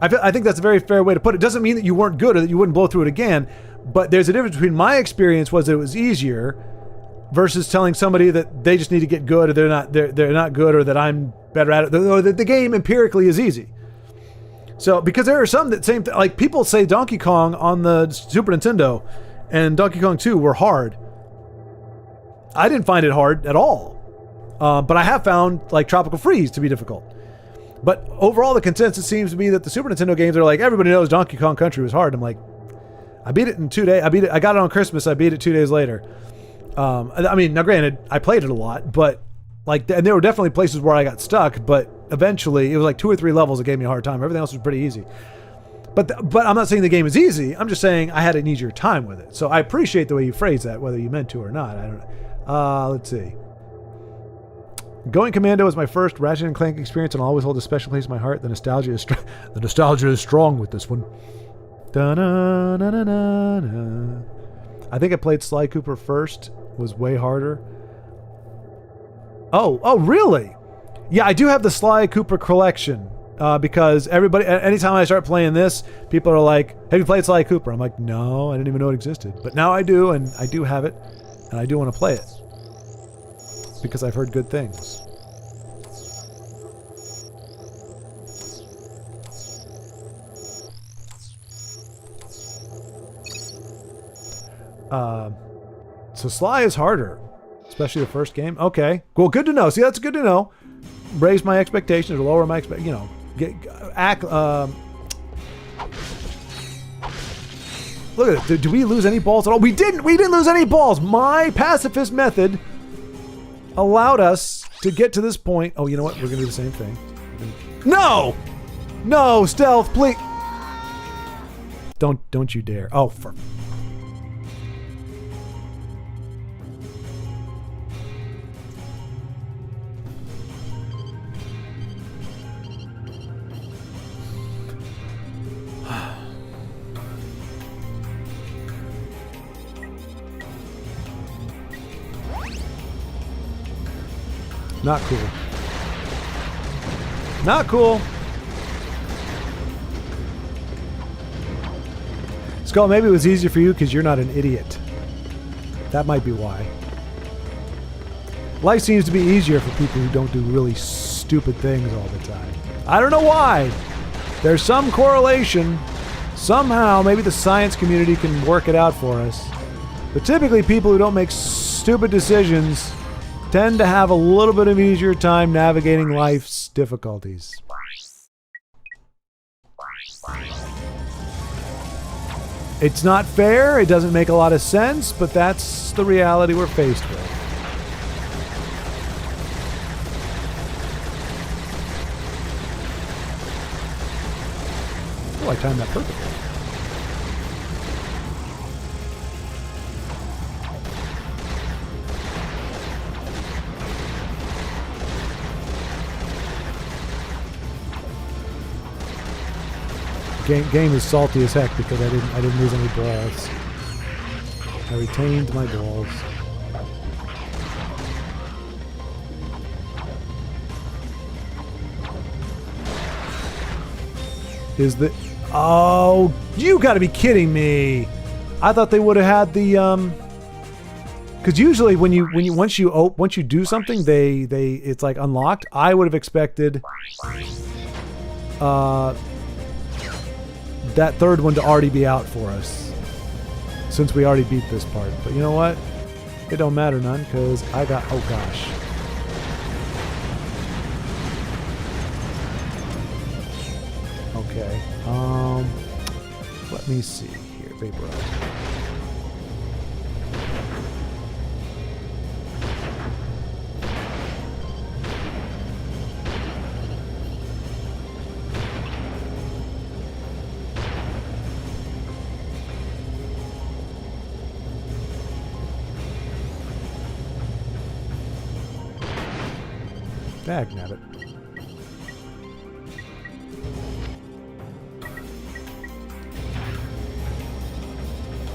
I think that's a very fair way to put it. It doesn't mean that you weren't good or that you wouldn't blow through it again, but there's a difference between my experience was that it was easier versus telling somebody that they just need to get good or they're not good or that I'm better at it, or that the game empirically is easy. So, because there are some that like people say Donkey Kong on the Super Nintendo and Donkey Kong 2 were hard. I didn't find it hard at all. But I have found like Tropical Freeze to be difficult. But overall, the consensus seems to be that the Super Nintendo games are like, everybody knows Donkey Kong Country was hard. I'm like, I beat it in 2 days. I got it on Christmas. I beat it 2 days later. I mean, now granted, I played it a lot, but like, and there were definitely places where I got stuck, but eventually, it was like 2 or 3 levels that gave me a hard time. Everything else was pretty easy. But I'm not saying the game is easy. I'm just saying I had an easier time with it. So I appreciate the way you phrase that, whether you meant to or not. I don't know. Let's see. Going Commando was my first Ratchet and Clank experience, and I'll always hold a special place in my heart. The nostalgia is strong with this one. Da-na-na-na-na-na. I think I played Sly Cooper first. Was way harder. Oh, really? Yeah, I do have the Sly Cooper collection. Because everybody, anytime I start playing this, people are like, have you played Sly Cooper? I'm like, no, I didn't even know it existed. But now I do, and I do have it, and I do want to play it. Because I've heard good things. So Sly is harder. Especially the first game. Okay. Well, good to know. See, that's good to know. Raise my expectations or lower my expectations, you know. Look at it. Did we lose any balls at all? We didn't lose any balls. My pacifist method allowed us to get to this point. Oh, you know what? We're gonna do the same thing. No, stealth, please. Don't you dare. Oh, for. Not cool. Not cool. Skull, maybe it was easier for you because you're not an idiot. That might be why. Life seems to be easier for people who don't do really stupid things all the time. I don't know why. There's some correlation. Somehow, maybe the science community can work it out for us. But typically, people who don't make stupid decisions tend to have a little bit of easier time navigating life's difficulties. It's not fair, it doesn't make a lot of sense, but that's the reality we're faced with. Oh, I timed that perfectly. Game is salty as heck because I didn't lose any balls. I retained my balls. Is the oh, you got to be kidding me! I thought they would have had the because usually when you once you do something they it's like unlocked. I would have expected that third one to already be out for us since we already beat this part. But you know what? It don't matter none because I got, oh gosh. Okay. Let me see here. Vaporize. Dagnabbit.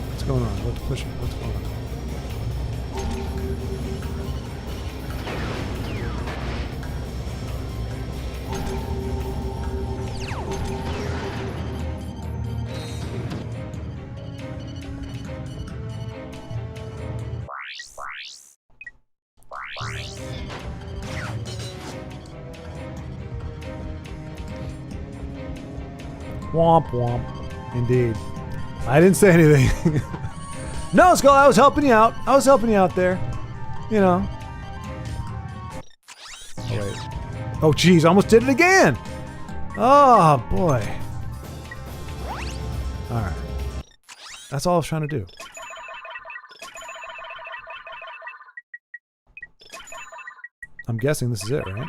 What's going on? What's pushing? What's going on? Womp womp. Indeed. I didn't say anything. No, Skull, I was helping you out. I was helping you out there. You know. Oh, wait. Oh, geez. I almost did it again. Oh, boy. Alright. That's all I was trying to do. I'm guessing this is it, right?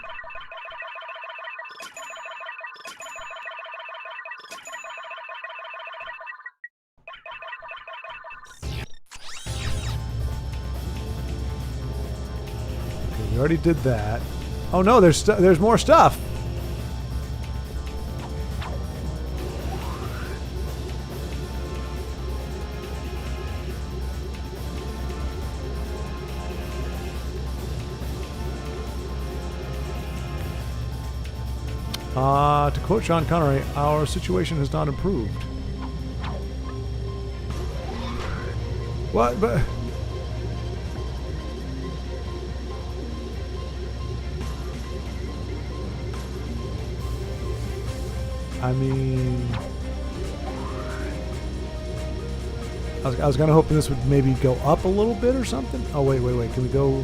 We already did that. Oh no, there's more stuff. To quote Sean Connery, our situation has not improved. What? But I mean, I was kind of hoping this would maybe go up a little bit or something. Oh wait. Can we go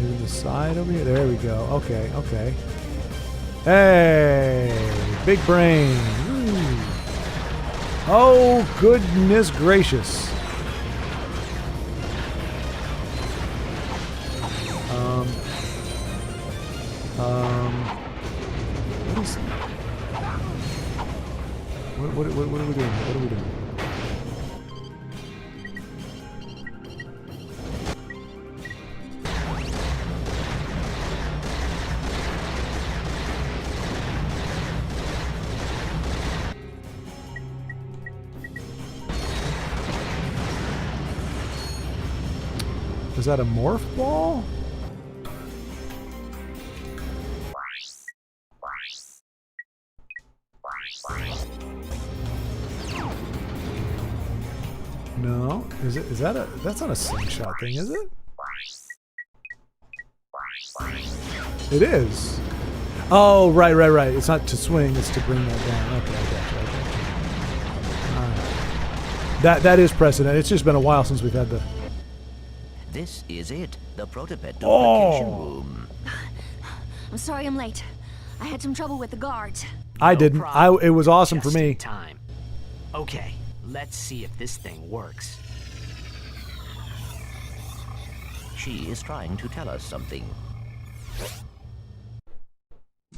maybe the side over here? There we go. Okay. Hey, big brain. Ooh. Oh, goodness gracious. What are we doing? What are we doing? Is that a morph ball? No. Is that a... That's not a slingshot thing, is it? It is. Oh, right. It's not to swing, it's to bring that down. Okay, I gotcha. That is precedent. It's just been a while since we've had the... This is it, the protopet duplication room. I'm sorry I'm late. I had some trouble with the guards. I didn't. It was awesome for me. Time. Okay, let's see if this thing works. She is trying to tell us something.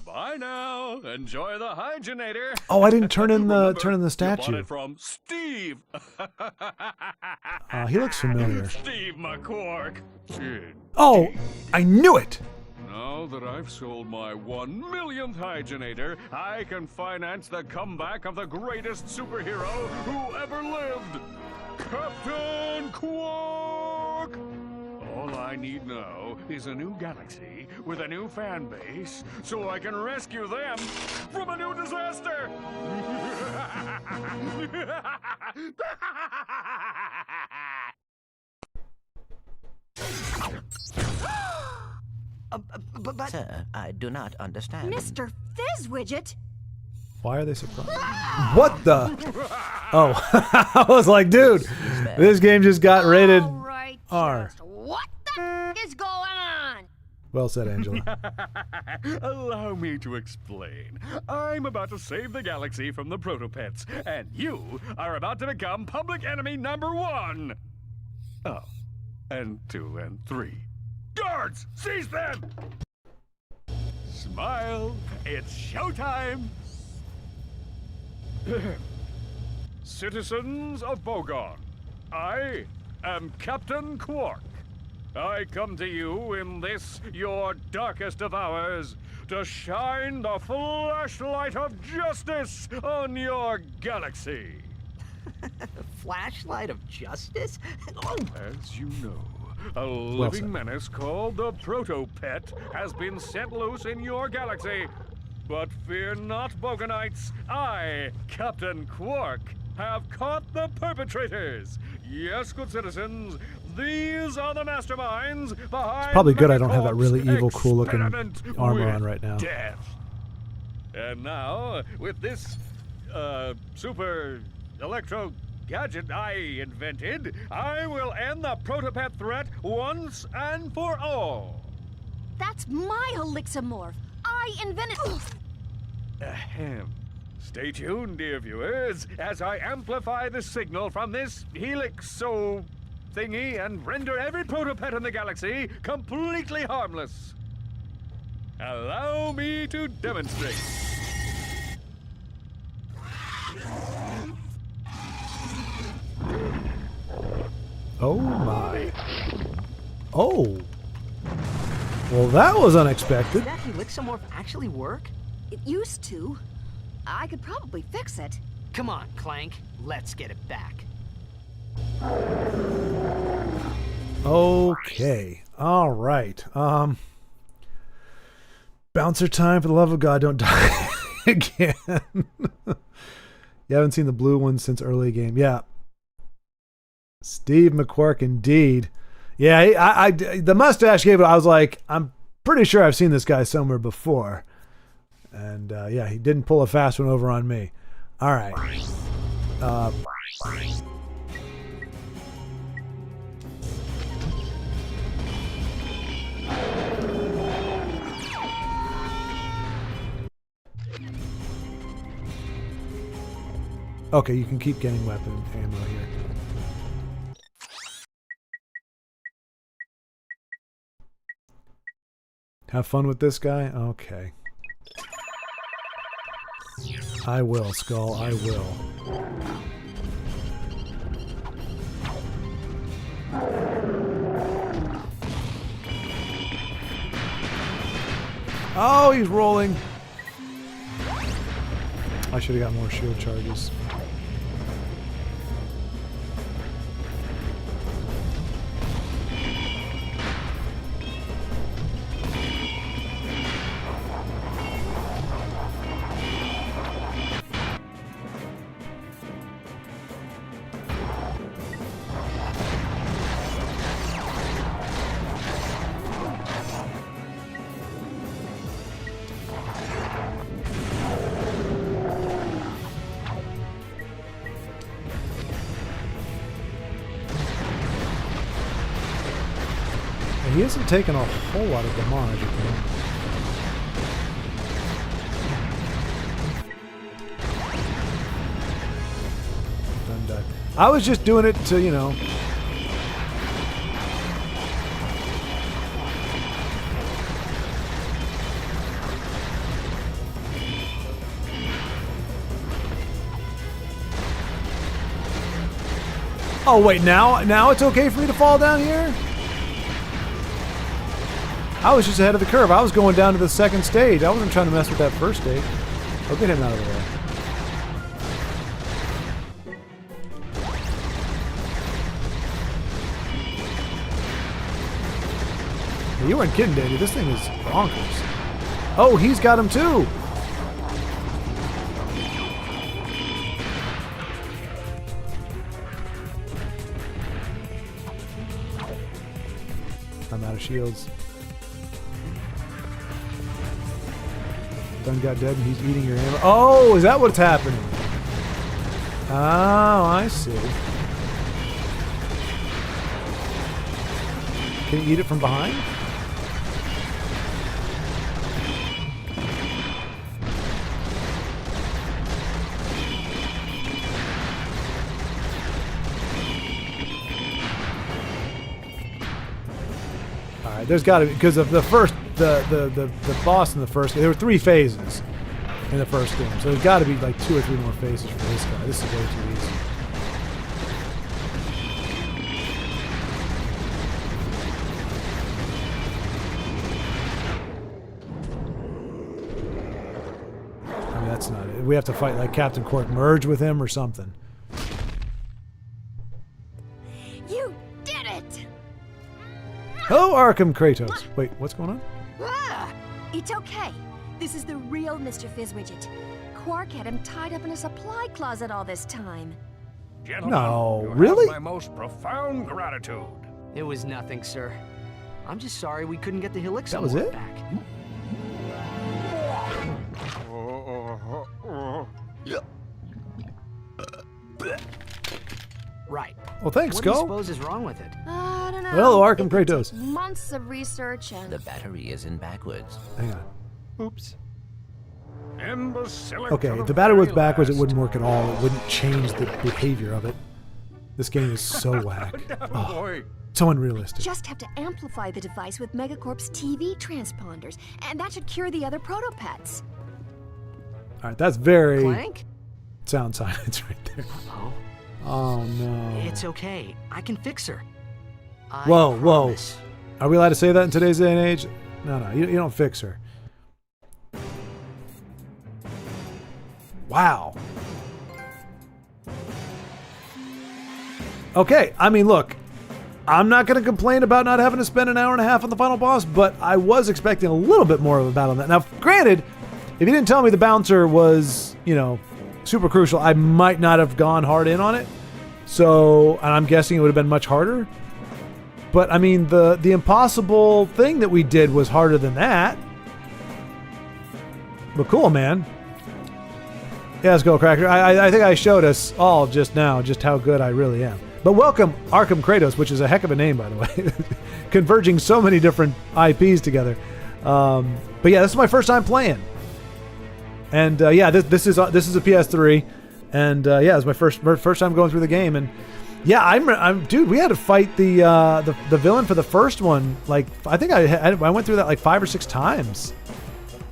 Bye now. Enjoy the hygienator. Oh, I didn't turn in the You statue. bought it from Steve. He looks familiar. Steve McQuark. Oh, I knew it. Now that I've sold my 1 millionth hygienator, I can finance the comeback of the greatest superhero who ever lived, Captain Quark! All I need now is a new galaxy with a new fan base so I can rescue them from a new disaster! But Sir, I do not understand. Mr. Fizzwidget? Why are they surprised? What the? Oh, I was like, dude, this game just got rated Alright, R. just what the is going on? Well said, Angela. Allow me to explain. I'm about to save the galaxy from the protopets, and you are about to become public enemy number 1. Oh, and 2 and 3. Guards, seize them! Smile, it's showtime! Citizens of Bogon, I am Captain Quark. I come to you in this, your darkest of hours, to shine the flashlight of justice on your galaxy. flashlight of justice? As you know, a living menace called the Protopet has been set loose in your galaxy. But fear not, Bogonites. I, Captain Quark, have caught the perpetrators. Yes, good citizens, these are the masterminds behind... It's probably good I don't have that Megacorp's really evil, cool-looking experiment armor with on right now. Death. And now, with this, super electro gadget I invented, I will end the protopet threat once and for all. That's my Helixamorph. I invented... Ahem. Stay tuned, dear viewers, as I amplify the signal from this helixo thingy and render every protopet in the galaxy completely harmless. Allow me to demonstrate. Oh my. Oh. Well, that was unexpected. Does that Helixomorph actually work? It used to. I could probably fix it. Come on, Clank. Let's get it back. Okay. All right. Bouncer time, for the love of God, don't die again. You haven't seen the blue one since early game. Yeah. Steve McQuark, indeed. Yeah, I the mustache gave it. I was like, I'm pretty sure I've seen this guy somewhere before. And yeah, he didn't pull a fast one over on me. All right. Okay, you can keep getting weapon ammo here. Have fun with this guy? Okay. I will, Skull, I will. Oh, he's rolling. I should have got more shield charges. He isn't taking a whole lot of damage. And, I was just doing it to, you know. Oh wait, now it's okay for me to fall down here? I was just ahead of the curve. I was going down to the second stage. I wasn't trying to mess with that first stage. I'll get him out of the way. You weren't kidding, Daddy. This thing is bonkers. Oh, he's got him too. I'm out of shields. Gun got dead and he's eating your ammo. Oh, is that what's happening? Oh, I see. Can you eat it from behind? Alright, there's gotta be, because of the first the boss in the first game, there were 3 phases in the first game, so there's got to be like 2 or 3 more phases for this guy. This is way too easy. I mean, that's not it. We have to fight like Captain Quark, merge with him or something. You did it! Hello, Arkham Kratos. Wait, what's going on? Ah, it's okay. This is the real Mr. Fizzwidget. Quark had him tied up in a supply closet all this time. Gentlemen, No, you really? have my most profound gratitude. It was nothing, sir. I'm just sorry we couldn't get the Helixomorph That was it? back. Right. Well, thanks, What do you Skull. suppose is wrong with it? I don't know. Hello, Arkham It could Kratos. take months of research and... The battery is in backwards. Hang on. Oops. Imbecilic Okay, to if the the battery was very backwards, it last. wouldn't work at all. It wouldn't change the behavior of it. This game is so whack. Oh, Boy. so unrealistic. Just have to amplify the device with Megacorp's TV transponders, and that should cure the other protopets. Alright, that's very Clank? sound science right there. Oh, Oh no. it's okay. I can fix her. I Whoa, whoa. promise. Are we allowed to say that in today's day and age? No, you don't fix her. Wow. Okay, I mean, look, I'm not going to complain about not having to spend an hour and a half on the final boss, but I was expecting a little bit more of a battle than that. Now, granted, if you didn't tell me the bouncer was, you know, super crucial, I might not have gone hard in on it. So, and I'm guessing it would have been much harder. But, I mean, the impossible thing that we did was harder than that. But cool, man. Yeah, let's go, Cracker. I think I showed us all just now just how good I really am. But welcome, Arkham Kratos, which is a heck of a name, by the way. Converging so many different IPs together. But yeah, this is my first time playing. And yeah, this is a PS3. And yeah, it's my first time going through the game. And yeah, I'm dude, we had to fight the villain for the first one. Like, I think I went through that like 5 or 6 times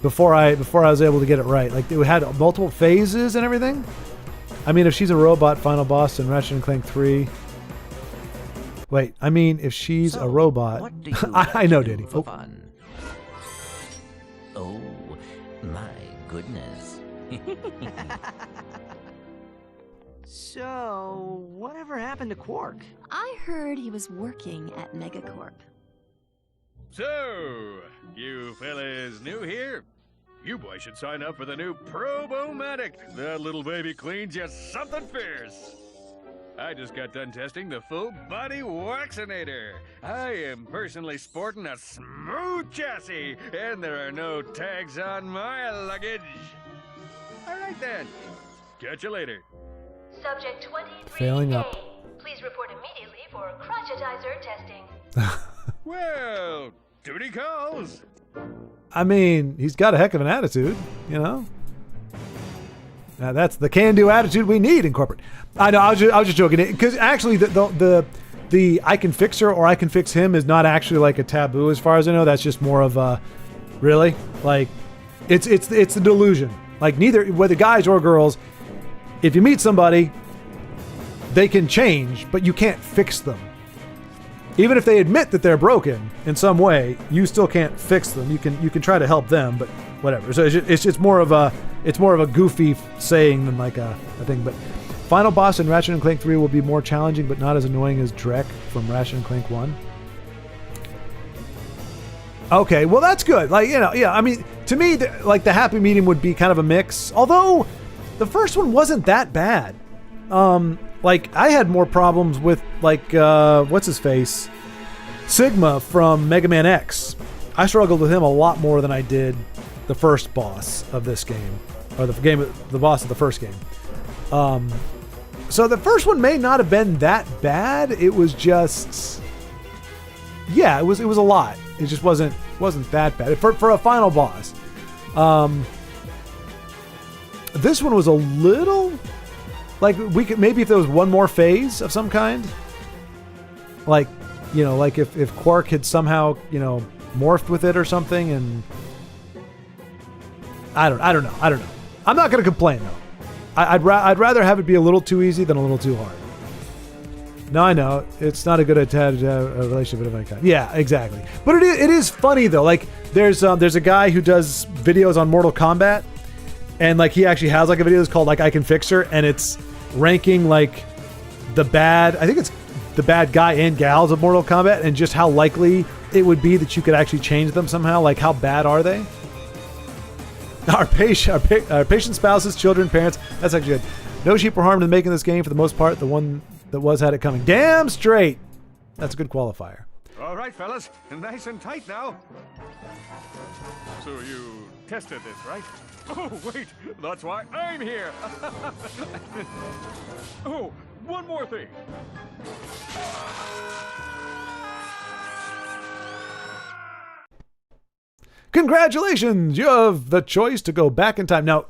before I was able to get it right. Like, it had multiple phases and everything. I mean, if she's a robot final boss in Ratchet and Clank 3. Wait, I mean, if she's a robot. What do you I know, Diddy. for fun? Oh, my goodness. So, whatever happened to Quark? I heard he was working at Megacorp. So, you fellas new here? Hewboy should sign up for the new Probomatic. That little baby cleans you something fierce. I just got done testing the full body waxinator. I am personally sporting a smooth chassis, and there are no tags on my luggage. All right then. Catch you later. Subject 23A. Failing up. Please report immediately for crotchetizer testing. Well, duty calls. I mean, he's got a heck of an attitude, you know? Now that's the can-do attitude we need in corporate. I know, I was just joking. Because actually, the I can fix her or I can fix him is not actually like a taboo as far as I know. That's just more of a, really? Like, it's the delusion. Like, neither, whether guys or girls, if you meet somebody, they can change, but you can't fix them. Even if they admit that they're broken in some way, you still can't fix them. You can try to help them, but whatever. So it's more of a goofy saying than like a thing. But final boss in Ratchet and Clank 3 will be more challenging, but not as annoying as Drek from Ratchet and Clank 1. Okay, well that's good. Like, you know, yeah. I mean, to me, like the happy medium would be kind of a mix. Although the first one wasn't that bad. Like, I had more problems with, like, what's his face? Sigma from Mega Man X. I struggled with him a lot more than I did the first boss of this game. Or the boss of the first game. So the first one may not have been that bad. It was just... Yeah, it was a lot. It just wasn't that bad. For a final boss. This one was a little... Like, we could maybe if there was one more phase of some kind, like, you know, like if Quark had somehow, you know, morphed with it or something, and I don't know. I'm not gonna complain though. I'd rather have it be a little too easy than a little too hard. No, I know it's not a good relationship of any kind. Yeah, exactly. But it is funny though. Like, there's a guy who does videos on Mortal Kombat, and like he actually has like a video that's called like I Can Fix Her, and it's ranking like the bad guy and gals of Mortal Kombat and just how likely it would be that you could actually change them somehow. Like, how bad are they? Our patient spouses, children, parents. That's actually good. No sheep were harmed in making this game for the most part. The one that was had it coming. Damn straight. That's a good qualifier. All right, fellas, nice and tight now. So you tested this, right? Oh, wait, that's why I'm here. Oh, one more thing. Congratulations, you have the choice to go back in time. Now,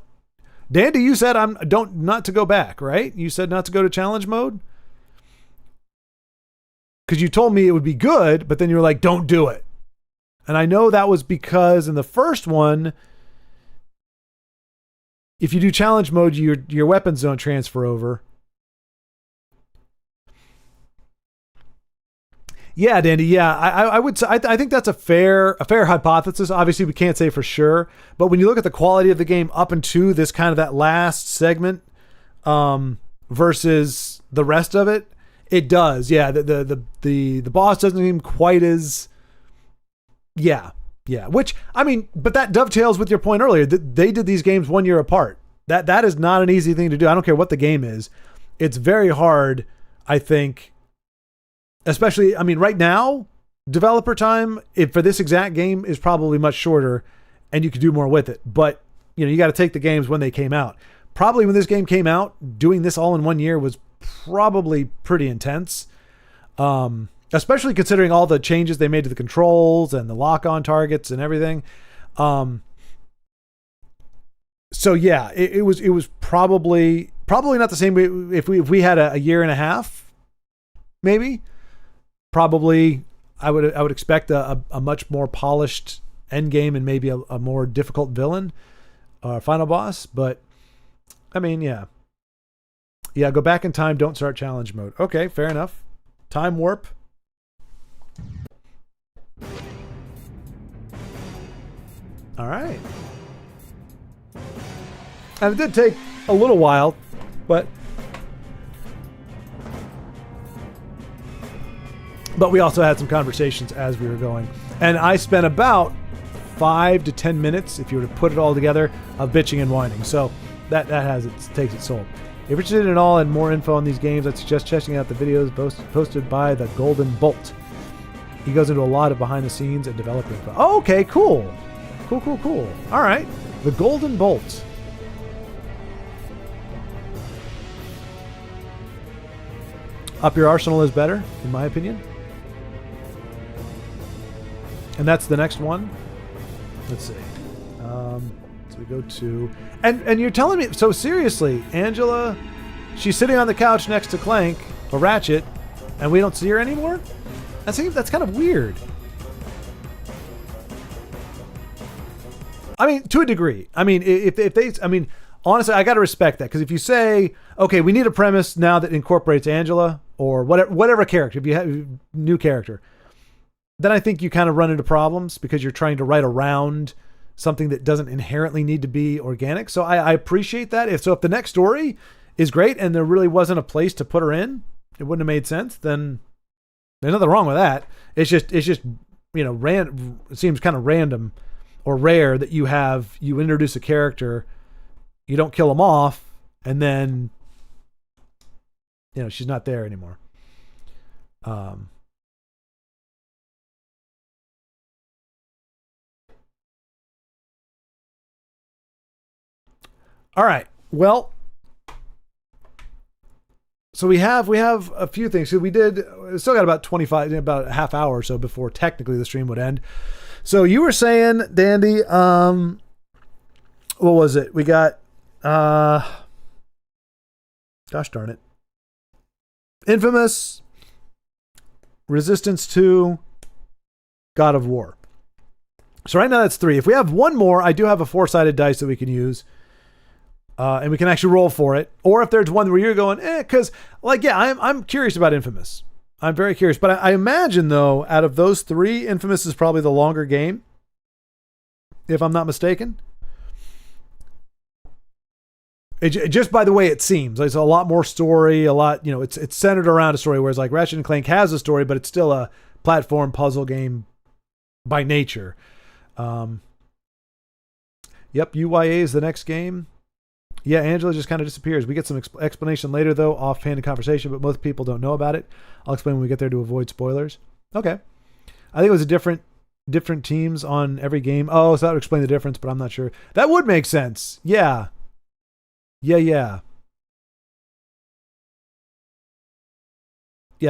Dandy, you said not to go back, right? You said not to go to challenge mode? Because you told me it would be good, but then you were like, don't do it. And I know that was because in the first one, if you do challenge mode, your weapons don't transfer over. Yeah, Dandy. Yeah, I would say I think that's a fair hypothesis. Obviously, we can't say for sure, but when you look at the quality of the game up into this kind of that last segment, versus the rest of it, it does. Yeah, the boss doesn't seem quite as. Yeah. Which I mean, but that dovetails with your point earlier. They did these games 1 year apart. That is not an easy thing to do. I don't care what the game is. It's very hard, I think. Especially, I mean, right now, developer time for this exact game is probably much shorter, and you could do more with it. But you got to take the games when they came out. Probably when this game came out, doing this all in 1 year was probably pretty intense. Especially considering all the changes they made to the controls and the lock-on targets and everything. So yeah, it was probably not the same. If we had a year and a half, maybe. Probably, I would expect a much more polished end game and maybe a more difficult villain or final boss. But I mean, yeah, go back in time. Don't start challenge mode. Okay, fair enough. Time warp. All right, and it did take a little while, but we also had some conversations as we were going. And I spent about 5 to 10 minutes, if you were to put it all together, of bitching and whining. So that takes its toll. If you're interested in all and more info on these games, I suggest checking out the videos posted by the Golden Bolt. He goes into a lot of behind the scenes and developer info. Oh, okay, cool. Cool. All right. The Golden Bolt. Up Your Arsenal is better, in my opinion. And that's the next one. Let's see. So we go to... And you're telling me... So seriously, Angela, she's sitting on the couch next to Clank, or Ratchet, and we don't see her anymore? That's kind of weird. I mean, to a degree. I mean, if they... I mean, honestly, I got to respect that. Because if you say, okay, we need a premise now that incorporates Angela, or whatever character, if you have a new character... then I think you kind of run into problems because you're trying to write around something that doesn't inherently need to be organic. So I appreciate that. If the next story is great and there really wasn't a place to put her in, it wouldn't have made sense, then there's nothing wrong with that. It's just it seems kind of random or rare that you introduce a character, you don't kill them off, and then she's not there anymore. All right. Well, so we have a few things. So we still got about a half hour or so before technically the stream would end. So you were saying, Dandy, what was it? We got, gosh darn it. Infamous, Resistance 2, God of War. So right now that's 3. If we have one more, I do have a 4-sided dice that we can use. And we can actually roll for it. Or if there's one where you're going, because, I'm curious about Infamous. I'm very curious. But I imagine, though, out of those 3, Infamous is probably the longer game, if I'm not mistaken. Just by the way it seems. It's a lot more story, it's centered around a story, whereas like Ratchet and Clank has a story, but it's still a platform puzzle game by nature. Yep, UYA is the next game. Yeah, Angela just kind of disappears. We get some explanation later, though, offhanded conversation, but most people don't know about it. I'll explain when we get there to avoid spoilers. Okay. I think it was a different teams on every game. Oh, so that would explain the difference, but I'm not sure. That would make sense. Yeah. Yeah,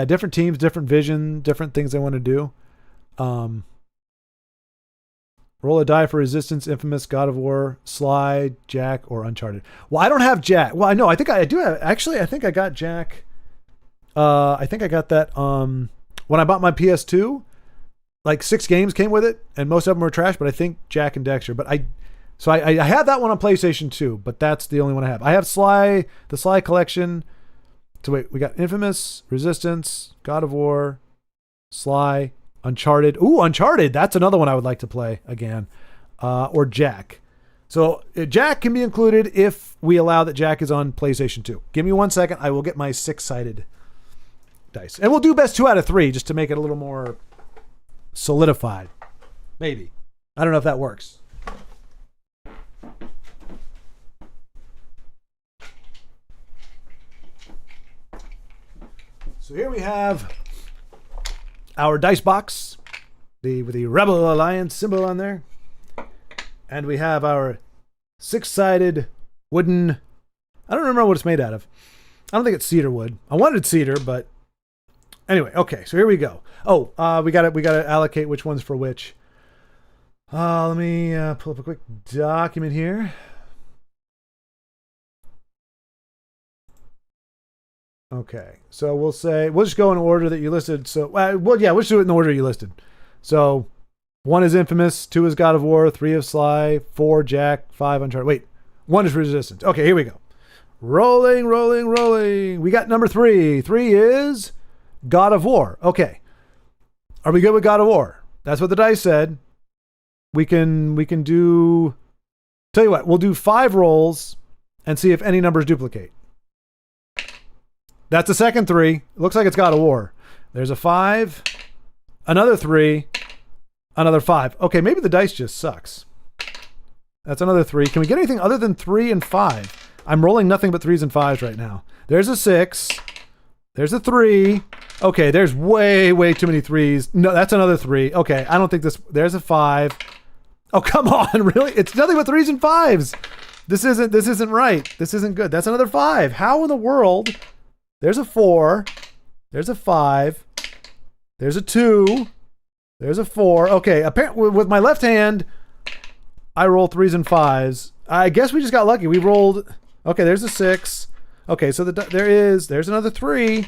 different teams, different vision, different things they want to do. Roll a die for Resistance, Infamous, God of War, Sly, Jack, or Uncharted. Well, I don't have Jack. Well, I know. I think I do have. Actually, I think I got Jack. I think I got that when I bought my PS2. Like 6 games came with it, and most of them were trash. But I think Jack and Dexter. But I had that one on PlayStation 2, but that's the only one I have. I have Sly, the Sly collection. So wait, we got Infamous, Resistance, God of War, Sly, Uncharted. Ooh, Uncharted. That's another one I would like to play again. Or Jack. So Jack can be included if we allow that Jack is on PlayStation 2. Give me 1 second. I will get my 6-sided dice. And we'll do best 2 out of 3 just to make it a little more solidified. Maybe. I don't know if that works. So here we have our dice box, with the Rebel Alliance symbol on there. And we have our 6-sided wooden... I don't remember what it's made out of. I don't think it's cedar wood. I wanted cedar, but... Anyway, okay, so here we go. Oh, we gotta allocate which one's for which. Let me pull up a quick document here. Okay, so we'll just go in order that you listed. So, we'll just do it in the order you listed. So, 1 is Infamous, 2 is God of War, 3 is Sly, 4 Jack, 5 Uncharted. Wait, 1 is Resistance. Okay, here we go. Rolling, rolling, rolling. We got number 3. 3 is God of War. Okay. Are we good with God of War? That's what the dice said. We can do... Tell you what, we'll do 5 rolls and see if any numbers duplicate. That's the second 3. It looks like it's God of War. There's a 5, another 3, another 5. Okay, maybe the dice just sucks. That's another 3. Can we get anything other than 3 and 5? I'm rolling nothing but 3s and 5s right now. There's a 6. There's a 3. Okay, there's way, way too many 3s. No, that's another 3. Okay, I don't think this... There's a 5. Oh, come on, really? It's nothing but 3s and 5s. This isn't right. This isn't good. That's another 5. How in the world... There's a 4. There's a 5. There's a 2. There's a 4. Okay, apparently with my left hand, I roll 3s and 5s. I guess we just got lucky. We rolled... Okay, there's a 6. Okay, so there's another 3.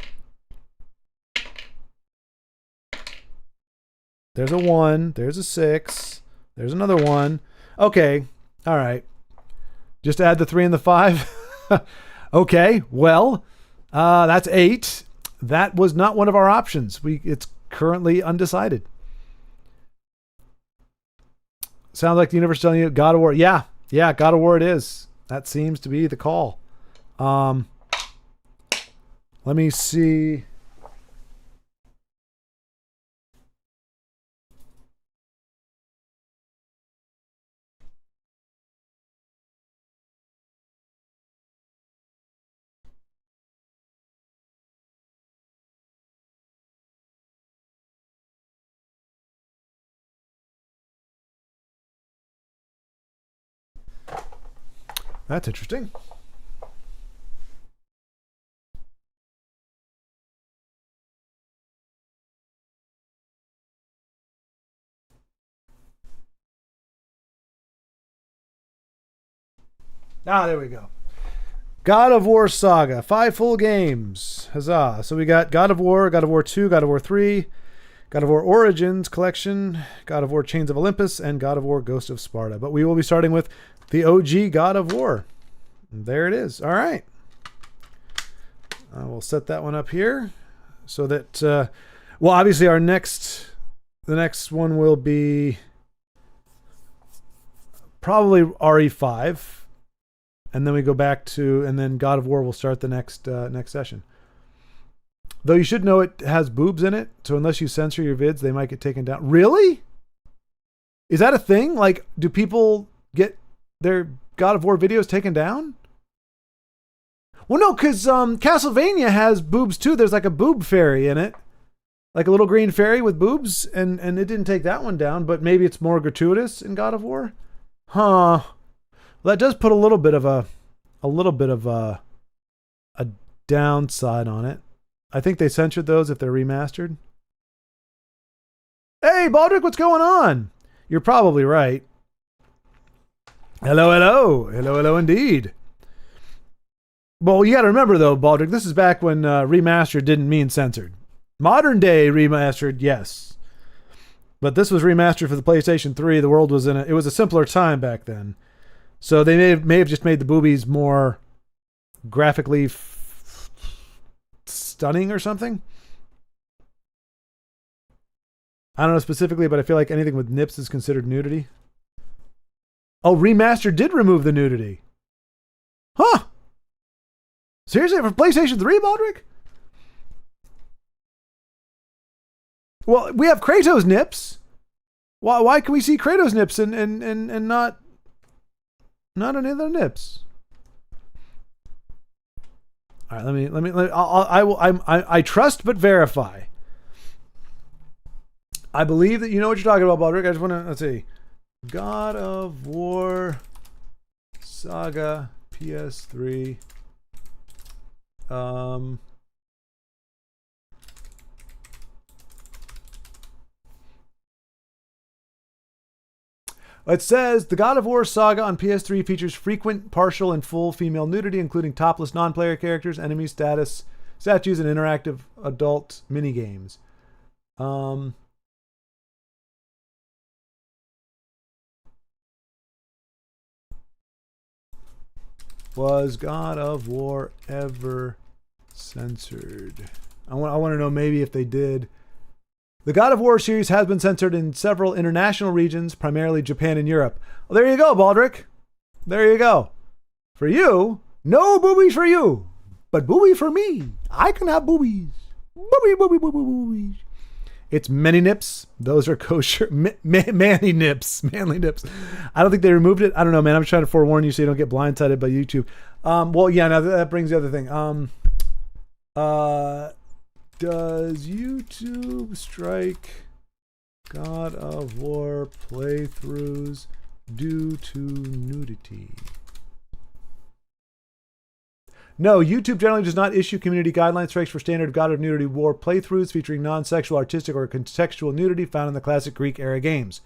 There's a 1. There's a 6. There's another 1. Okay, all right. Just add the 3 and the 5. Okay, well... that's 8. That was not one of our options. It's currently undecided. Sounds like the universe telling you God of War. Yeah, God of War it is. That seems to be the call. Let me see. That's interesting. There we go. God of War Saga. 5 full games. Huzzah. So we got God of War 2, God of War 3, God of War Origins Collection, God of War Chains of Olympus, and God of War Ghost of Sparta. But we will be starting with the OG God of War. There it is. All right. We'll set that one up here so that, well, obviously the next one will be probably RE5. And then we go back to, and then God of War will start the next session. Though you should know it has boobs in it, so unless you censor your vids, they might get taken down. Really? Is that a thing? Like, do people get their God of War videos taken down? Well, no, because Castlevania has boobs too. There's like a boob fairy in it. Like a little green fairy with boobs, and it didn't take that one down, but maybe it's more gratuitous in God of War? Huh. Well, that does put a little bit of a downside on it. I think they censored those if they're remastered. Hey, Baldric, what's going on? You're probably right. Hello, hello. Hello, hello indeed. Well, you got to remember, though, Baldric, this is back when remastered didn't mean censored. Modern day remastered, yes. But this was remastered for the PlayStation 3. The world was it was a simpler time back then. So they may have just made the boobies more graphically stunning or something. I don't know specifically, but I feel like anything with nips is considered nudity. Oh, remaster did remove the nudity. Huh? Seriously, for PlayStation 3, Baldrick? Well, we have Kratos nips. Why can we see Kratos nips and not any other nips? All right, I trust but verify. I believe that you know what you're talking about, Baldrick. I just want to, let's see. God of War Saga PS3. It says the God of War Saga on PS3 features frequent partial and full female nudity, including topless non-player characters, enemy statues, and interactive adult minigames. Was God of War ever censored? I want to know maybe if they did. The God of War series has been censored in several international regions, primarily Japan and Europe. Well, there you go, Baldrick. There you go. For you, no boobies for you, but booby for me. I can have boobies. Boobies. It's many nips. Those are kosher. Manly nips. Manly nips. I don't think they removed it. I don't know, man. I'm just trying to forewarn you so you don't get blindsided by YouTube. Well, yeah, now that brings the other thing. Does YouTube strike God of War playthroughs due to nudity? No, YouTube generally does not issue community guideline strikes for standard God of Nudity War playthroughs featuring non-sexual, artistic, or contextual nudity found in the classic Greek-era games.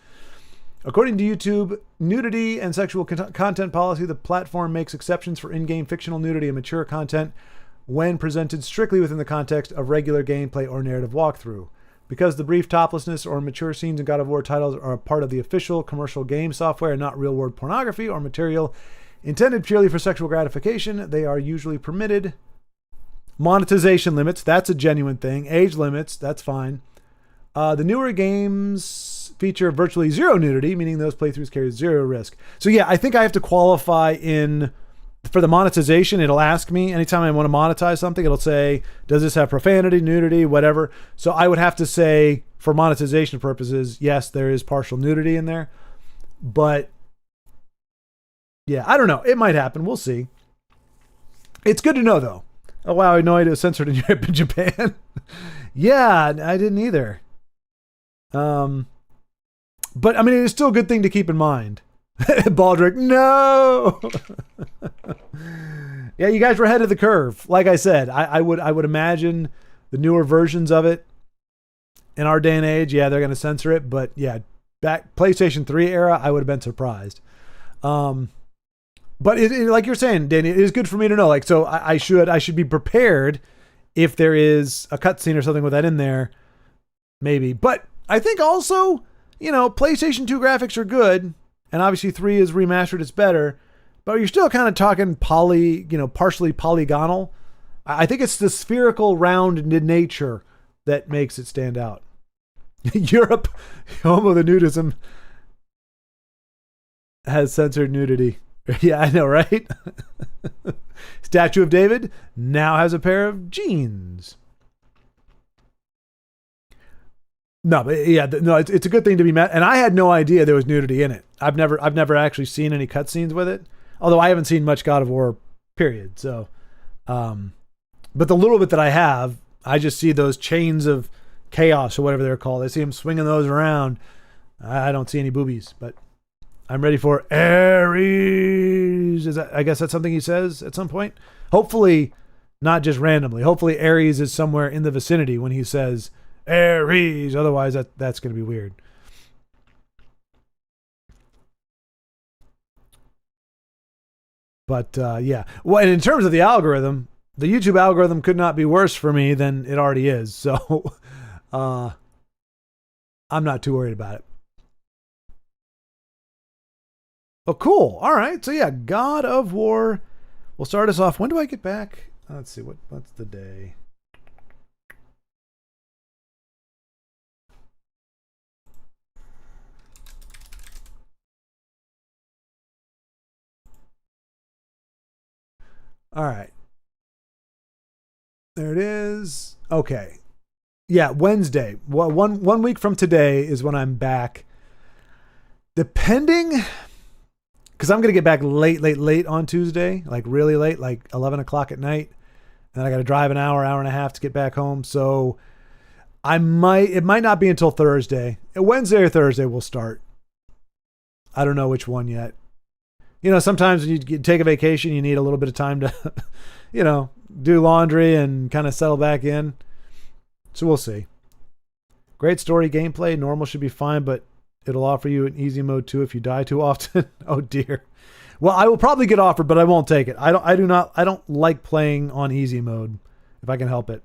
According to YouTube nudity and sexual content policy, the platform makes exceptions for in-game fictional nudity and mature content when presented strictly within the context of regular gameplay or narrative walkthrough. Because the brief toplessness or mature scenes in God of War titles are a part of the official commercial game software and not real-world pornography or material intended purely for sexual gratification, they are usually permitted. Monetization limits, that's a genuine thing. Age limits, that's fine. The newer games feature virtually zero nudity, meaning those playthroughs carry zero risk. So yeah, I think I have to qualify for the monetization. It'll ask me anytime I want to monetize something, it'll say, does this have profanity, nudity, whatever. So I would have to say, for monetization purposes, yes, there is partial nudity in there. But yeah, I don't know. It might happen. We'll see. It's good to know, though. Oh, wow. I had no idea it was censored in Europe and Japan. Yeah, I didn't either. But, I mean, it's still a good thing to keep in mind. Baldrick, no! Yeah, you guys were ahead of the curve. Like I said, I would imagine the newer versions of it in our day and age, yeah, they're going to censor it. But, yeah, back PlayStation 3 era, I would have been surprised. But like you're saying, Danny, it is good for me to know. Like, so I should be prepared if there is a cutscene or something with that in there, maybe. But I think also, you know, PlayStation 2 graphics are good, and obviously 3 is remastered, it's better. But you're still kind of talking partially polygonal. I think it's the spherical round nature that makes it stand out. Europe, homo the nudism has censored nudity. Yeah, I know, right? Statue of David now has a pair of jeans. No, but yeah, no, it's a good thing to be met. And I had no idea there was nudity in it. I've never actually seen any cutscenes with it. Although I haven't seen much God of War, period. So, but the little bit that I have, I just see those chains of chaos or whatever they're called. I see him swinging those around. I don't see any boobies, but I'm ready for Ares. I guess that's something he says at some point. Hopefully, not just randomly. Hopefully, Ares is somewhere in the vicinity when he says Ares. Otherwise, that's going to be weird. But yeah. Well, and in terms of the algorithm, the YouTube algorithm could not be worse for me than it already is. So I'm not too worried about it. Oh, cool. All right. So yeah, God of War. We'll start us off. When do I get back? Let's see. What's the day? All right. There it is. Okay. Yeah, Wednesday. One week from today is when I'm back. Depending, because I'm going to get back late on Tuesday, like really late, like 11 o'clock at night. And I got to drive an hour and a half to get back home. So it might not be until Thursday. Wednesday or Thursday we'll start. I don't know which one yet. You know, sometimes when you take a vacation, you need a little bit of time to, you know, do laundry and kind of settle back in. So we'll see. Great story gameplay. Normal should be fine, but it'll offer you an easy mode too if you die too often. Oh dear. Well, I will probably get offered, but I won't take it. I don't like playing on easy mode if I can help it.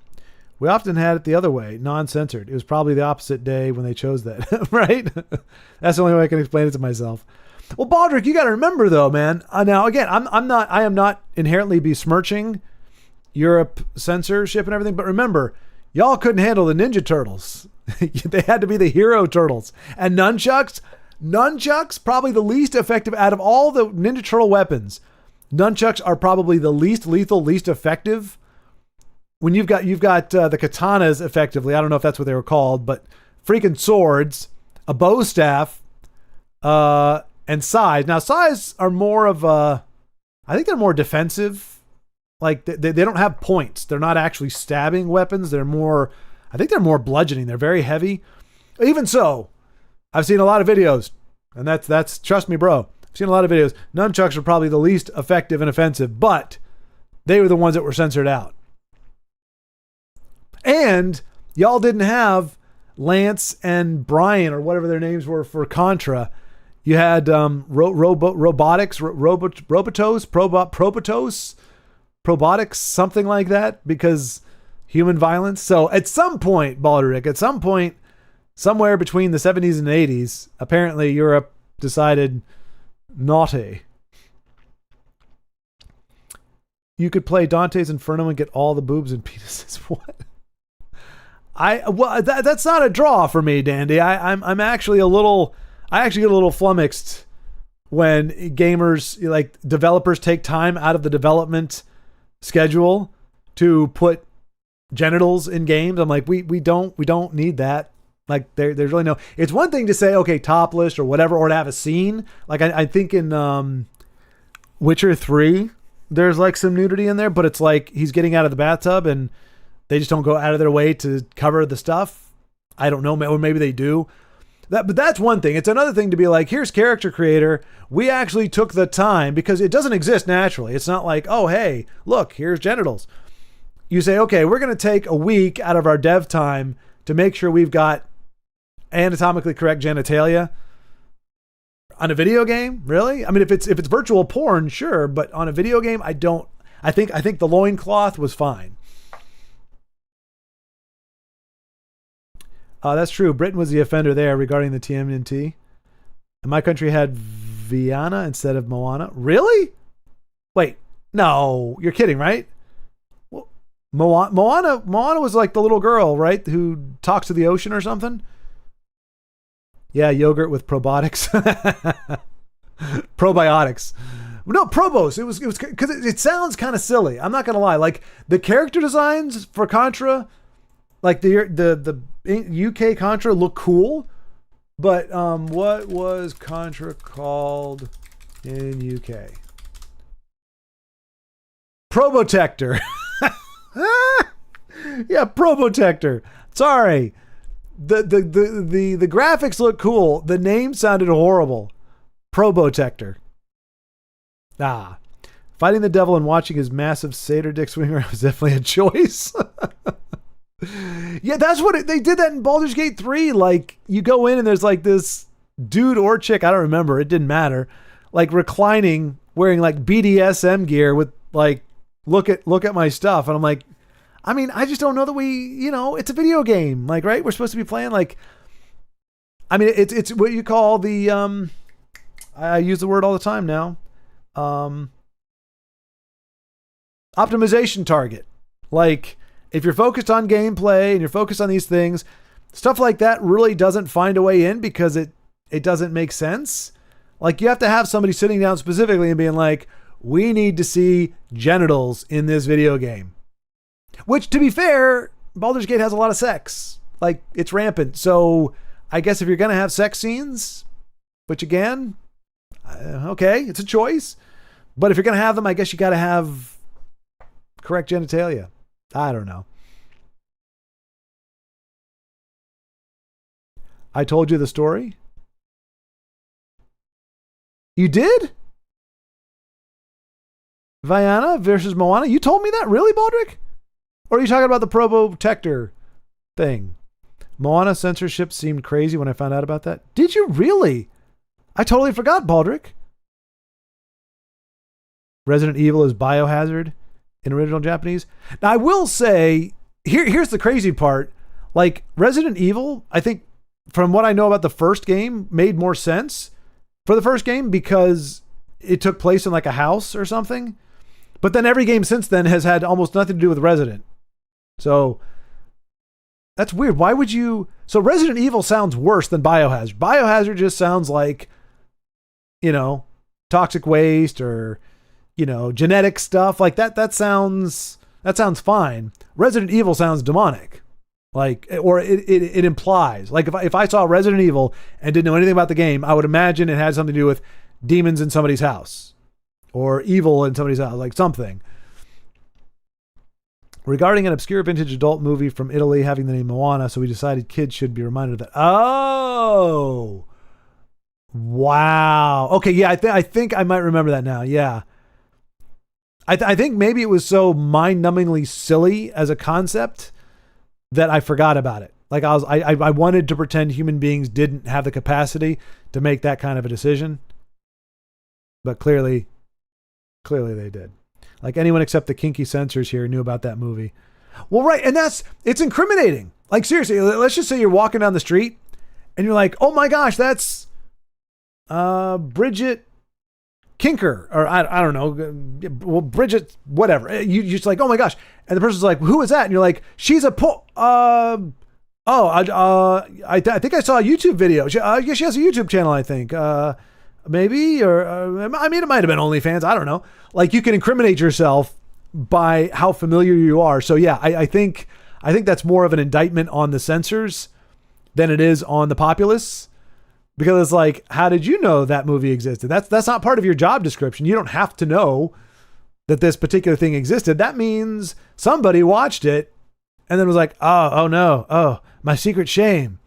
We often had it the other way, non-censored. It was probably the opposite day when they chose that, right? That's the only way I can explain it to myself. Well, Baldrick, you got to remember though, man. Now again, I am not inherently besmirching Europe censorship and everything, but remember, y'all couldn't handle the Ninja Turtles. They had to be the hero turtles. And nunchucks, probably the least effective out of all the Ninja Turtle weapons. Nunchucks are probably the least lethal, least effective. When you've got the katanas effectively, I don't know if that's what they were called, but freaking swords, a bow staff, and sais. Now sais are more of I think they're more defensive. Like they don't have points. They're not actually stabbing weapons. I think they're more bludgeoning. They're very heavy. Even so, I've seen a lot of videos, and that's trust me, bro. I've seen a lot of videos. Nunchucks are probably the least effective and offensive, but they were the ones that were censored out. And y'all didn't have Lance and Brian or whatever their names were for Contra. You had robotics, Probotics, something like that, because human violence. So at some point, Baldrick, somewhere between the 70s and 80s, apparently Europe decided naughty. You could play Dante's Inferno and get all the boobs and penises. What? That's not a draw for me, Dandy. I'm actually a little, I actually get a little flummoxed when gamers, like developers, take time out of the development schedule to put genitals in games. I'm like, we don't need that. Like there's really no, it's one thing to say, okay, topless or whatever, or to have a scene. Like I think in Witcher 3, there's like some nudity in there, but it's like he's getting out of the bathtub and they just don't go out of their way to cover the stuff. I don't know, or maybe they do. But that's one thing. It's another thing to be like, here's character creator. We actually took the time, because it doesn't exist naturally. It's not like, oh, hey, look, here's genitals. You say, okay, we're going to take a week out of our dev time to make sure we've got anatomically correct genitalia on a video game. Really? I mean, if it's virtual porn, sure, but on a video game, I think the loincloth was fine. That's true. Britain was the offender there regarding the TMNT. And my country had Vienna instead of Moana. Really? Wait, no, you're kidding, right? Well, Moana was like the little girl, right? Who talks to the ocean or something? Yeah, yogurt with probiotics. Probiotics. No, probos. It was because it sounds kind of silly. I'm not going to lie. Like the character designs for Contra, like the UK Contra look cool, but what was Contra called in UK? Probotector. Yeah, Probotector. Sorry. The graphics look cool. The name sounded horrible. Probotector. Fighting the devil and watching his massive satyr dick swing around was definitely a choice. Yeah, that's what they did that in Baldur's Gate 3. Like, you go in and there's like this dude or chick, I don't remember, it didn't matter, like reclining, wearing like BDSM gear with like, look at my stuff. And I'm like, I mean, I just don't know that it's a video game. Like, right? We're supposed to be playing like, I mean, it's what you call the, I use the word all the time now. Optimization target. Like, if you're focused on gameplay and you're focused on these things, stuff like that really doesn't find a way in because it doesn't make sense. Like, you have to have somebody sitting down specifically and being like, we need to see genitals in this video game. Which, to be fair, Baldur's Gate has a lot of sex. Like, it's rampant. So I guess if you're going to have sex scenes, which again, okay, it's a choice. But if you're going to have them, I guess you got to have correct genitalia. I don't know. I told you the story. You did? Vaiana versus Moana? You told me that? Really, Baldric? Or are you talking about the Probotector thing? Moana censorship seemed crazy when I found out about that. Did you really? I totally forgot, Baldric. Resident Evil is Biohazard in original Japanese. Now, I will say, here's the crazy part. Like, Resident Evil, I think, from what I know about the first game, made more sense for the first game because it took place in like a house or something. But then every game since then has had almost nothing to do with Resident. So that's weird. Why would you? So Resident Evil sounds worse than Biohazard. Biohazard just sounds like, toxic waste or, genetic stuff like that. That sounds fine. Resident Evil sounds demonic. Like, or it implies, like if I saw Resident Evil and didn't know anything about the game, I would imagine it had something to do with demons in somebody's house or evil in somebody's house, like something. Regarding an obscure vintage adult movie from Italy having the name Moana, so we decided kids should be reminded of that. Oh, wow. Okay, yeah, I think I might remember that now. Yeah, I think maybe it was so mind-numbingly silly as a concept that I forgot about it. Like I wanted to pretend human beings didn't have the capacity to make that kind of a decision, but clearly they did. Like anyone except the kinky censors here knew about that movie. Well, right. And it's incriminating. Like seriously, let's just say you're walking down the street and you're like, oh my gosh, that's Bridget Kinker, or I don't know. Well, Bridget, whatever. You're just like, oh my gosh. And the person's like, who is that? And you're like, she's a I think I saw a YouTube video. She has a YouTube channel, I think. Maybe, or I mean, it might have been OnlyFans. I don't know. Like, you can incriminate yourself by how familiar you are. So yeah, I think that's more of an indictment on the censors than it is on the populace, because it's like, how did you know that movie existed? That's not part of your job description. You don't have to know that this particular thing existed. That means somebody watched it and then was like, oh no, my secret shame.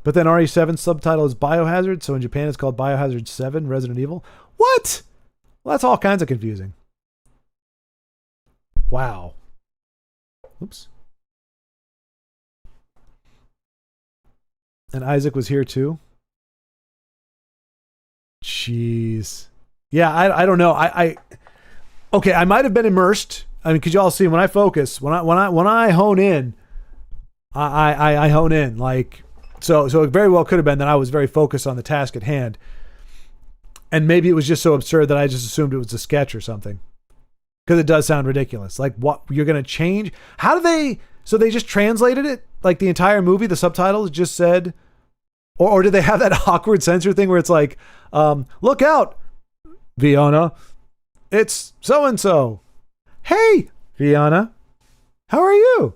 But then RE7's subtitle is Biohazard, so in Japan it's called Biohazard 7 Resident Evil. What? Well, that's all kinds of confusing. Wow. Oops. And Isaac was here too. Jeez. Yeah, I don't know. Okay, I might have been immersed. I mean, because y'all see when I focus, when I hone in, I hone in. Like, so it very well could have been that I was very focused on the task at hand, and maybe it was just so absurd that I just assumed it was a sketch or something, because it does sound ridiculous. Like, what, you're gonna change? How do they? So they just translated it, like the entire movie. The subtitles just said, or did they have that awkward censor thing where it's like, look out, Fiona, it's so and so. Hey, Fiona, how are you?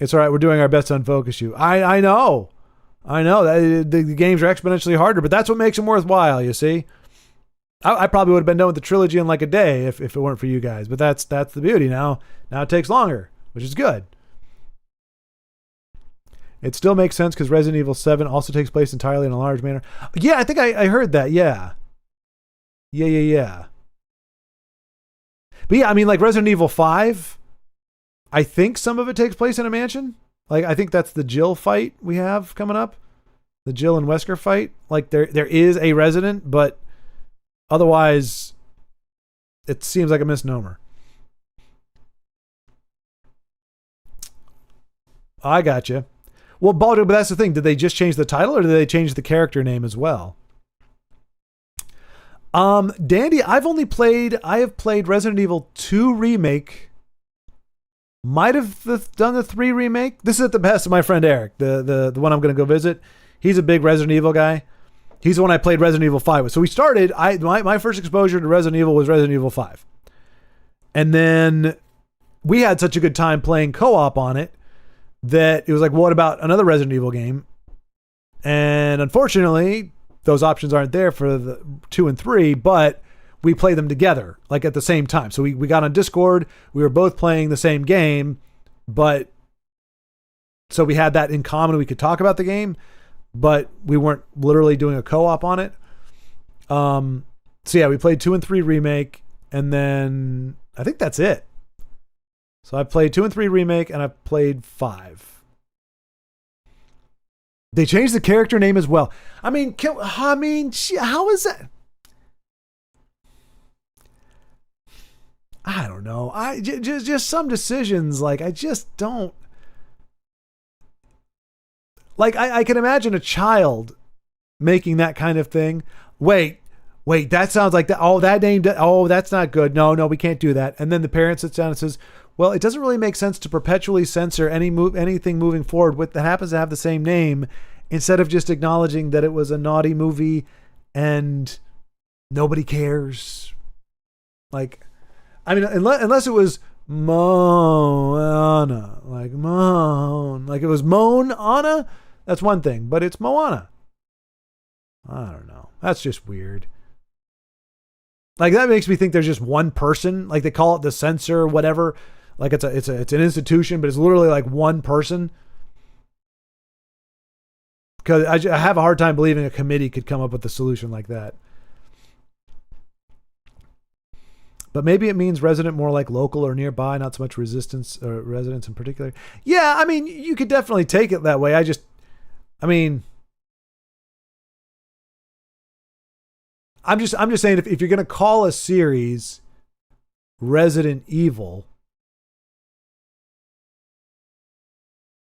It's all right. We're doing our best to unfocus you. I know. That the games are exponentially harder, but that's what makes them worthwhile. You see, I probably would have been done with the trilogy in like a day if it weren't for you guys. But that's the beauty. Now it takes longer, which is good. It still makes sense because Resident Evil 7 also takes place entirely in a large manner. Yeah, I think I heard that. Yeah. But yeah, I mean, like Resident Evil 5, I think some of it takes place in a mansion. Like, I think that's the Jill fight we have coming up. The Jill and Wesker fight. Like, there is a resident, but otherwise, it seems like a misnomer. I got you. Well, Baldur, but that's the thing. Did they just change the title, or did they change the character name as well? Dandy, I have played Resident Evil 2 Remake. Might have done the 3 remake. This is at the behest of my friend Eric, the one I'm going to go visit. He's a big Resident Evil guy. He's the one I played Resident Evil 5 with. So we started, my first exposure to Resident Evil was Resident Evil 5. And then we had such a good time playing co-op on it that it was like, what about another Resident Evil game? And unfortunately, those options aren't there for the 2 and 3, but we play them together, like at the same time. So we got on Discord, we were both playing the same game, but so we had that in common. We could talk about the game, but we weren't literally doing a co-op on it. So yeah, we played 2 and 3 remake, and then I think that's it. So I played 2 and 3 remake, and I played 5. They changed the character name as well. I mean, how is that? I don't know. Just some decisions, like I just don't. Like I can imagine a child making that kind of thing. Wait, that sounds like that. Oh, that name. Oh, that's not good. No, we can't do that. And then the parent sits down and says, well, it doesn't really make sense to perpetually censor anything moving forward with that happens to have the same name, instead of just acknowledging that it was a naughty movie and nobody cares. Like, I mean, unless it was Moana, like it was Moana, that's one thing, but it's Moana. I don't know. That's just weird. Like, that makes me think there's just one person, like they call it the censor, whatever. Like it's an institution, but it's literally like one person. Because I have a hard time believing a committee could come up with a solution like that. But maybe it means resident more like local or nearby, not so much residents in particular. Yeah, I mean, you could definitely take it that way. I'm just saying if you're going to call a series Resident Evil,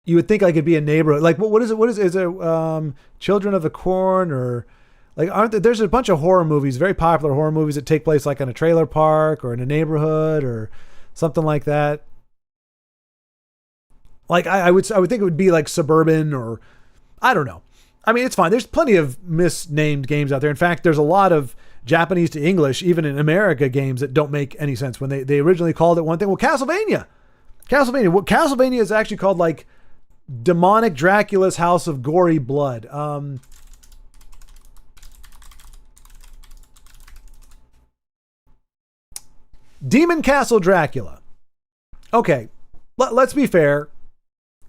you would think like it'd be a neighborhood. Like, what is it? Is it Children of the Corn, or like there's a bunch of horror movies, very popular horror movies that take place like in a trailer park or in a neighborhood or something like that. Like I would think it would be like suburban, or I don't know. I mean, it's fine. There's plenty of misnamed games out there. In fact, there's a lot of Japanese to English, even in America, games that don't make any sense when they originally called it one thing. Well, Castlevania. Castlevania is actually called like Demonic Dracula's House of Gory Blood. Demon Castle Dracula. Okay, let's be fair.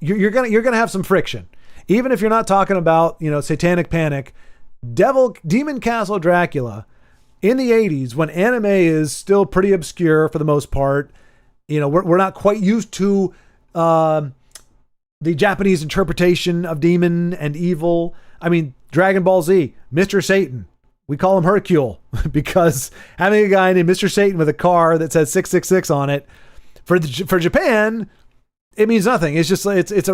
You're gonna have some friction, even if you're not talking about Satanic Panic. Demon Castle Dracula in the 80s, when anime is still pretty obscure for the most part. We're not quite used to the Japanese interpretation of demon and evil. I mean, Dragon Ball Z, Mr. Satan. We call him Hercule because having a guy named Mr. Satan with a car that says 666 on it, for Japan, it means nothing. It's just it's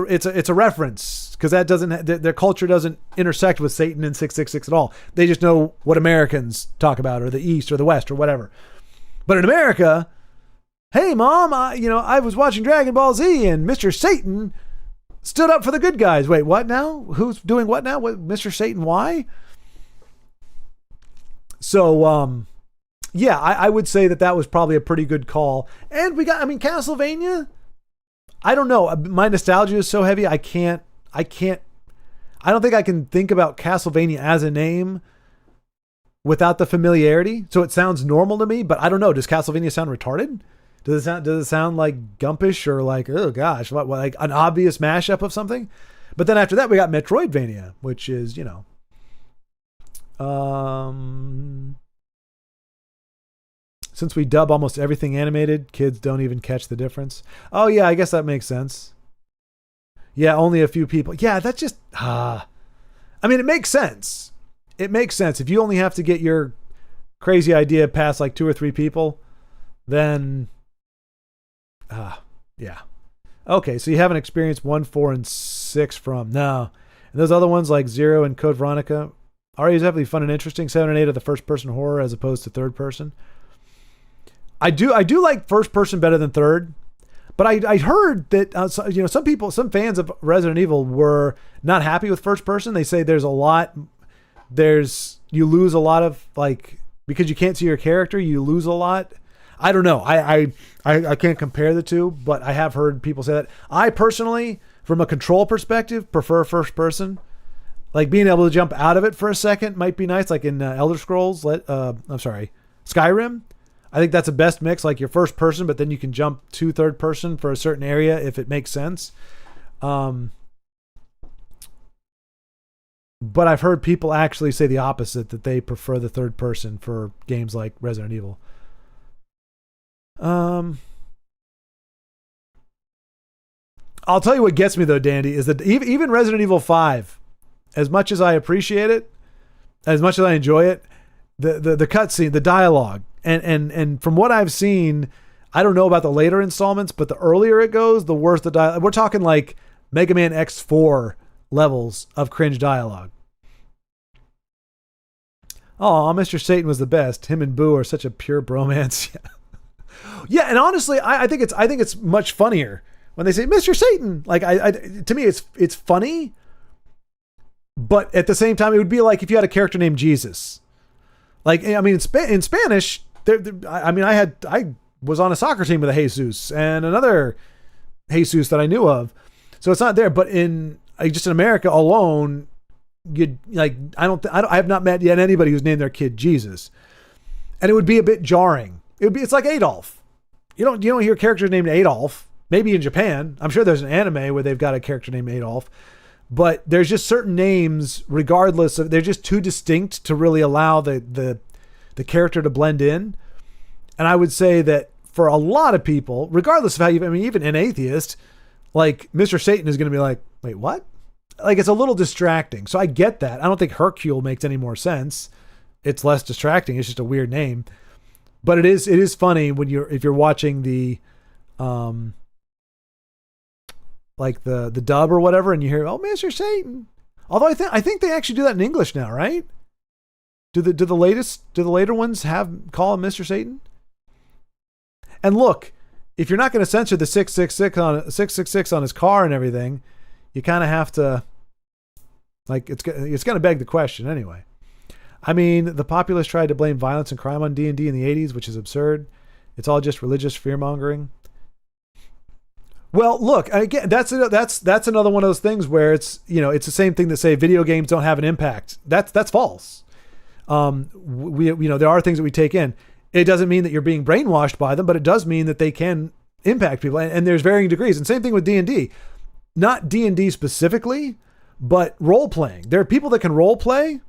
a reference, because that doesn't, their culture doesn't intersect with Satan and 666 at all. They just know what Americans talk about, or the East or the West or whatever. But in America, hey mom, I was watching Dragon Ball Z and Mr. Satan stood up for the good guys. Wait, what now? Who's doing what now? What, Mr. Satan? Why? So, yeah, I would say that was probably a pretty good call. And Castlevania, I don't know. My nostalgia is so heavy. I don't think I can think about Castlevania as a name without the familiarity. So it sounds normal to me, but I don't know. Does Castlevania sound retarded? Does it sound like gumpish, or like, oh gosh, what, like an obvious mashup of something? But then after that, we got Metroidvania, which is, since we dub almost everything animated, kids don't even catch the difference. Oh yeah, I guess that makes sense. Yeah, only a few people. Yeah, that's just, it makes sense. It makes sense. If you only have to get your crazy idea past like 2 or 3 people, then, yeah. Okay, so you haven't experienced 1, 4, and 6 from, no. And those other ones like 0 and Code Veronica are definitely fun and interesting. 7 and 8 are the first person horror as opposed to third person. I do like first person better than third, but I heard that some fans of Resident Evil were not happy with first person. They say there's a lot you lose a lot of, like, because you can't see your character, you lose a lot. I don't know. I can't compare the two, but I have heard people say that. I personally, from a control perspective, prefer first person. Like being able to jump out of it for a second might be nice, like in Elder Scrolls. Skyrim. I think that's the best mix, like your first person, but then you can jump to third person for a certain area if it makes sense. But I've heard people actually say the opposite, that they prefer the third person for games like Resident Evil. I'll tell you what gets me though, Dandy, is that even Resident Evil 5, as much as I appreciate it, as much as I enjoy it, the cutscene, the dialogue, and from what I've seen, I don't know about the later installments, but the earlier it goes, the worse the dialogue. We're talking like Mega Man X4 levels of cringe dialogue. Oh, Mr. Satan was the best. Him and Boo are such a pure bromance. Yeah, and honestly, I think it's much funnier when they say Mr. Satan. Like to me, it's funny. But at the same time, it would be like if you had a character named Jesus. Like, I mean, in Spanish, I was on a soccer team with a Jesus and another Jesus that I knew of. So it's not there. But in America alone, I have not met yet anybody who's named their kid Jesus, and it would be a bit jarring. It's like Adolf. You don't hear characters named Adolf. Maybe in Japan, I'm sure there's an anime where they've got a character named Adolf. But there's just certain names, regardless of, they're just too distinct to really allow the character to blend in. And I would say that for a lot of people, regardless of how even an atheist, like Mr. Satan is going to be like, wait, what? Like, it's a little distracting. So I get that. I don't think Hercule makes any more sense. It's less distracting. It's just a weird name. But it is funny if you're watching the like the dub or whatever, and you hear, oh, Mr. Satan. Although I think they actually do that in English now, right? Do the later ones call him Mr. Satan? And look, if you're not going to censor the 666 on his car and everything, you kind of have to, like, it's going to beg the question anyway. I mean, the populace tried to blame violence and crime on D&D in the 80s, which is absurd. It's all just religious fear-mongering. Well, look, again, that's another one of those things where it's the same thing that say video games don't have an impact. That's false. There are things that we take in. It doesn't mean that you're being brainwashed by them, but it does mean that they can impact people, and there's varying degrees. And same thing with D&D, not D&D specifically, but role playing. There are people that can role play,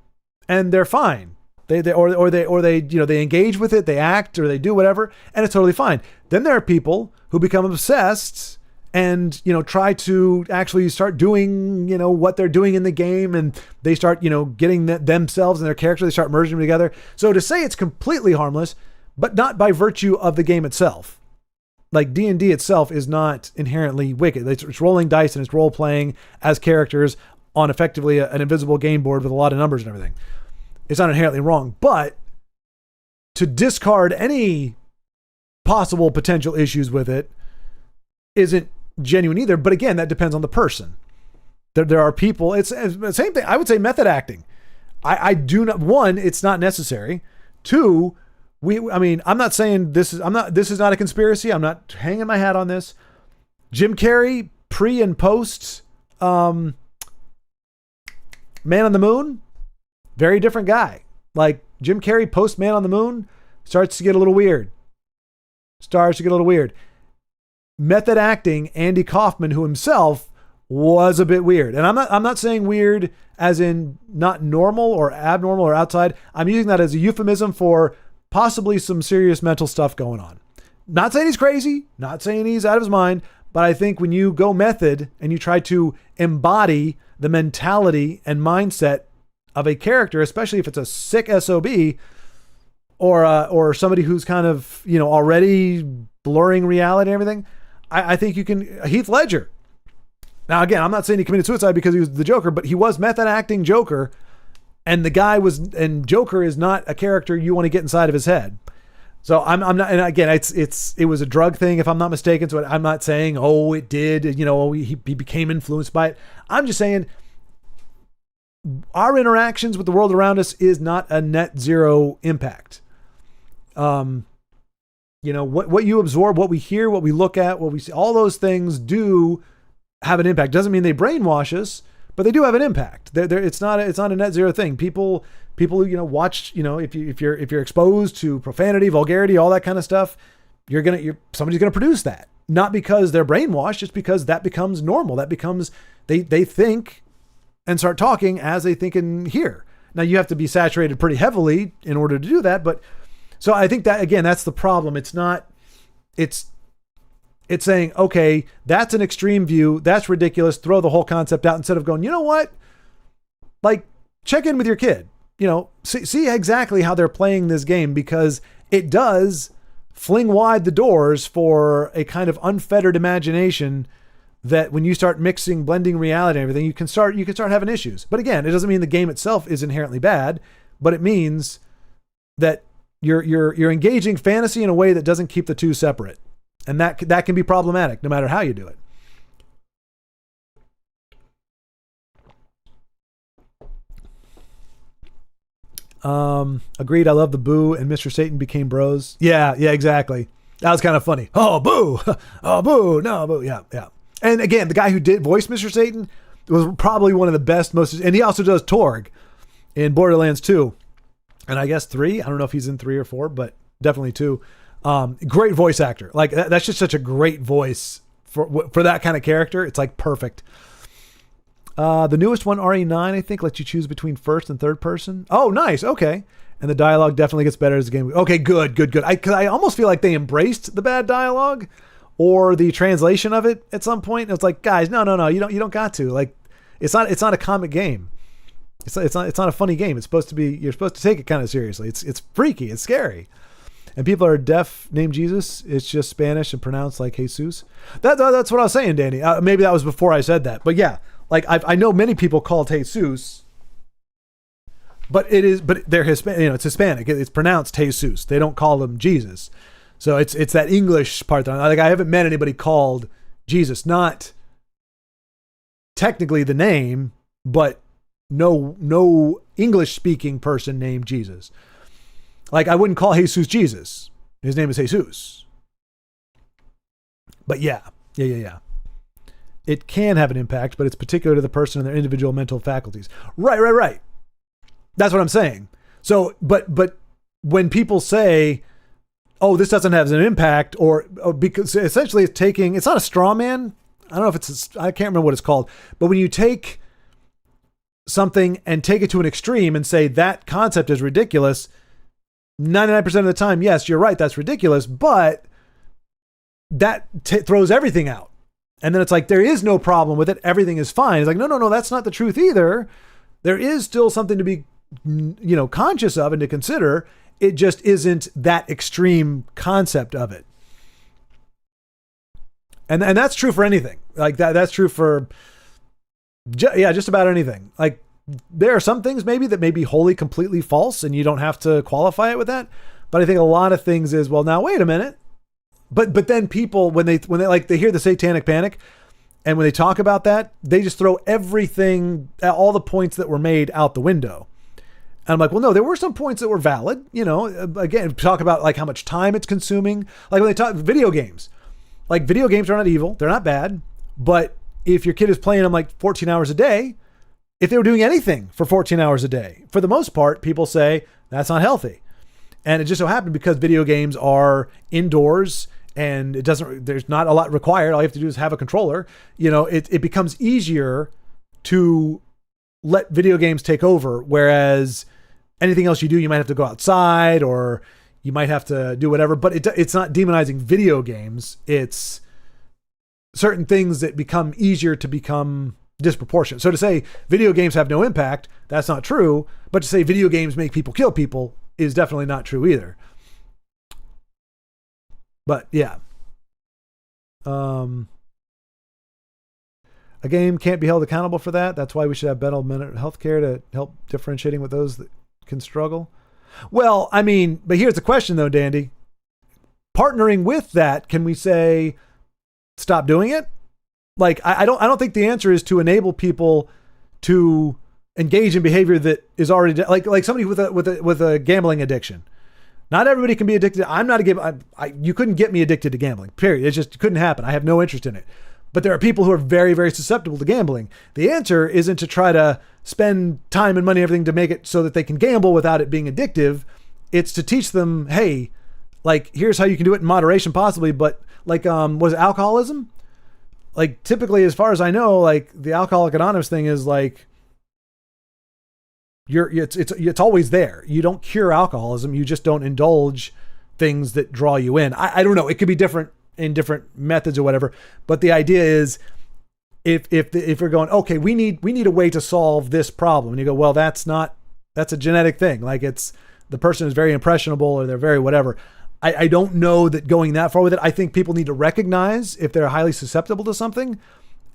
and they're fine. They engage with it, they act, or they do whatever, and it's totally fine. Then there are people who become obsessed and try to actually start doing what they're doing in the game, and they start getting themselves and their character, they start merging them together. So to say it's completely harmless, but not by virtue of the game itself. Like D&D itself is not inherently wicked. It's rolling dice and it's role playing as characters on effectively an invisible game board with a lot of numbers and everything. It's not inherently wrong, but to discard any possible potential issues with it isn't genuine either. But again, that depends on the person. There are people, it's the same thing. I would say method acting. I do not, one, it's not necessary. Two, I'm not saying this is not a conspiracy. I'm not hanging my hat on this. Jim Carrey, pre and post, Man on the Moon, very different guy. Like Jim Carrey post Man on the Moon starts to get a little weird. Method acting, Andy Kaufman, who himself was a bit weird. And I'm not saying weird as in not normal or abnormal or outside. I'm using that as a euphemism for possibly some serious mental stuff going on. Not saying he's crazy, not saying he's out of his mind, but I think when you go method and you try to embody the mentality and mindset of a character, especially if it's a sick SOB or somebody who's kind of, already blurring reality and everything, I think you can. Heath Ledger. Now, again, I'm not saying he committed suicide because he was the Joker, but he was method acting Joker, and and Joker is not a character you want to get inside of his head. So I'm not, and again, it was a drug thing, if I'm not mistaken. So I'm not saying, it did, he became influenced by it. I'm just saying our interactions with the world around us is not a net zero impact. What you absorb, what we hear, what we look at, what we see, all those things do have an impact. Doesn't mean they brainwash us, but they do have an impact. It's not a net zero thing. People who watch, if you're exposed to profanity, vulgarity, all that kind of stuff, somebody's gonna produce that. Not because they're brainwashed, just because that becomes normal. That becomes they think and start talking as they think and hear. Now you have to be saturated pretty heavily in order to do that, but so I think that again, that's the problem. It's saying, okay, that's an extreme view. That's ridiculous. Throw the whole concept out instead of going, you know what? Like, check in with your kid, see exactly how they're playing this game, because it does fling wide the doors for a kind of unfettered imagination that when you start blending reality and everything, you can start having issues. But again, it doesn't mean the game itself is inherently bad, but it means that you're engaging fantasy in a way that doesn't keep the two separate. And that can be problematic no matter how you do it. Agreed. I love the Boo and Mr. Satan became bros. Yeah, exactly. That was kind of funny. Oh, Boo. Oh, Boo. No, Boo. Yeah. And again, the guy who did voice Mr. Satan was probably one of the best, and he also does Torg in Borderlands 2. And I guess 3. I don't know if he's in 3 or 4, but definitely 2. Great voice actor. Like that's just such a great voice for that kind of character. It's like perfect. The newest one, RE9, I think, lets you choose between first and third person. Oh, nice. Okay. And the dialogue definitely gets better as the game. Okay, good. Cause I almost feel like they embraced the bad dialogue or the translation of it at some point. It's like, guys, no. You don't got to. Like, it's not a comic game. It's not a funny game. It's supposed to be, you're supposed to take it kind of seriously. It's freaky. It's scary. And people are deaf named Jesus. It's just Spanish and pronounced like Jesus. That's what I was saying, Danny. Maybe that was before I said that. But yeah, like I know many people called Jesus, but they're Hispanic. It's Hispanic. It's pronounced Jesus. They don't call him Jesus. So it's that English part. Like I haven't met anybody called Jesus. Not technically the name, but no English speaking person named Jesus. Like I wouldn't call Jesus Jesus. His name is Jesus. But yeah. It can have an impact, but it's particular to the person and their individual mental faculties. Right. That's what I'm saying. So, but when people say, oh, this doesn't have an impact, or because essentially it's not a straw man. I don't know if I can't remember what it's called, but when you take something and take it to an extreme and say that concept is ridiculous, 99% of the time, yes, you're right, that's ridiculous, but that throws everything out. And then it's like, there is no problem with it. Everything is fine. It's like, no, that's not the truth either. There is still something to be, conscious of and to consider. It just isn't that extreme concept of it. And that's true for anything like that. That's true for, just about anything. Like there are some things maybe that may be wholly completely false and you don't have to qualify it with that. But I think a lot of things is, well, now wait a minute. But then people, when they hear the satanic panic and when they talk about that, they just throw everything, all the points that were made out the window. And I'm like, well, no, there were some points that were valid. Again, talk about like how much time it's consuming. Like when they talk video games, like video games are not evil. They're not bad. But if your kid is playing them like 14 hours a day, if they were doing anything for 14 hours a day, for the most part, people say that's not healthy. And it just so happened because video games are indoors and there's not a lot required. All you have to do is have a controller. It becomes easier to let video games take over. Whereas anything else you do, you might have to go outside or you might have to do whatever, but it's not demonizing video games. It's certain things that become easier to become disproportionate. So to say video games have no impact, that's not true. But to say video games make people kill people is definitely not true either. But yeah. A game can't be held accountable for that. That's why we should have better mental health care to help differentiating with those that can struggle. Well, I mean, but here's the question though, Dandy. Partnering with that, can we say stop doing it? Like, I don't think the answer is to enable people to engage in behavior that is already like somebody with a gambling addiction. Not everybody can be addicted. I'm not a gambler. You couldn't get me addicted to gambling, period. It just couldn't happen. I have no interest in it. But there are people who are very, very susceptible to gambling. The answer isn't to try to spend time and money and everything to make it so that they can gamble without it being addictive. It's to teach them, hey, like, here's how you can do it in moderation possibly. But like, was it alcoholism? Like, typically, as far as I know, like the Alcoholics Anonymous thing is like, it's always there. You don't cure alcoholism. You just don't indulge things that draw you in. I don't know. It could be different in different methods or whatever. But the idea is, if we're going, okay, we need a way to solve this problem, and you go, well, that's a genetic thing. Like, it's the person is very impressionable or they're very whatever. I don't know that going that far with it. I think people need to recognize if they're highly susceptible to something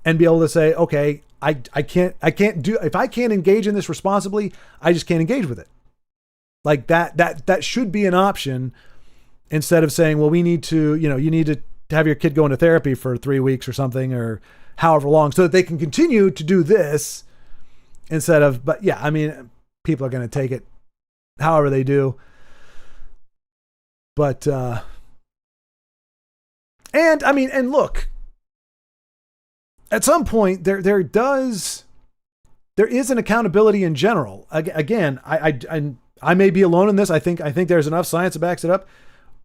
and be able to say, okay, I can't do, if I can't engage in this responsibly, I just can't engage with it. Like that should be an option, instead of saying, well, we need to, you need to have your kid go into therapy for 3 weeks or something, or however long, so that they can continue to do this instead of, but yeah, I mean, people are going to take it however they do. But, and look, at some point there is an accountability in general. Again, I may be alone in this. I think there's enough science that backs it up.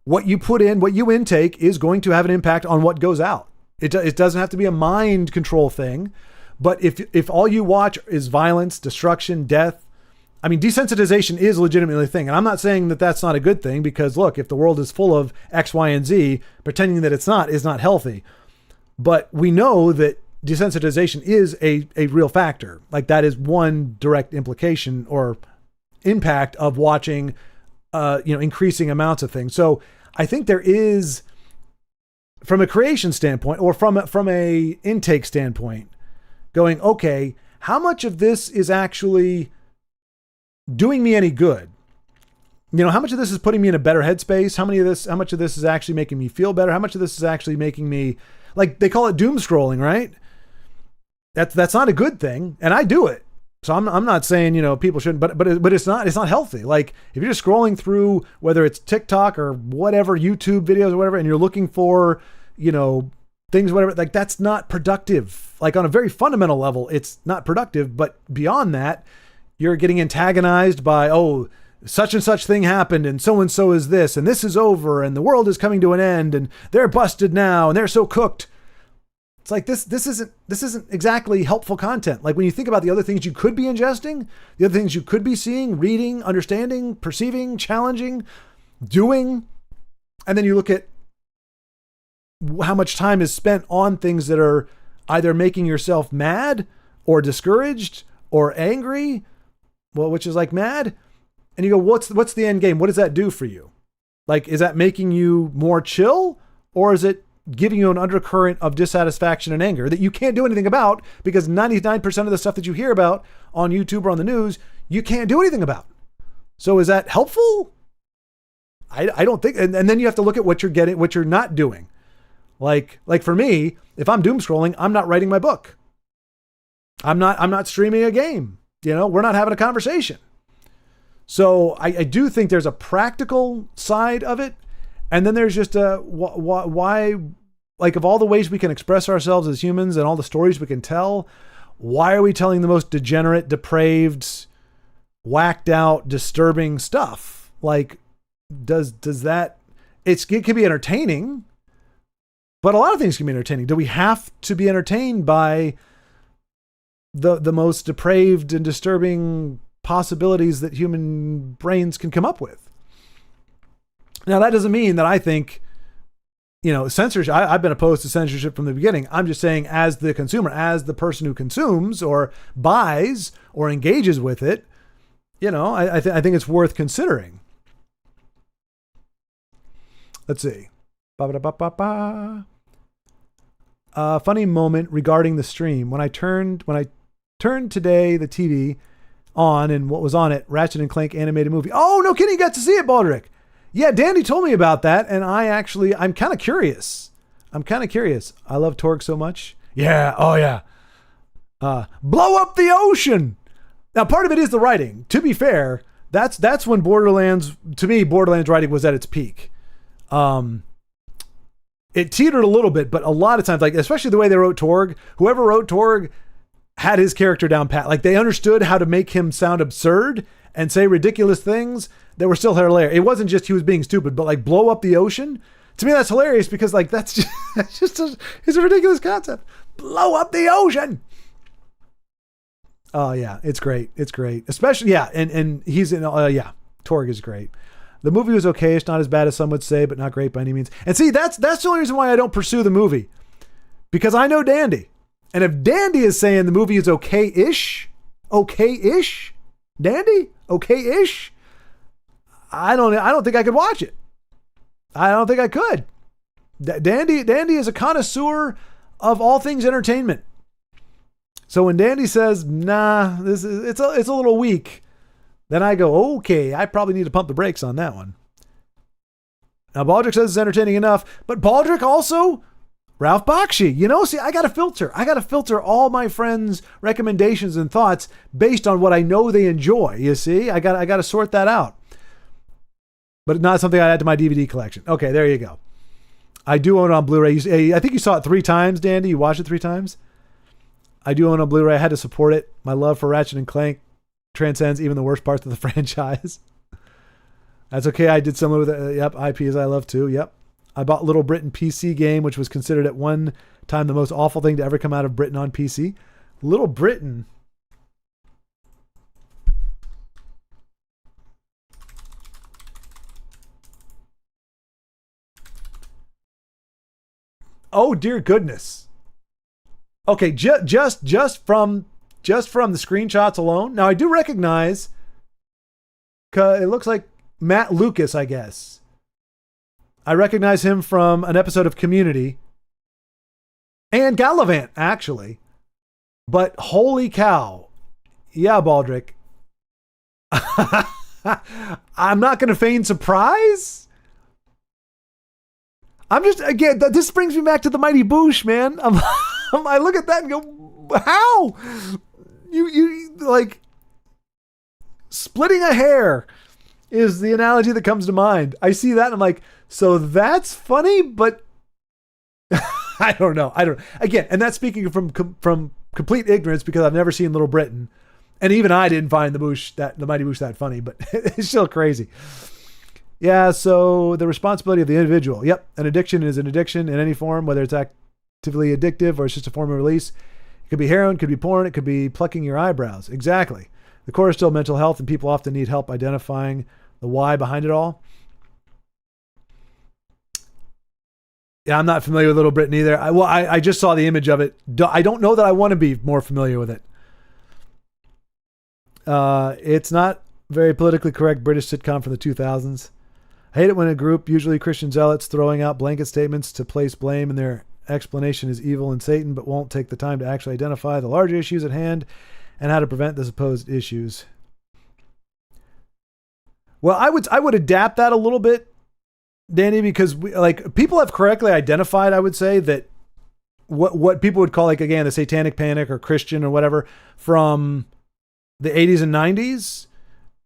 What you put in, what you intake, is going to have an impact on what goes out. It doesn't have to be a mind control thing, but if all you watch is violence, destruction, death, I mean, desensitization is legitimately a thing. And I'm not saying that that's not a good thing, because look, if the world is full of X, Y, and Z, pretending that it's not is not healthy. But we know that desensitization is a real factor. Like, that is one direct implication or impact of watching, increasing amounts of things. So I think there is, from a creation standpoint or from a intake standpoint, going, okay, how much of this is actually doing me any good? How much of this is putting me in a better headspace? How much of this is actually making me feel better? How much of this is actually making me, like, they call it doom scrolling, right? That's not a good thing. And I do it. So I'm not saying, people shouldn't, but it's not healthy. Like, if you're just scrolling through, whether it's TikTok or whatever, YouTube videos or whatever, and you're looking for, things, whatever, like, that's not productive. Like, on a very fundamental level, it's not productive. But beyond that, you're getting antagonized by, oh, such and such thing happened, and so is this, and this is over, and the world is coming to an end, and they're busted now, and they're so cooked. It's like, this isn't exactly helpful content. Like, when you think about the other things you could be ingesting, the other things you could be seeing, reading, understanding, perceiving, challenging, doing, and then you look at how much time is spent on things that are either making yourself mad or discouraged or angry, well, which is like mad. And you go, what's the end game? What does that do for you? Like, is that making you more chill, or is it giving you an undercurrent of dissatisfaction and anger that you can't do anything about, because 99% of the stuff that you hear about on YouTube or on the news, you can't do anything about? So is that helpful? I don't think, and then you have to look at what you're getting, what you're not doing. Like for me, if I'm doom scrolling, I'm not writing my book. I'm not streaming a game. We're not having a conversation. So I do think there's a practical side of it. And then there's just why, like, of all the ways we can express ourselves as humans and all the stories we can tell, why are we telling the most degenerate, depraved, whacked out, disturbing stuff? Like, does that, it can be entertaining, but a lot of things can be entertaining. Do we have to be entertained by the most depraved and disturbing possibilities that human brains can come up with? Now, that doesn't mean that I think, censorship, I've been opposed to censorship from the beginning. I'm just saying, as the consumer, as the person who consumes or buys or engages with it, I think it's worth considering. Let's see. Funny moment regarding the stream. When I turned today the TV on, and what was on it, Ratchet and Clank animated movie. Oh, no kidding, you got to see it, Baldrick. Yeah, Dandy told me about that, and I'm kind of curious. I love Torg so much. Yeah, oh yeah. Blow up the ocean. Now, part of it is the writing. To be fair, that's when Borderlands, to me, Borderlands writing was at its peak. It teetered a little bit, but a lot of times, like especially the way they wrote Torg, whoever wrote Torg had his character down pat. Like they understood how to make him sound absurd and say ridiculous things that were still hilarious. It wasn't just he was being stupid, but like blow up the ocean. To me, that's hilarious because like it's a ridiculous concept. Blow up the ocean. Oh yeah, it's great. It's great. Especially, yeah. And he's in, Torg is great. The movie was okay. It's not as bad as some would say, but not great by any means. And see, that's the only reason why I don't pursue the movie, because I know Dandy. And if Dandy is saying the movie is okay-ish, Dandy, okay-ish, I don't think I could watch it. I don't think I could. Dandy is a connoisseur of all things entertainment. So when Dandy says, nah, it's a little weak, then I go, okay, I probably need to pump the brakes on that one. Now, Baldrick says it's entertaining enough, but Baldrick also, Ralph Bakshi, see, I got to filter all my friends' recommendations and thoughts based on what I know they enjoy. You see, I got to sort that out. But not something I add to my DVD collection. Okay, there you go. I do own it on Blu-ray. I think you saw it 3 times, Dandy. You watched it 3 times? I do own it on Blu-ray. I had to support it. My love for Ratchet and Clank transcends even the worst parts of the franchise. That's okay. I did similar with IPs I love too. Yep. I bought Little Britain PC game, which was considered at one time the most awful thing to ever come out of Britain on PC. Little Britain. Oh dear goodness. Okay, just from the screenshots alone. Now I do recognize, it looks like Matt Lucas, I guess. I recognize him from an episode of Community and Gallivant, actually. But holy cow. Yeah, Baldrick. I'm not going to feign surprise. I'm just, again, this brings me back to the Mighty Boosh, man. I look at that and go, how? You like, splitting a hair is the analogy that comes to mind. I see that and I'm like, so that's funny, but I don't know. Again, and that's speaking from complete ignorance because I've never seen Little Britain. And even I didn't find the Mighty Boosh that funny, but it's still crazy. Yeah, so the responsibility of the individual. Yep, an addiction is an addiction in any form, whether it's actively addictive or it's just a form of release. It could be heroin, it could be porn, it could be plucking your eyebrows. Exactly. The core is still mental health, and people often need help identifying the why behind it all. Yeah, I'm not familiar with Little Britain either. I just saw the image of it. I don't know that I want to be more familiar with it. It's not very politically correct British sitcom from the 2000s. I hate it when a group, usually Christian zealots, throwing out blanket statements to place blame and their explanation is evil and Satan, but won't take the time to actually identify the larger issues at hand and how to prevent the supposed issues. Well, I would adapt that a little bit, Danny, because people have correctly identified, I would say, that what people would call, like, again, the Satanic Panic or Christian or whatever from the 80s and 90s,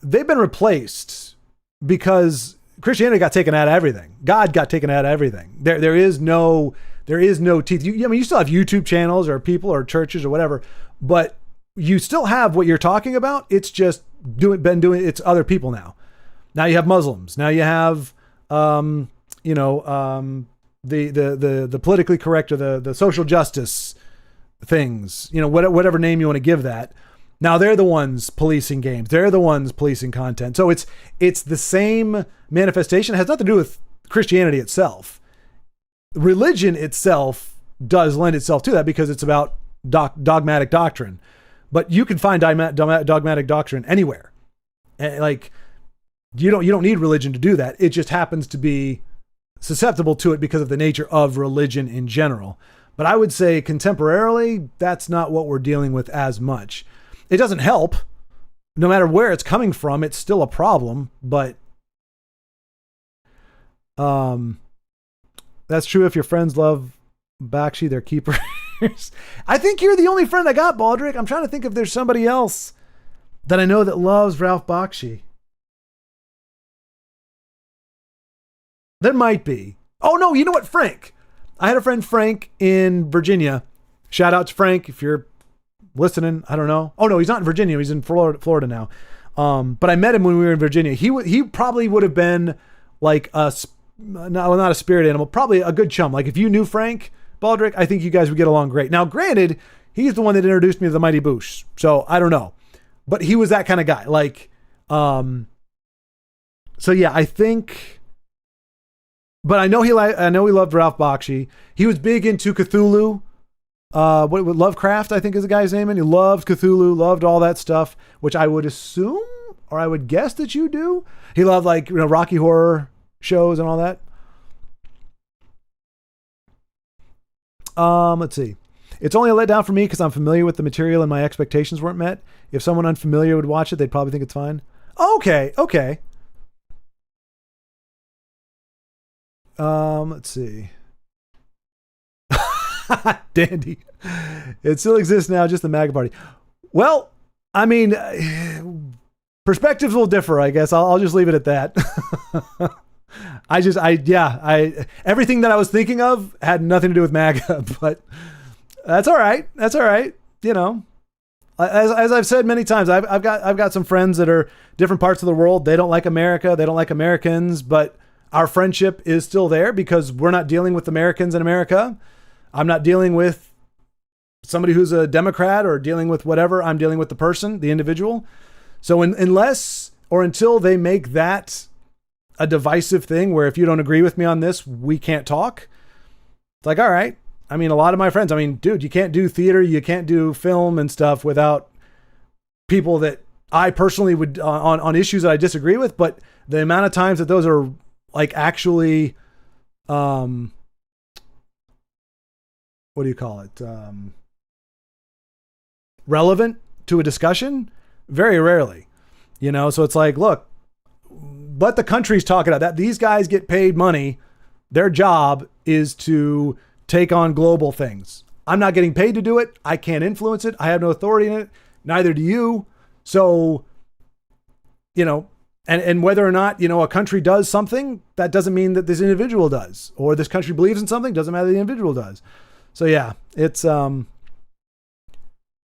they've been replaced because Christianity got taken out of everything. God got taken out of everything. There is no teeth. You still have YouTube channels or people or churches or whatever, but you still have what you're talking about. It's just it's other people now. Now you have Muslims. Now you have the politically correct or the social justice things. Whatever name you want to give that. Now they're the ones policing games. They're the ones policing content. So it's the same manifestation. It has nothing to do with Christianity itself. Religion itself does lend itself to that because it's about dogmatic doctrine. But you can find dogmatic doctrine anywhere. Like you don't need religion to do that. It just happens to be susceptible to it because of the nature of religion in general. But I would say contemporarily, that's not what we're dealing with as much. It doesn't help. No matter where it's coming from, it's still a problem, but that's true if your friends love Bakshi, they're keepers. I think you're the only friend I got, Baldrick. I'm trying to think if there's somebody else that I know that loves Ralph Bakshi. There might be. Oh, no, you know what? Frank. I had a friend, Frank, in Virginia. Shout out to Frank if you're listening. I don't know. Oh, no, he's not in Virginia. He's in Florida now. But I met him when we were in Virginia. He probably would have been like not a spirit animal, probably a good chum. Like if you knew Frank Baldrick, I think you guys would get along great. Now, granted, he's the one that introduced me to the Mighty Boosh. So I don't know. But he was that kind of guy. Like, so yeah, I think, but I know he loved Ralph Bakshi. He was big into Cthulhu. What Lovecraft, I think is the guy's name, and he loved Cthulhu, loved all that stuff, which I would assume, or I would guess that you do. He loved like, Rocky Horror shows and all that. Let's see. It's only a letdown for me because I'm familiar with the material and my expectations weren't met. If someone unfamiliar would watch it, they'd probably think it's fine. Okay. Let's see. Dandy. It still exists now, just the MAGA party. Well, I mean, perspectives will differ, I guess. I'll just leave it at that. Everything that I was thinking of had nothing to do with MAGA, but that's all right. That's all right. As I've said many times, I've got some friends that are different parts of the world. They don't like America. They don't like Americans, but our friendship is still there because we're not dealing with Americans in America. I'm not dealing with somebody who's a Democrat or dealing with whatever. I'm dealing with the person, the individual. So unless or until they make that a divisive thing where if you don't agree with me on this, we can't talk. It's like, all right. I mean, a lot of my friends, dude, you can't do theater, you can't do film and stuff without people that I personally would on issues that I disagree with. But the amount of times that those are like actually, what do you call it? Relevant to a discussion? Very rarely, so it's like, look, let the countries talk about that. These guys get paid money. Their job is to take on global things. I'm not getting paid to do it. I can't influence it. I have no authority in it. Neither do you. So, and whether or not, a country does something, that doesn't mean that this individual does, or this country believes in something, doesn't matter the individual does. So yeah, it's,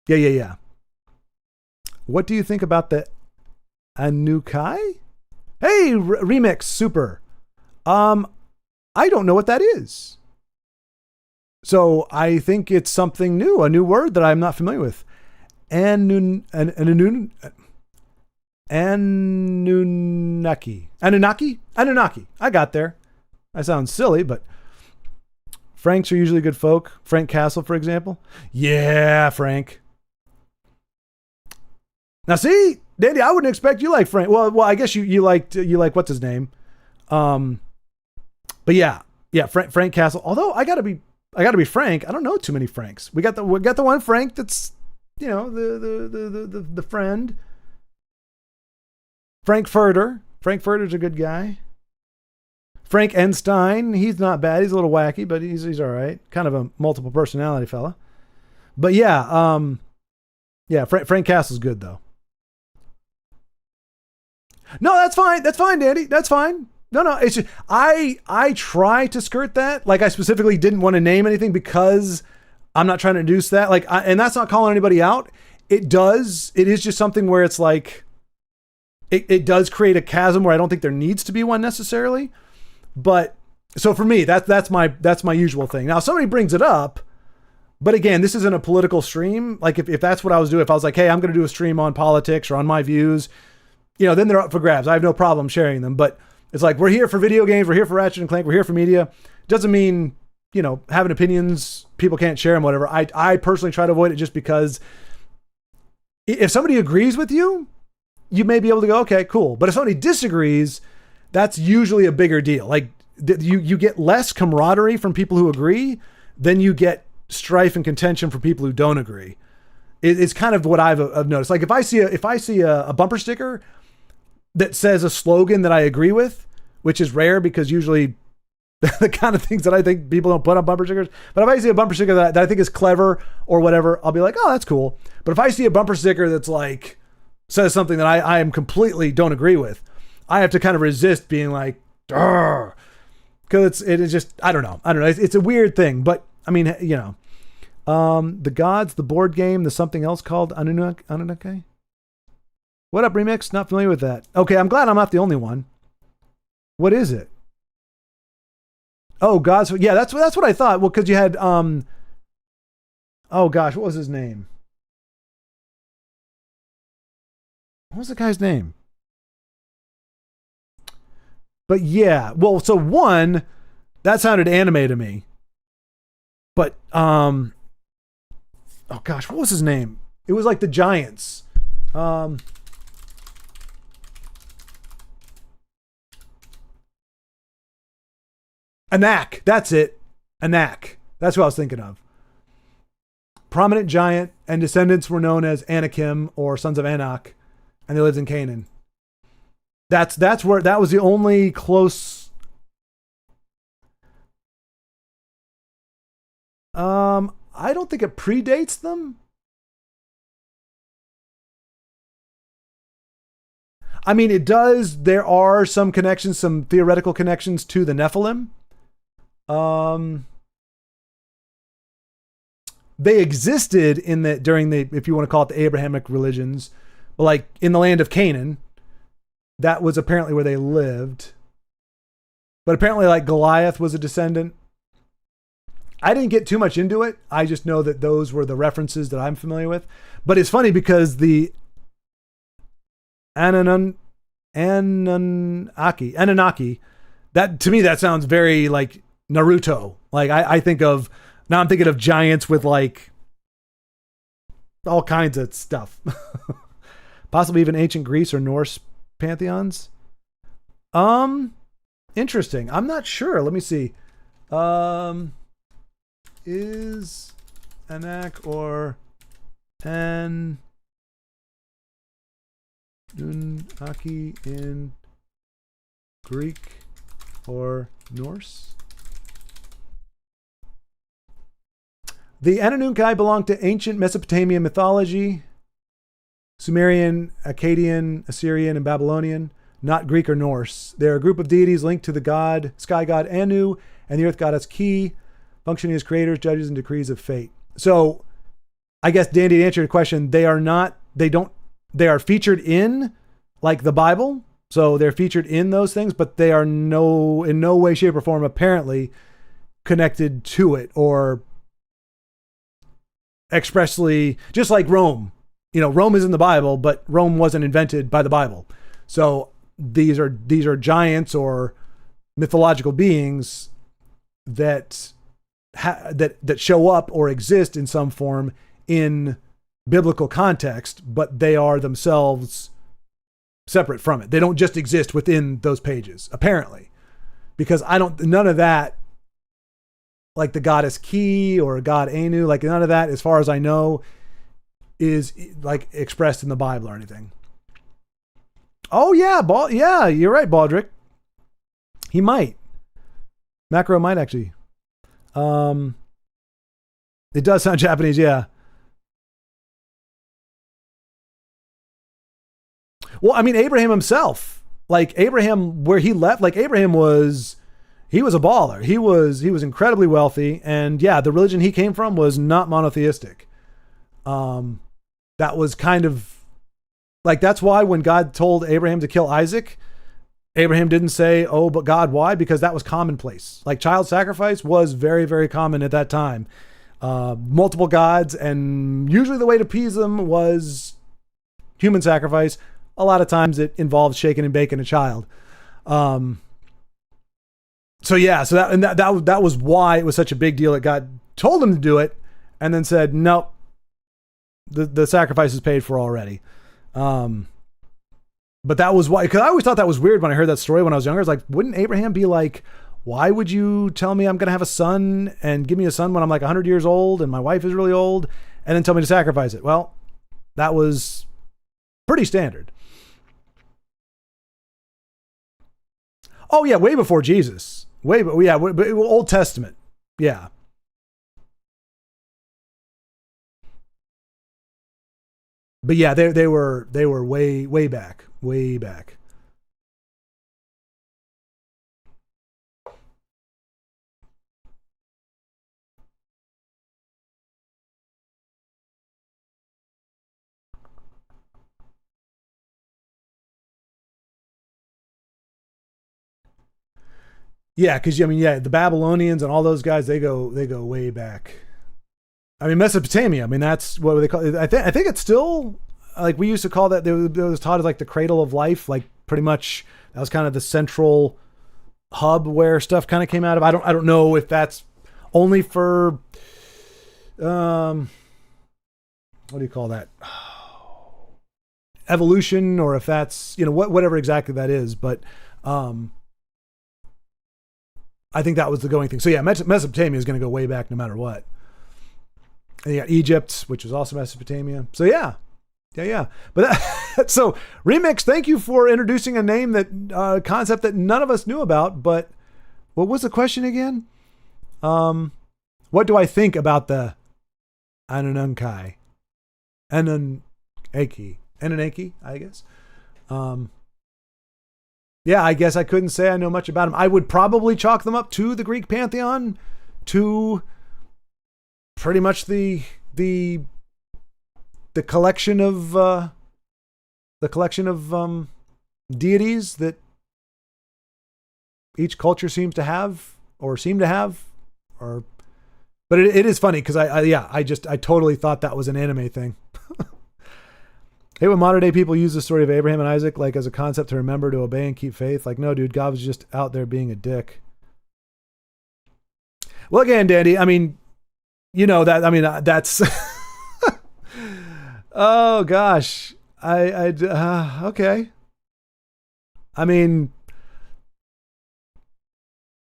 yeah. What do you think about the Anukai? Hey, remix, super. I don't know what that is. So I think it's something new, a new word that I'm not familiar with. Anunnaki. I got there. I sound silly, but Franks are usually good folk. Frank Castle, for example. Yeah, Frank. Now, see, Dandy, I wouldn't expect you like Frank. Well, I guess you like what's his name. But yeah, Frank Castle. Although I gotta be frank. I don't know too many Franks. We got the one Frank that's the friend. Frankfurter. Frankfurter's a good guy. Frank Enstein, he's not bad. He's a little wacky, but he's all right. Kind of a multiple personality fella. But yeah, Frank Castle's good though. No, that's fine. That's fine, Dandy. That's fine. No. It's just, I try to skirt that. Like I specifically didn't want to name anything because I'm not trying to induce that. And that's not calling anybody out. It is just something where it's like, it does create a chasm where I don't think there needs to be one necessarily. But so for me, that's my usual thing. Now, if somebody brings it up, but again, this isn't a political stream. Like if that's what I was doing, if I was like, hey, I'm going to do a stream on politics or on my views, then they're up for grabs. I have no problem sharing them, but it's like, we're here for video games. We're here for Ratchet and Clank. We're here for media. Doesn't mean, having opinions, people can't share them, whatever. I personally try to avoid it just because if somebody agrees with you, you may be able to go, okay, cool. But if somebody disagrees, that's usually a bigger deal. Like you get less camaraderie from people who agree than you get strife and contention from people who don't agree. It's kind of what I've noticed. Like if I see a bumper sticker that says a slogan that I agree with, which is rare because usually the kind of things that I think people don't put on bumper stickers. But if I see a bumper sticker that I think is clever or whatever, I'll be like, oh, that's cool. But if I see a bumper sticker that's like, says something that I am completely don't agree with, I have to kind of resist being like, because it is just, I don't know. It's a weird thing, but I mean, you know, the Gods, the board game, the something else called Anunnaki. What up, Remix? Not familiar with that. Okay, I'm glad I'm not the only one. What is it? Oh, Gods. Yeah, that's what I thought. Well, because you had oh gosh, what was his name? What was the guy's name? But yeah, well, so one, that sounded anime to me. But oh gosh, what was his name? It was like the Giants. Anak, that's it. Anak. That's what I was thinking of. Prominent giant, and descendants were known as Anakim or sons of Anak, and they lived in Canaan. That's where that was the only close. I don't think it predates them. I mean, it does. There are some connections, some theoretical connections to the Nephilim. They existed during the, if you want to call it the Abrahamic religions, but like in the land of Canaan, that was apparently where they lived. But apparently like Goliath was a descendant. I didn't get too much into it. I just know that those were the references that I'm familiar with. But it's funny because the Anunnaki, that to me, that sounds very like Naruto. Like I'm thinking of giants with like all kinds of stuff. Possibly even ancient Greece or Norse pantheons. Interesting. I'm not sure. Let me see. Is Anak or Anunnaki in Greek or Norse? The Anunnaki belong to ancient Mesopotamian mythology, Sumerian, Akkadian, Assyrian, and Babylonian, not Greek or Norse. They're a group of deities linked to the sky god Anu, and the earth goddess Ki, functioning as creators, judges, and decrees of fate. So, I guess, Dandy, to answer your question, they are featured in, like, the Bible. So, they're featured in those things, but they are in no way, shape, or form, apparently, connected to it, or expressly, just like Rome. You know, Rome is in the Bible, but Rome wasn't invented by the Bible. So, these are giants or mythological beings that show up or exist in some form in biblical context, but they are themselves separate from it. They don't just exist within those pages, apparently, because none of that, like the goddess Ki or god Anu, like none of that, as far as I know, is like expressed in the Bible or anything. Oh yeah, yeah, you're right, Baldrick. He might. Macro might actually. It does sound Japanese, yeah. Well, I mean, Abraham himself, like Abraham, where he left, like Abraham he was a baller. He was incredibly wealthy, and yeah, the religion he came from was not monotheistic. That was kind of like, that's why when God told Abraham to kill Isaac, Abraham didn't say, "Oh, but God, why?" Because that was commonplace. Like child sacrifice was very, very common at that time. Multiple gods, and usually the way to appease them was human sacrifice. A lot of times it involved shaking and baking a child. So yeah, that was why it was such a big deal that God told him to do it, and then said, "Nope, the sacrifice is paid for already." But that was why, because I always thought that was weird when I heard that story when I was younger. I was like, wouldn't Abraham be like, why would you tell me I'm going to have a son and give me a son when I'm like 100 years old and my wife is really old, and then tell me to sacrifice it? Well, that was pretty standard. Oh yeah, way before Jesus. Old Testament. Yeah. But yeah, they were way back. Yeah, because I mean, yeah, the Babylonians and all those guys, they go way back. I mean, Mesopotamia. I mean, that's what they call it. I think it's still like we used to call that. It was taught as like the cradle of life. Like pretty much that was kind of the central hub where stuff kind of came out of. I don't know if that's only for what do you call that? Evolution, or if that's, you know, whatever exactly that is, but I think that was the going thing. So yeah, Mesopotamia is going to go way back no matter what. And you got Egypt, which was also Mesopotamia. So yeah. But so Remix, thank you for introducing a name that concept that none of us knew about. But what was the question again? What do I think about the Anunnaki? Anunnaki, I guess. Yeah, I guess I couldn't say I know much about them. I would probably chalk them up to the Greek pantheon, to pretty much the collection of deities that each culture seems to have, or but it is funny because I totally thought that was an anime thing. Hey, when modern day people use the story of Abraham and Isaac like as a concept to remember, to obey, and keep faith, like, no, dude, God was just out there being a dick. Well, again, Dandy, I mean, you know that. I mean, that's. Oh gosh, okay. I mean,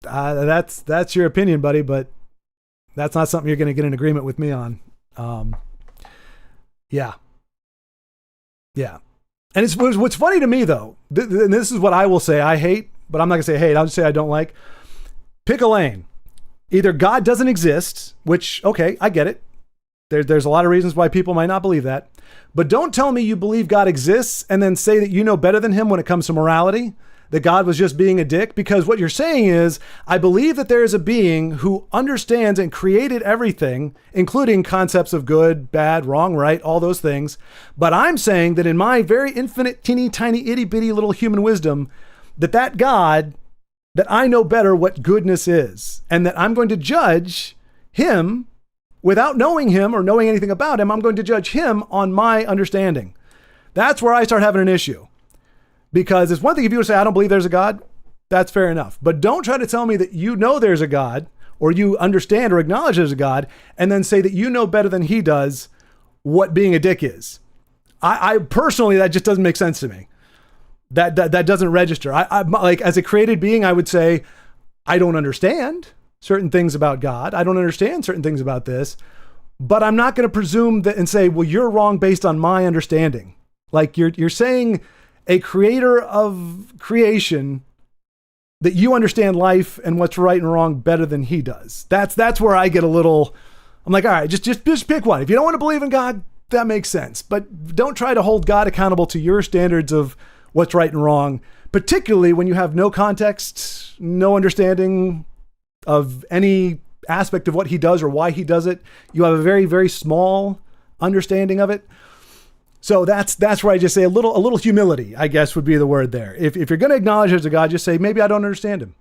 that's your opinion, buddy, but that's not something you're going to get an agreement with me on. Yeah. And what's funny to me, though, and this is what I will say I hate, but I'm not going to say hate, I'll just say I don't like. Pick a lane. Either God doesn't exist, which, okay, I get it. There's a lot of reasons why people might not believe that. But don't tell me you believe God exists and then say that you know better than him when it comes to morality, that God was just being a dick. Because what you're saying is, I believe that there is a being who understands and created everything, including concepts of good, bad, wrong, right, all those things. But I'm saying that in my very infinite, teeny, tiny, itty bitty little human wisdom, that God, that I know better what goodness is, and that I'm going to judge him without knowing him or knowing anything about him. I'm going to judge him on my understanding. That's where I start having an issue. Because it's one thing if you were to say, I don't believe there's a God, that's fair enough. But don't try to tell me that you know there's a God, or you understand or acknowledge there's a God, and then say that you know better than he does what being a dick is. I personally, that just doesn't make sense to me. That doesn't register. I like, as a created being, I would say, I don't understand certain things about God. I don't understand certain things about this, but I'm not going to presume that and say, well, you're wrong based on my understanding. Like you're saying, a creator of creation, that you understand life and what's right and wrong better than he does. That's where I get a little, I'm like, all right, just pick one. If you don't want to believe in God, that makes sense. But don't try to hold God accountable to your standards of what's right and wrong, particularly when you have no context, no understanding of any aspect of what he does or why he does it. You have a very, very small understanding of it. So that's where I just say a little humility, I guess, would be the word there. If you're going to acknowledge there's a God, just say, maybe I don't understand him.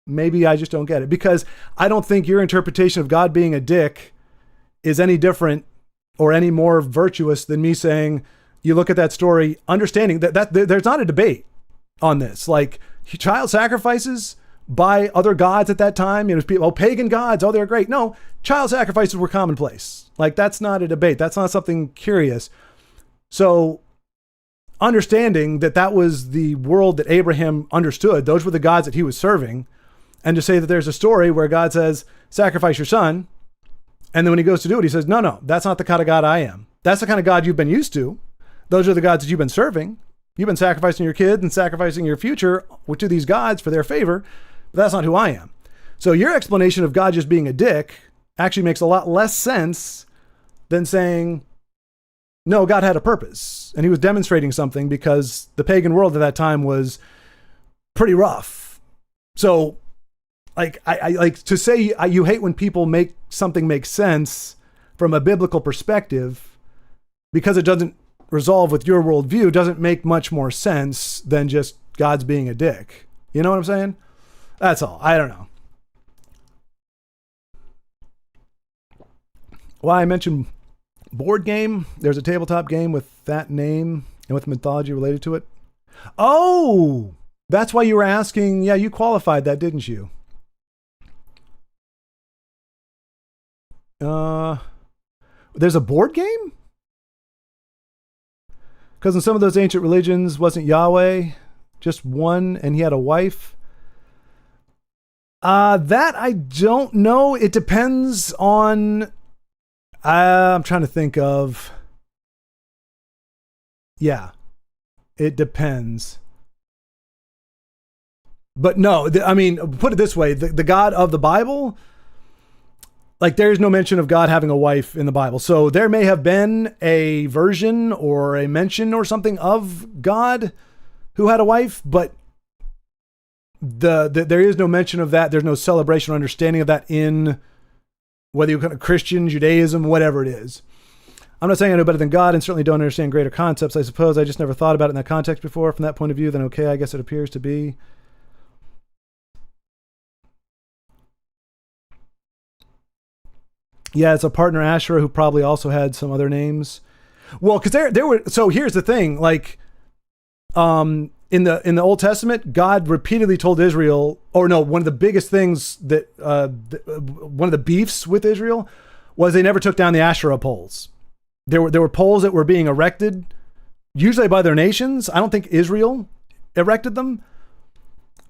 Maybe I just don't get it. Because I don't think your interpretation of God being a dick is any different or any more virtuous than me saying, you look at that story, understanding that there's not a debate on this. Like child sacrifices by other gods at that time, you know, people, pagan gods, they're great. No, child sacrifices were commonplace. Like that's not a debate. That's not something curious. So understanding that was the world that Abraham understood, those were the gods that he was serving, and to say that there's a story where God says, sacrifice your son, and then when he goes to do it, he says, no, that's not the kind of God I am. That's the kind of God you've been used to. Those are the gods that you've been serving. You've been sacrificing your kids and sacrificing your future to these gods for their favor, but that's not who I am. So your explanation of God just being a dick actually makes a lot less sense than saying, No, God had a purpose, and he was demonstrating something because the pagan world at that time was pretty rough. So, like, I like to say you hate when people make something make sense from a biblical perspective because it doesn't resolve with your worldview, doesn't make much more sense than just God's being a dick. You know what I'm saying? That's all. I don't know. Why I mentioned board game. There's a tabletop game with that name and with mythology related to it. Oh, that's why you were asking. Yeah, you qualified that, didn't you? There's a board game? Because in some of those ancient religions, wasn't Yahweh just one and he had a wife? That I don't know. It depends on... I'm trying to think of... Yeah, it depends. But no, I mean, put it this way. The God of the Bible, like there is no mention of God having a wife in the Bible. So there may have been a version or a mention or something of God who had a wife, but there is no mention of that. There's no celebration or understanding of that in whether you call it Christian, Judaism, whatever it is. I'm not saying I know better than God and certainly don't understand greater concepts. I suppose I just never thought about it in that context before. From that point of view, then okay, I guess it appears to be. Yeah, it's a partner Asherah who probably also had some other names. Well, because there were. So here's the thing: like, in the Old Testament, God repeatedly told Israel, or no, one of the biggest things that one of the beefs with Israel was they never took down the Asherah poles. There were poles that were being erected, usually by their nations. I don't think Israel erected them.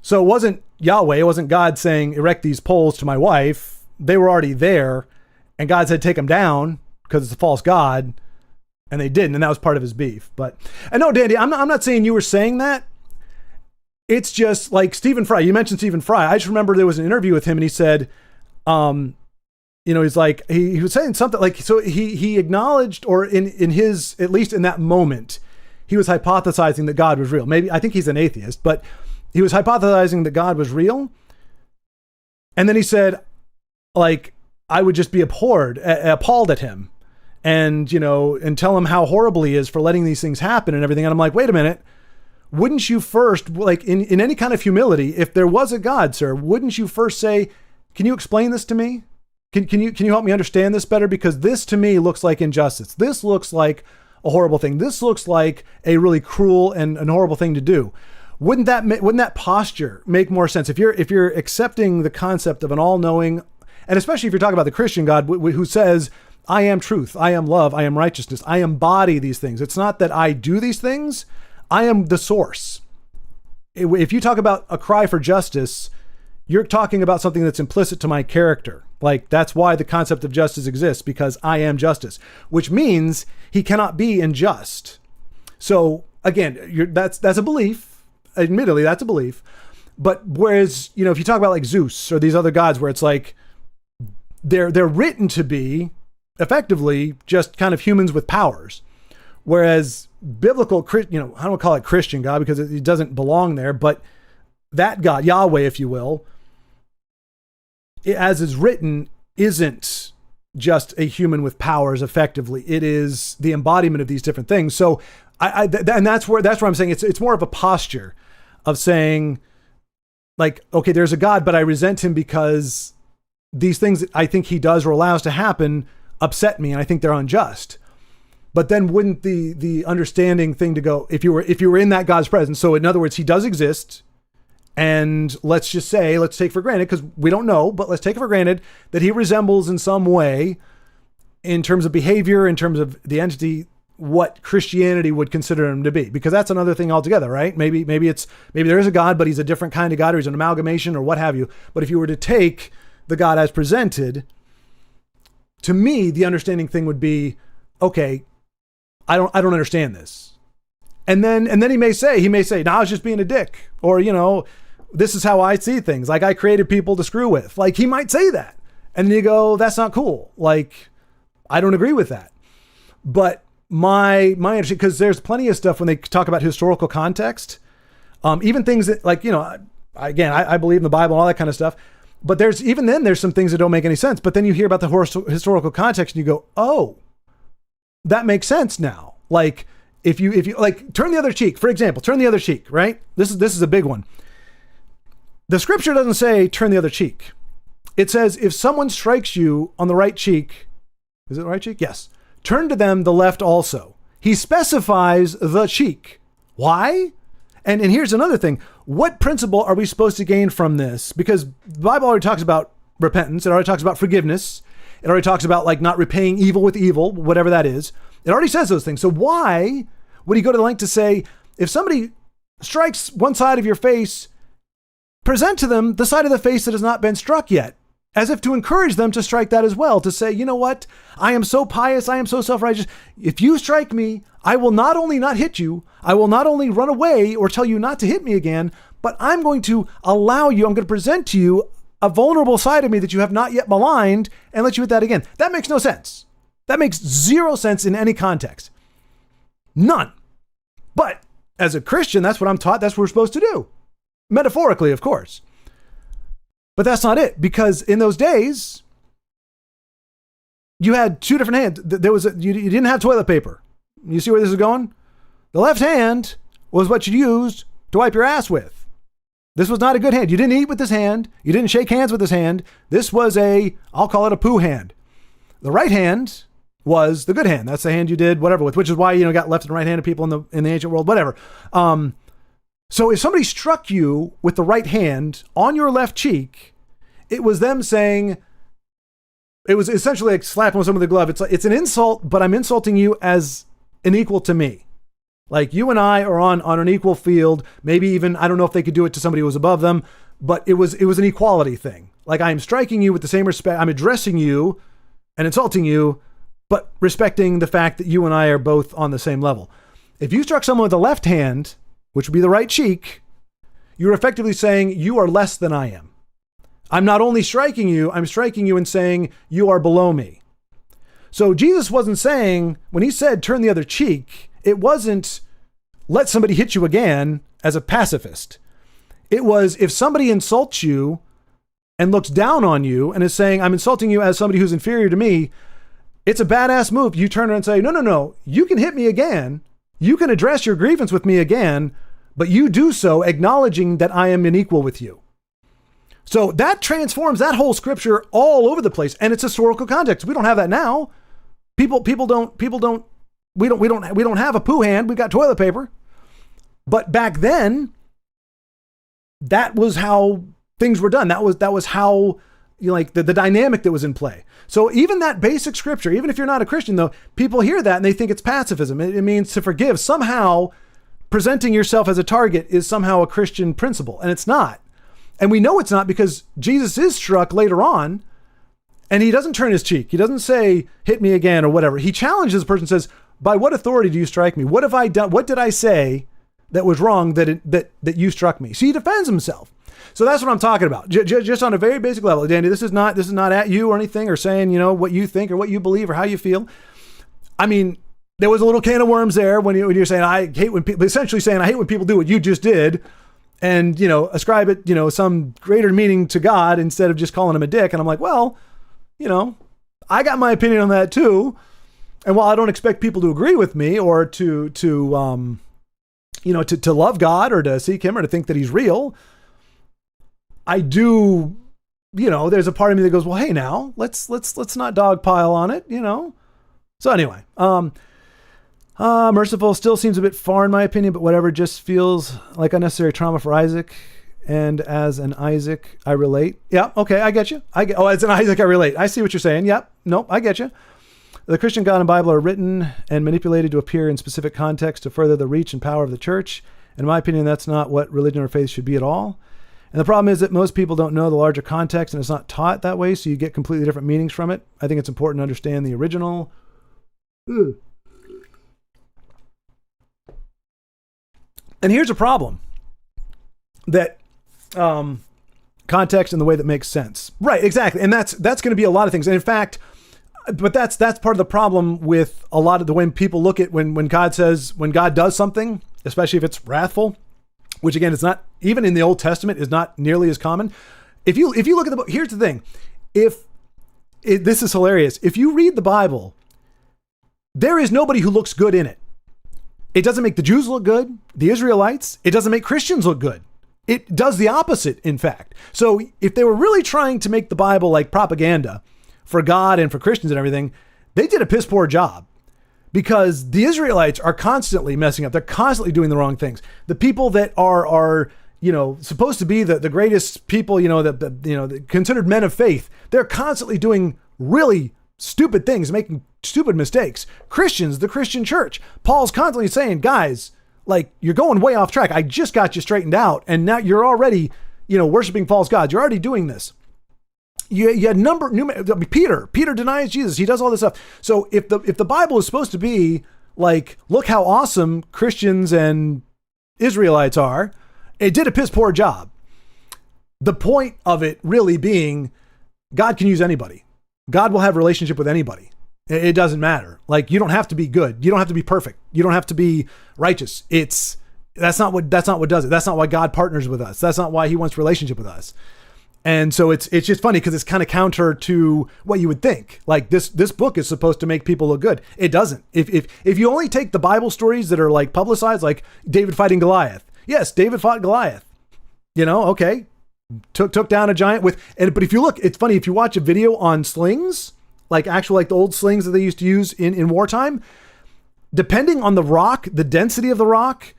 So it wasn't Yahweh, it wasn't God saying erect these poles to my wife. They were already there. And God said, take them down because it's a false God. And they didn't. And that was part of his beef. But, and no, Dandy, I'm not saying you were saying that. It's just like Stephen Fry. You mentioned Stephen Fry. I just remember there was an interview with him and he said, he's like, he was saying something like, so he acknowledged, or in his, at least in that moment, he was hypothesizing that God was real. Maybe, I think he's an atheist, but he was hypothesizing that God was real. And then he said, like, I would just be appalled at him and, and tell him how horrible he is for letting these things happen and everything. And I'm like, wait a minute. Wouldn't you first, like in any kind of humility, if there was a God, sir, wouldn't you first say, can you explain this to me? Can you help me understand this better? Because this to me looks like injustice. This looks like a horrible thing. This looks like a really cruel and horrible thing to do. Wouldn't that posture make more sense? If you're accepting the concept of an all-knowing, and especially if you're talking about the Christian God who says, I am truth, I am love, I am righteousness, I embody these things. It's not that I do these things, I am the source. If you talk about a cry for justice, you're talking about something that's implicit to my character. Like, that's why the concept of justice exists, because I am justice, which means he cannot be unjust. So again, that's a belief. Admittedly, that's a belief. But whereas, if you talk about like Zeus or these other gods where it's like, they're written to be effectively just kind of humans with powers. Whereas biblical, I don't call it Christian God because it doesn't belong there, but that God, Yahweh, if you will, as is written, isn't just a human with powers effectively. It is the embodiment of these different things. So and that's where I'm saying it's more of a posture of saying like, okay, there's a God, but I resent him because these things that I think he does or allows to happen upset me, and I think they're unjust. But then wouldn't the understanding thing to go, if you were in that God's presence, so in other words, he does exist, and let's take for granted, because we don't know, but let's take it for granted that he resembles in some way, in terms of behavior, in terms of the entity, what Christianity would consider him to be, because that's another thing altogether, right? Maybe there is a God, but he's a different kind of God, or he's an amalgamation, or what have you. But if you were to take the God as presented, to me, the understanding thing would be, okay, I don't understand this. And then he may say, I was just being a dick, or, this is how I see things. Like, I created people to screw with. Like, he might say that. And then you go, that's not cool. Like, I don't agree with that. But my understanding, because there's plenty of stuff when they talk about historical context, even things that, like, I believe in the Bible and all that kind of stuff, but there's some things that don't make any sense. But then you hear about the historical context and you go, oh, that makes sense now. Like, if you like, turn the other cheek, for example, turn the other cheek, right? This is a big one. The scripture doesn't say turn the other cheek. It says if someone strikes you on the right cheek, is it the right cheek? Yes. Turn to them the left also. He specifies the cheek. Why? And here's another thing. What principle are we supposed to gain from this? Because the Bible already talks about repentance. It already talks about forgiveness. It already talks about, like, not repaying evil with evil, whatever that is. It already says those things. So why would he go to the length to say, if somebody strikes one side of your face, present to them the side of the face that has not been struck yet, as if to encourage them to strike that as well, to say, you know what? I am so pious. I am so self-righteous. If you strike me, I will not only not hit you, I will not only run away or tell you not to hit me again, but I'm going to allow you, I'm going to present to you a vulnerable side of me that you have not yet maligned and let you hit that again. That makes no sense. That makes zero sense in any context. None. But as a Christian, that's what I'm taught. That's what we're supposed to do. Metaphorically, of course. But that's not it, because in those days, you had two different hands. You didn't have toilet paper. You see where this is going? The left hand was what you used to wipe your ass with. This was not a good hand. You didn't eat with this hand. You didn't shake hands with this hand. This was I'll call it a poo hand. The right hand was the good hand. That's the hand you did whatever with, which is why, you got left and right-handed people in the ancient world, whatever. So if somebody struck you with the right hand on your left cheek, it was them saying, it was essentially like slapping someone with a glove. It's an insult, but I'm insulting you as an equal to me. Like, you and I are on an equal field. Maybe even, I don't know if they could do it to somebody who was above them, but it was an equality thing. Like, I am striking you with the same respect. I'm addressing you and insulting you, but respecting the fact that you and I are both on the same level. If you struck someone with the left hand, which would be the right cheek, you're effectively saying you are less than I am. I'm not only striking you, I'm striking you and saying you are below me. So Jesus wasn't saying, when he said turn the other cheek, it wasn't let somebody hit you again as a pacifist. It was, if somebody insults you and looks down on you and is saying, I'm insulting you as somebody who's inferior to me, it's a badass move. You turn around and say, no, you can hit me again. You can address your grievance with me again, but you do so acknowledging that I am an equal with you. So that transforms that whole scripture all over the place, and it's historical context. We don't have that now. We don't have a poo hand. We've got toilet paper. But back then, that was how things were done. That was how, the dynamic that was in play. So even that basic scripture, even if you're not a Christian, though, people hear that and they think it's pacifism. It means to forgive. Somehow presenting yourself as a target is somehow a Christian principle, and it's not. And we know it's not, because Jesus is struck later on and he doesn't turn his cheek. He doesn't say, hit me again or whatever. He challenges the person, says, by what authority do you strike me? What have I done? What did I say that was wrong that you struck me? So he defends himself. So that's what I'm talking about. Just on a very basic level, Danny, this is not at you or anything, or saying, what you think or what you believe or how you feel. I mean, there was a little can of worms there when you're saying, I hate when people do what you just did, and, ascribe it, some greater meaning to God instead of just calling him a dick. And I'm like, well, I got my opinion on that too. And while I don't expect people to agree with me or to love God or to seek him or to think that he's real, I do, there's a part of me that goes, well, hey, now let's not dogpile on it, So anyway, merciful still seems a bit far in my opinion, but whatever, just feels like unnecessary trauma for Isaac. And as an Isaac, I relate. Yeah, okay, I get you. As an Isaac, I relate. I see what you're saying. Yep, nope, I get you. The Christian God and Bible are written and manipulated to appear in specific context to further the reach and power of the church. In my opinion, that's not what religion or faith should be at all. And the problem is that most people don't know the larger context, and it's not taught that way, so you get completely different meanings from it. I think it's important to understand the original. And here's a problem. That context and the way that makes sense. Right, exactly. And that's going to be a lot of things. And in fact, But that's part of the problem with a lot of when people look at when God does something, especially if it's wrathful, which again, it's not even in the Old Testament is not nearly as common. If you look at the book, here's the thing. This is hilarious. If you read the Bible, there is nobody who looks good in it. It doesn't make the Jews look good, the Israelites. It doesn't make Christians look good. It does the opposite, in fact. So if they were really trying to make the Bible like propaganda for God and for Christians and everything, they did a piss poor job, because the Israelites are constantly messing up. They're constantly doing the wrong things. The people that are supposed to be the greatest people, the considered men of faith, they're constantly doing really stupid things, making stupid mistakes. Christians, the Christian church, Paul's constantly saying, guys, like, you're going way off track. I just got you straightened out, and now you're already, worshiping false gods. You're already doing this. You had Peter denies Jesus. He does all this stuff. So if the Bible is supposed to be like, look how awesome Christians and Israelites are, it did a piss poor job. The point of it really being, God can use anybody. God will have a relationship with anybody. It doesn't matter. Like, you don't have to be good. You don't have to be perfect. You don't have to be righteous. That's not what does it. That's not why God partners with us. That's not why he wants a relationship with us. And so it's just funny because it's kind of counter to what you would think. Like, this book is supposed to make people look good. It doesn't. If you only take the Bible stories that are like publicized, like David fighting Goliath. Yes, David fought Goliath. Okay. Took down a giant but if you look, it's funny, if you watch a video on slings, like actual, like the old slings that they used to use in wartime, depending on the rock, the density of the rock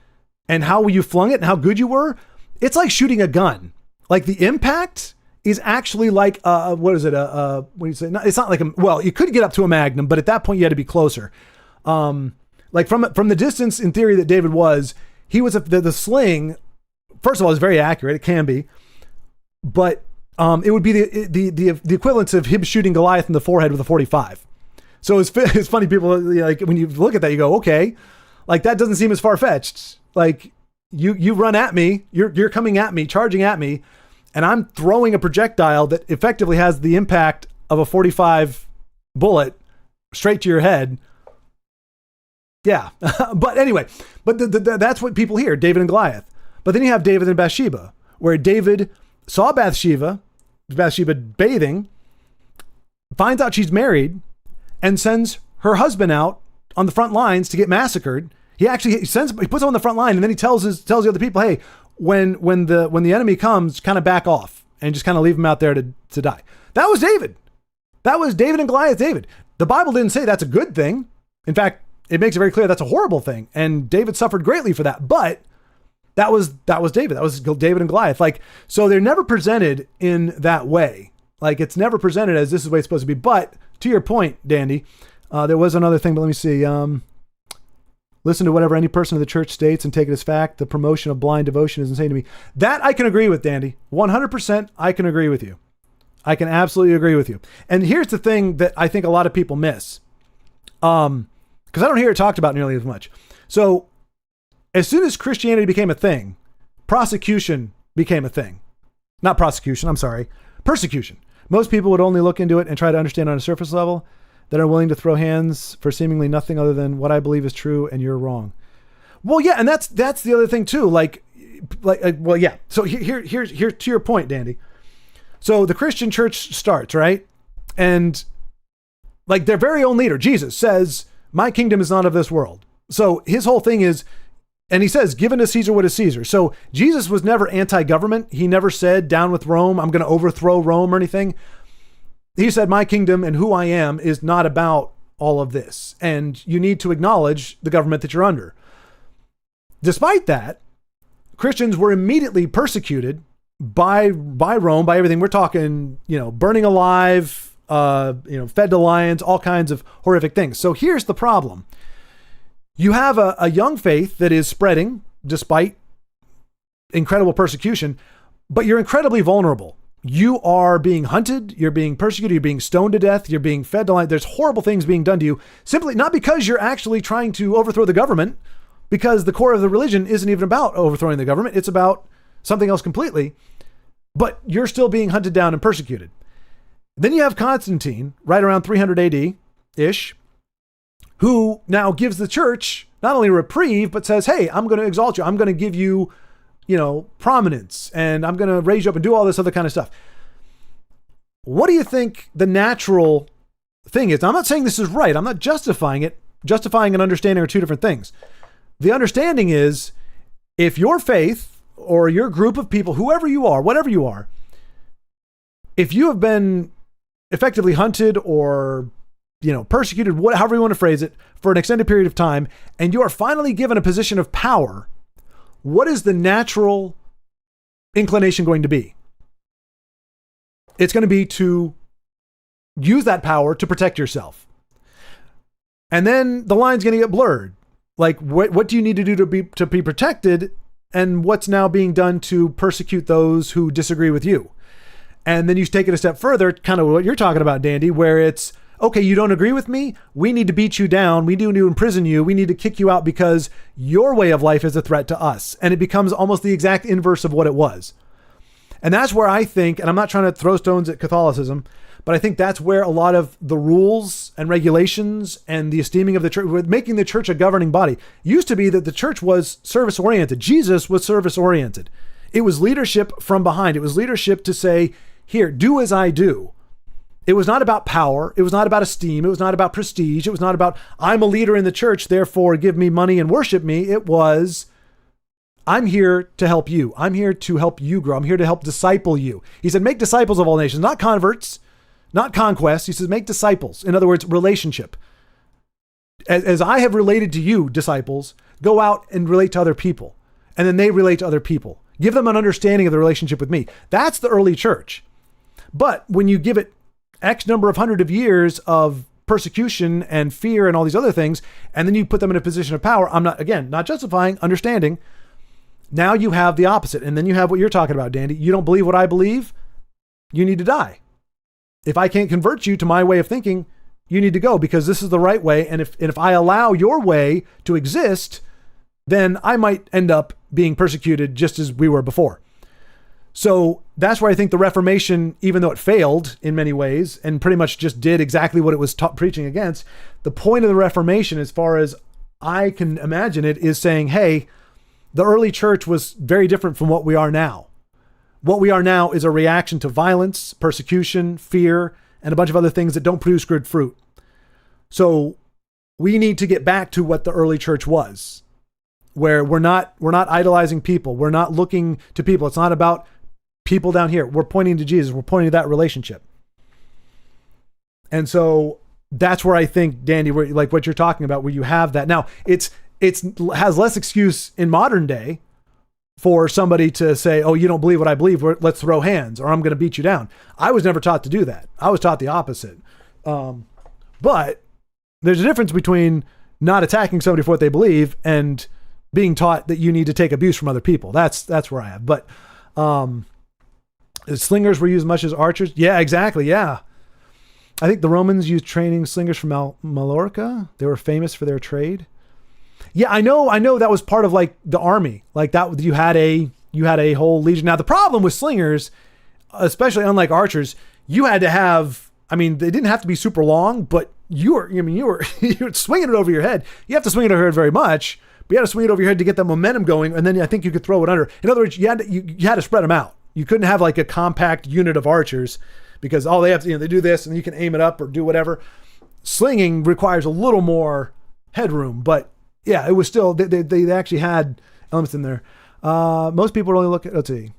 and how you flung it and how good you were, it's like shooting a gun. Like, the impact is actually like, what is it? What do you say? No, it's not like you could get up to a magnum, but at that point you had to be closer. Like from the distance in theory that David was, he was the sling, first of all, is very accurate. It can be, but it would be the equivalent of him shooting Goliath in the forehead with a 45. So it's funny, people, like, when you look at that, you go, okay, like, that doesn't seem as far-fetched. Like, you run at me, you're coming at me, charging at me, and I'm throwing a projectile that effectively has the impact of a 45 bullet straight to your head. Yeah. But anyway, that's what people hear, David and Goliath. But then you have David and Bathsheba, where David saw Bathsheba bathing, finds out she's married, and sends her husband out on the front lines to get massacred. He puts him on the front line, and then he tells the other people, hey, when the enemy comes, kind of back off and just kind of leave him out there to die. That was David. That was David and Goliath. David. The Bible didn't say that's a good thing. In fact, it makes it very clear that's a horrible thing. And David suffered greatly for that. But that was David. That was David and Goliath. Like, so they're never presented in that way. Like, it's never presented as this is the way it's supposed to be. But to your point, Dandy, there was another thing, but let me see. Listen to whatever any person of the church states and take it as fact. The promotion of blind devotion is insane to me. That I can agree with, Dandy. 100% I can agree with you. I can absolutely agree with you. And here's the thing that I think a lot of people miss. Because I don't hear it talked about nearly as much. So as soon as Christianity became a thing, prosecution became a thing. Not prosecution, I'm sorry. Persecution. Most people would only look into it and try to understand on a surface level, that are willing to throw hands for seemingly nothing other than what I believe is true and you're wrong. Well, yeah, and that's the other thing too. Well, yeah. So here's to your point, Dandy. So the Christian church starts, right? And like their very own leader, Jesus, says, my kingdom is not of this world. So his whole thing is, and he says, given to Caesar what is Caesar. So Jesus was never anti-government. He never said, down with Rome, I'm going to overthrow Rome or anything. He said, my kingdom and who I am is not about all of this. And you need to acknowledge the government that you're under. Despite that, Christians were immediately persecuted by Rome, by everything. We're talking, burning alive, fed to lions, all kinds of horrific things. So here's the problem. You have a young faith that is spreading despite incredible persecution, but you're incredibly vulnerable. You are being hunted, you're being persecuted, you're being stoned to death, you're being fed to lions. There's horrible things being done to you, simply not because you're actually trying to overthrow the government, because the core of the religion isn't even about overthrowing the government. It's about something else completely, but you're still being hunted down and persecuted. Then you have Constantine, right around 300 AD-ish, who now gives the church not only a reprieve, but says, hey, I'm going to exalt you. I'm going to give you, prominence, and I'm going to raise you up and do all this other kind of stuff. What do you think the natural thing is? Now, I'm not saying this is right. I'm not justifying it. Justifying and understanding are two different things. The understanding is, if your faith or your group of people, whoever you are, whatever you are, if you have been effectively hunted or persecuted, however you want to phrase it, for an extended period of time, and you are finally given a position of power, what is the natural inclination going to be? It's going to be to use that power to protect yourself. And then the line's going to get blurred. Like, what do you need to do to be protected? And what's now being done to persecute those who disagree with you? And then you take it a step further, kind of what you're talking about, Dandy, where it's, okay, you don't agree with me? We need to beat you down. We need to imprison you. We need to kick you out because your way of life is a threat to us. And it becomes almost the exact inverse of what it was. And that's where I think, and I'm not trying to throw stones at Catholicism, but I think that's where a lot of the rules and regulations and the esteeming of the church, with making the church a governing body, used to be that the church was service-oriented. Jesus was service-oriented. It was leadership from behind. It was leadership to say, here, do as I do. It was not about power. It was not about esteem. It was not about prestige. It was not about, I'm a leader in the church, therefore give me money and worship me. It was, I'm here to help you. I'm here to help you grow. I'm here to help disciple you. He said, make disciples of all nations, not converts, not conquest. He says, make disciples. In other words, relationship. As I have related to you, disciples, go out and relate to other people. And then they relate to other people. Give them an understanding of the relationship with me. That's the early church. But when you give it X number of hundred of years of persecution and fear and all these other things, and then you put them in a position of power, I'm not justifying, understanding. Now you have the opposite. And then you have what you're talking about, Dandy. You don't believe what I believe? You need to die. If I can't convert you to my way of thinking, you need to go, because this is the right way. And if I allow your way to exist, then I might end up being persecuted just as we were before. So that's where I think the Reformation, even though it failed in many ways and pretty much just did exactly what it was preaching against, the point of the Reformation, as far as I can imagine it, is saying, hey, the early church was very different from what we are now. What we are now is a reaction to violence, persecution, fear, and a bunch of other things that don't produce good fruit. So we need to get back to what the early church was, where we're not idolizing people. We're not looking to people. It's not about people down here. We're pointing to Jesus. We're pointing to that relationship. And so that's where I think, Dandy, where, like what you're talking about, where you have that. Now, it has less excuse in modern day for somebody to say, oh, you don't believe what I believe, let's throw hands, or I'm going to beat you down. I was never taught to do that. I was taught the opposite. But there's a difference between not attacking somebody for what they believe and being taught that you need to take abuse from other people. That's where I am. But slingers were used much as archers. Yeah, exactly. Yeah. I think the Romans used training slingers from Mallorca. They were famous for their trade. Yeah, I know that was part of like the army. Like that, you had a whole legion. Now the problem with slingers, especially unlike archers, you had to have, they didn't have to be super long, but you were swinging it over your head. You have to swing it over your head very much, but you had to swing it over your head to get that momentum going. And then I think you could throw it under. In other words, you had to spread them out. You couldn't have like a compact unit of archers, because all they have to, they do this and you can aim it up or do whatever. Slinging requires a little more headroom, but yeah, it was still, they actually had elements in there. Most people only look at, let's see.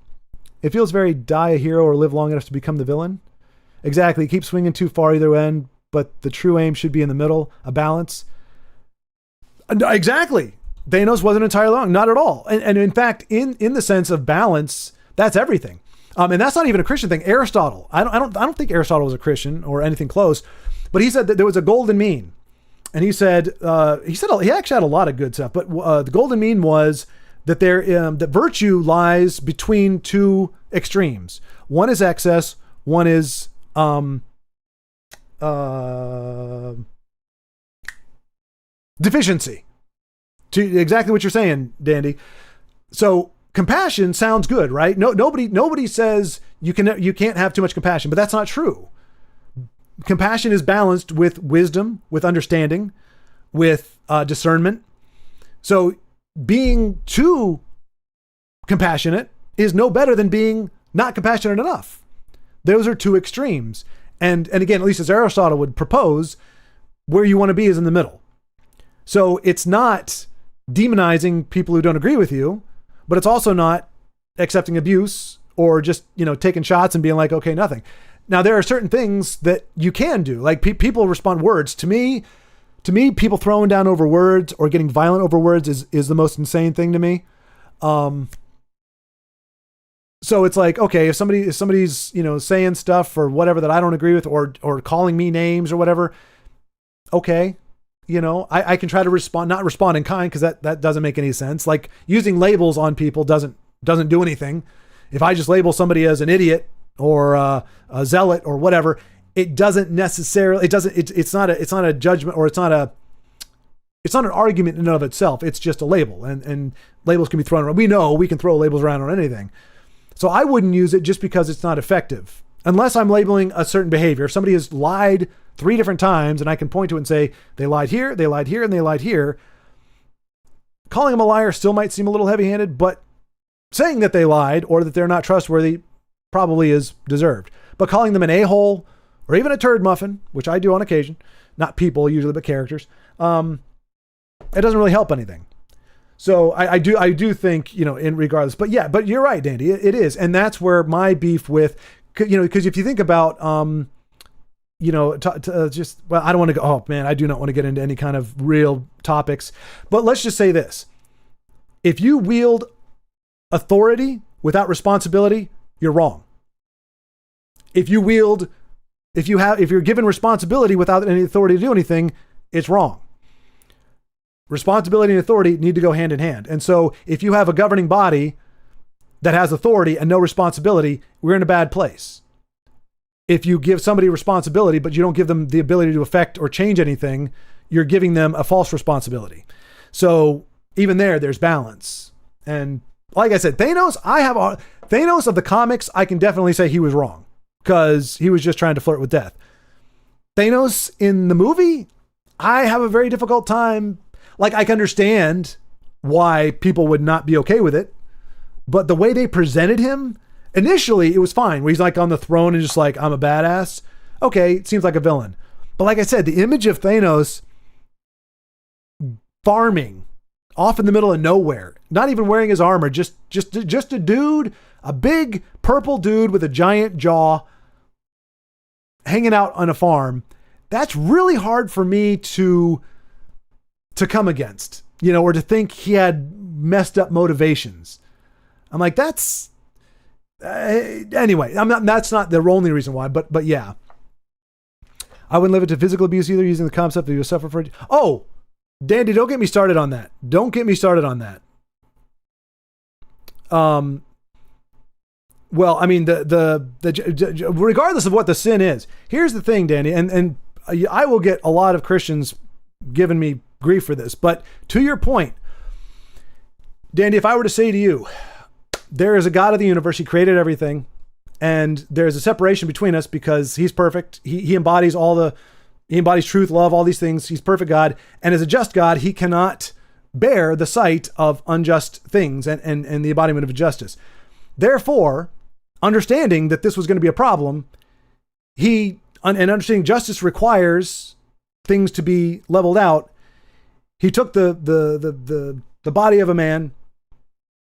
It feels very die a hero or live long enough to become the villain. Exactly. Keep swinging too far either end, but the true aim should be in the middle, a balance. Exactly. Thanos wasn't entirely wrong. Not at all. And in fact, in the sense of balance, that's everything. And that's not even a Christian thing. Aristotle, I don't think Aristotle was a Christian or anything close, but he said that there was a golden mean. And he said he actually had a lot of good stuff, but the golden mean was that that virtue lies between two extremes. One is excess, one is deficiency. To exactly what you're saying, Dandy. So compassion sounds good, right? Nobody says you can't have too much compassion, but that's not true. compassion is balanced with wisdom, with understanding, with discernment. So being too compassionate is no better than being not compassionate enough. Those are two extremes. And again, at least as Aristotle would propose, where you want to be is in the middle. So it's not demonizing people who don't agree with you, but it's also not accepting abuse or just, taking shots and being like, okay, nothing. Now, there are certain things that you can do. Like people respond words. To me, people throwing down over words or getting violent over words is the most insane thing to me. So it's like, okay, if somebody's, saying stuff or whatever that I don't agree with or calling me names or whatever, okay, I can try to not respond in kind because that doesn't make any sense. Like using labels on people doesn't do anything. If I just label somebody as an idiot or a zealot or whatever, it doesn't necessarily, it's not a judgment, or it's not an argument in and of itself. It's just a label, and labels can be thrown around. We know we can throw labels around on anything. So I wouldn't use it just because it's not effective. Unless I'm labeling a certain behavior. If somebody has lied 3 different times and I can point to it and say, they lied here, and they lied here. Calling them a liar still might seem a little heavy-handed, but saying that they lied or that they're not trustworthy probably is deserved. But calling them an a-hole or even a turd muffin, which I do on occasion, not people usually, but characters, it doesn't really help anything. So I do think, in regardless, but you're right, Dandy, it is. And that's where my beef with, because if you think about, I don't want to go, oh man, I do not want to get into any kind of real topics, but let's just say this. If you wield authority without responsibility, you're wrong. If you're given responsibility without any authority to do anything, it's wrong. Responsibility and authority need to go hand in hand. And so if you have a governing body that has authority and no responsibility, we're in a bad place. If you give somebody responsibility, but you don't give them the ability to affect or change anything, you're giving them a false responsibility. So even there's balance. And like I said, Thanos of the comics, I can definitely say he was wrong because he was just trying to flirt with death. Thanos in the movie, I have a very difficult time. Like, I can understand why people would not be okay with it, but the way they presented him, initially it was fine, where he's like on the throne and just like, I'm a badass. Okay, it seems like a villain. But like I said, the image of Thanos farming off in the middle of nowhere, not even wearing his armor, just a dude, a big purple dude with a giant jaw hanging out on a farm. That's really hard for me to come against, or to think he had messed up motivations. I'm like, that's anyway, that's not the only reason why, but yeah. I wouldn't live it to physical abuse either, using the concept that you suffer for. Oh, Dandy, don't get me started on that. Well, I mean, the regardless of what the sin is, here's the thing, Dandy, and I will get a lot of Christians giving me grief for this, but to your point, Dandy, if I were to say to you, there is a God of the universe, he created everything, and there's a separation between us because he's perfect. He embodies he embodies truth, love, all these things. He's perfect God. And as a just God, he cannot bear the sight of unjust things and the embodiment of justice. Therefore, understanding that this was going to be a problem, and understanding justice requires things to be leveled out, he took the body of a man,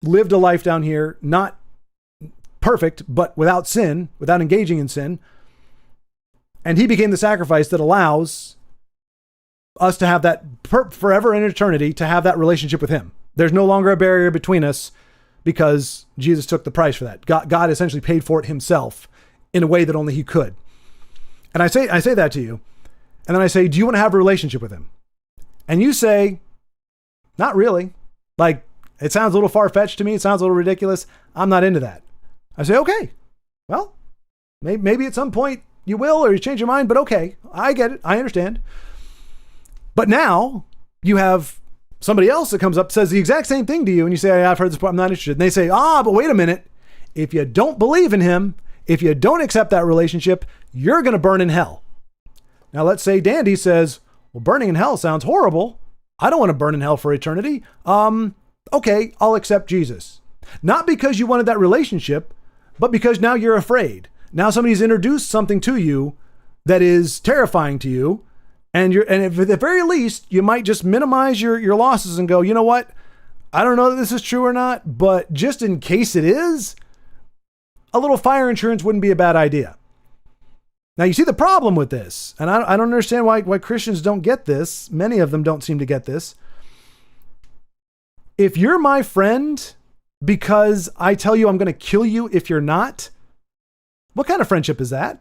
lived a life down here, not perfect, but without sin, without engaging in sin. And he became the sacrifice that allows us to have that forever and eternity, to have that relationship with him. There's no longer a barrier between us because Jesus took the price for that. God essentially paid for it himself in a way that only he could. And I say that to you. And then I say, do you want to have a relationship with him? And you say, not really. Like, it sounds a little far-fetched to me. It sounds a little ridiculous. I'm not into that. I say, okay, well, maybe at some point you will, or you change your mind, but okay, I get it. I understand. But now you have somebody else that comes up, says the exact same thing to you, and you say, I've heard this, I'm not interested. And they say, but wait a minute. If you don't believe in him, if you don't accept that relationship, you're going to burn in hell. Now let's say Dandy says, well, burning in hell sounds horrible. I don't want to burn in hell for eternity. Okay, I'll accept Jesus. Not because you wanted that relationship, but because now you're afraid. Now somebody's introduced something to you that is terrifying to you. And at the very least, you might just minimize your losses and go, you know what? I don't know that this is true or not, but just in case it is, a little fire insurance wouldn't be a bad idea. Now you see the problem with this, and I don't understand why Christians don't get this. Many of them don't seem to get this. If you're my friend because I tell you I'm going to kill you if you're not, what kind of friendship is that?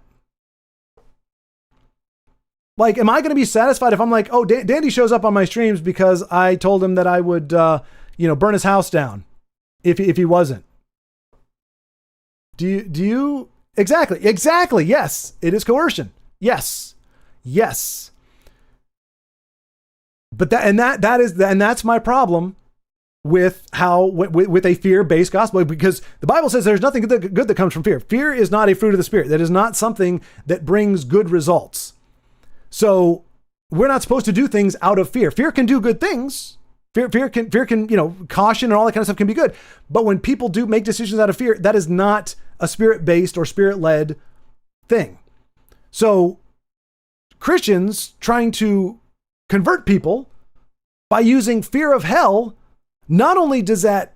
Like, am I going to be satisfied if I'm like, oh, Dandy shows up on my streams because I told him that I would, burn his house down if he wasn't? Do you? Exactly. Yes, it is coercion. Yes. But that's my problem with with a fear-based gospel, because the Bible says there's nothing good that comes from fear. Fear is not a fruit of the Spirit. That is not something that brings good results. So we're not supposed to do things out of fear. Fear can do good things. Fear can, caution and all that kind of stuff can be good. But when people do make decisions out of fear, that is not a spirit-based or spirit-led thing. So Christians trying to convert people by using fear of hell, not only is that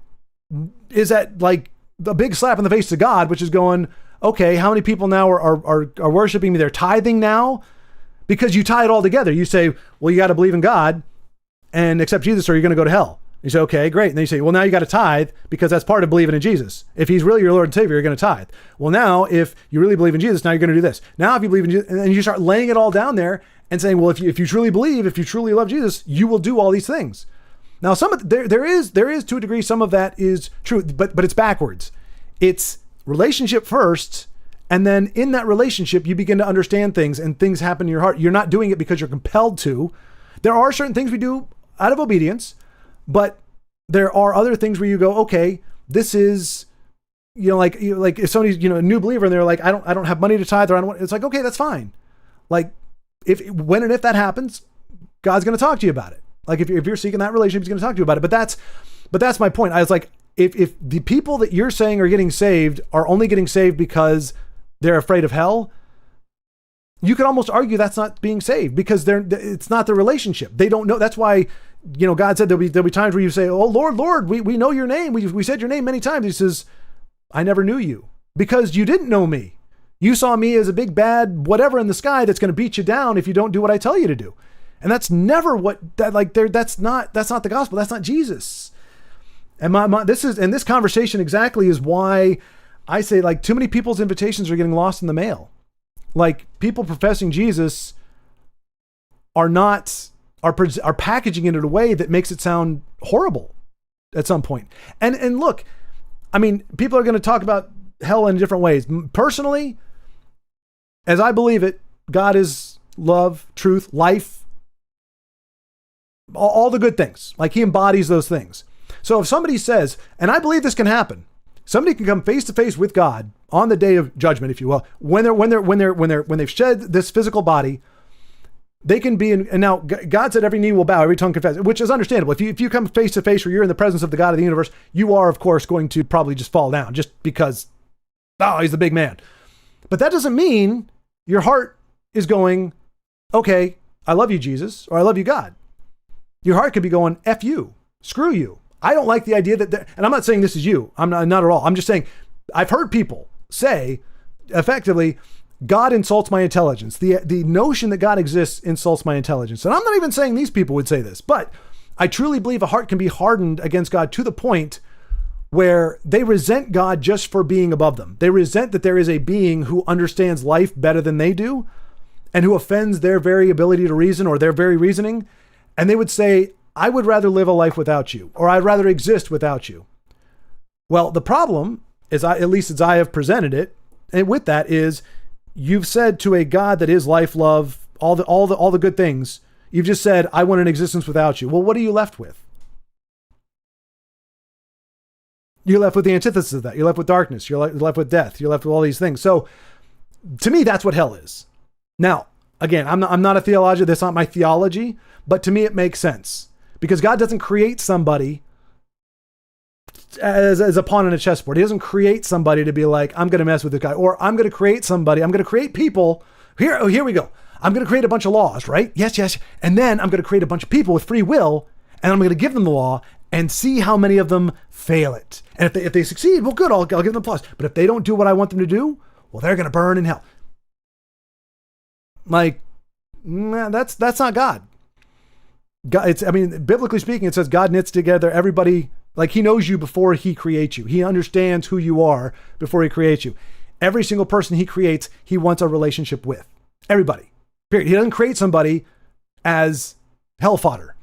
like a big slap in the face to God, which is going, okay, how many people now are worshiping me? They're tithing now because you tie it all together. You say, well, you got to believe in God and accept Jesus or you're going to go to hell. You say, okay, great. And then you say, well, now you got to tithe because that's part of believing in Jesus. If he's really your Lord and Savior, you're going to tithe. Well, now if you really believe in Jesus, now you're going to do this. Now, if you believe in Jesus, and then you start laying it all down there and saying, well, if you truly believe, if you truly love Jesus, you will do all these things. Now, there is to a degree, some of that is true, but it's backwards. It's relationship first. And then in that relationship, you begin to understand things and things happen in your heart. You're not doing it because you're compelled to. There are certain things we do out of obedience, but there are other things where you go, okay, this is, like if somebody's, a new believer and they're like, I don't have money to tithe, or it's like, okay, that's fine. Like when and if that happens, God's going to talk to you about it. Like if you're seeking that relationship, he's going to talk to you about it. But that's my point. I was like, if the people that you're saying are getting saved are only getting saved because they're afraid of hell, you could almost argue that's not being saved because it's not the relationship. They don't know. That's why, God said there'll be times where you say, oh, Lord, we know your name. We said your name many times. He says, I never knew you because you didn't know me. You saw me as a big bad whatever in the sky that's going to beat you down if you don't do what I tell you to do. And that's never that's not the gospel. That's not Jesus. And this conversation exactly is why I say, like, too many people's invitations are getting lost in the mail. Like, people professing Jesus are packaging it in a way that makes it sound horrible at some point. And look, I mean, people are going to talk about hell in different ways. Personally, as I believe it, God is love, truth, life, all the good things. Like, he embodies those things. So if somebody says, and I believe this can happen, somebody can come face to face with God on the day of judgment, if you will, when they've shed this physical body, they can be in, and now God said every knee will bow, every tongue confess, which is understandable. If you come face to face where you're in the presence of the God of the universe, you are, of course, going to probably just fall down just because, he's the big man. But that doesn't mean your heart is going, okay, I love you, Jesus, or I love you, God. Your heart could be going, F you, screw you. I don't like the idea that, and I'm not saying this is you. I'm not at all. I'm just saying, I've heard people say, effectively, God insults my intelligence. The notion that God exists insults my intelligence. And I'm not even saying these people would say this, but I truly believe a heart can be hardened against God to the point where they resent God just for being above them. They resent that there is a being who understands life better than they do and who offends their very ability to reason or their very reasoning. And they would say, I would rather live a life without you, or I'd rather exist without you. Well, the problem is, at least as I have presented it, and with that is, you've said to a God that is life, love, all the good things, you've just said, I want an existence without you. Well, what are you left with? You're left with the antithesis of that. You're left with darkness. You're left with death. You're left with all these things. So to me, that's what hell is. Now, Again, I'm not a theologian. That's not my theology. But to me, it makes sense. Because God doesn't create somebody as a pawn in a chessboard. He doesn't create somebody to be like, I'm going to mess with this guy. Or I'm going to create somebody. I'm going to create people. Here we go. I'm going to create a bunch of laws, right? Yes. And then I'm going to create a bunch of people with free will. And I'm going to give them the law and see how many of them fail it. And if they succeed, well, good, I'll give them applause. But if they don't do what I want them to do, well, they're going to burn in hell. Like, that's not God. Biblically speaking, it says God knits together everybody. Like, he knows you before he creates you. He understands who you are before he creates you. Every single person he creates, he wants a relationship with. Everybody. Period. He doesn't create somebody as hell fodder.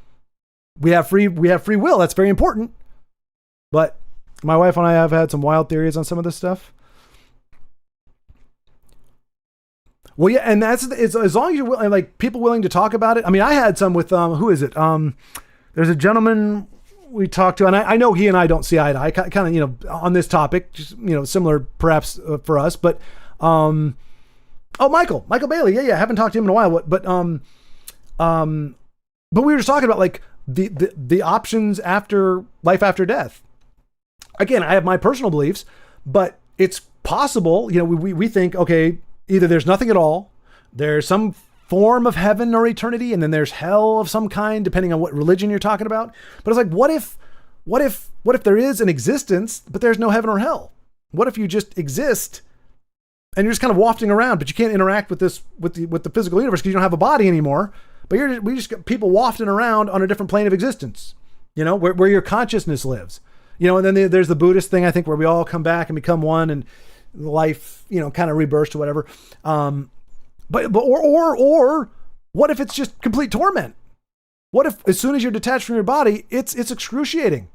We have free will. That's very important. But my wife and I have had some wild theories on some of this stuff. Well, yeah, and it's as long as you're like people willing to talk about it. I mean, I had some with who is it? There's a gentleman we talked to, and I know he and I don't see eye to eye, kind of, on this topic, just, similar perhaps for us, but Michael Bailey, yeah, I haven't talked to him in a while, but we were just talking about like the options after life after death. Again, I have my personal beliefs, but it's possible, we think, okay, either there's nothing at all, there's some form of heaven or eternity, and then there's hell of some kind, depending on what religion you're talking about. But it's like, what if there is an existence, but there's no heaven or hell? What if you just exist and you're just kind of wafting around, but you can't interact with the physical universe because you don't have a body anymore, but we just got people wafting around on a different plane of existence, where your consciousness lives, and then there's the Buddhist thing, I think, where we all come back and become one and life, kind of rebirths or whatever. Or what if it's just complete torment? What if as soon as you're detached from your body, it's excruciating?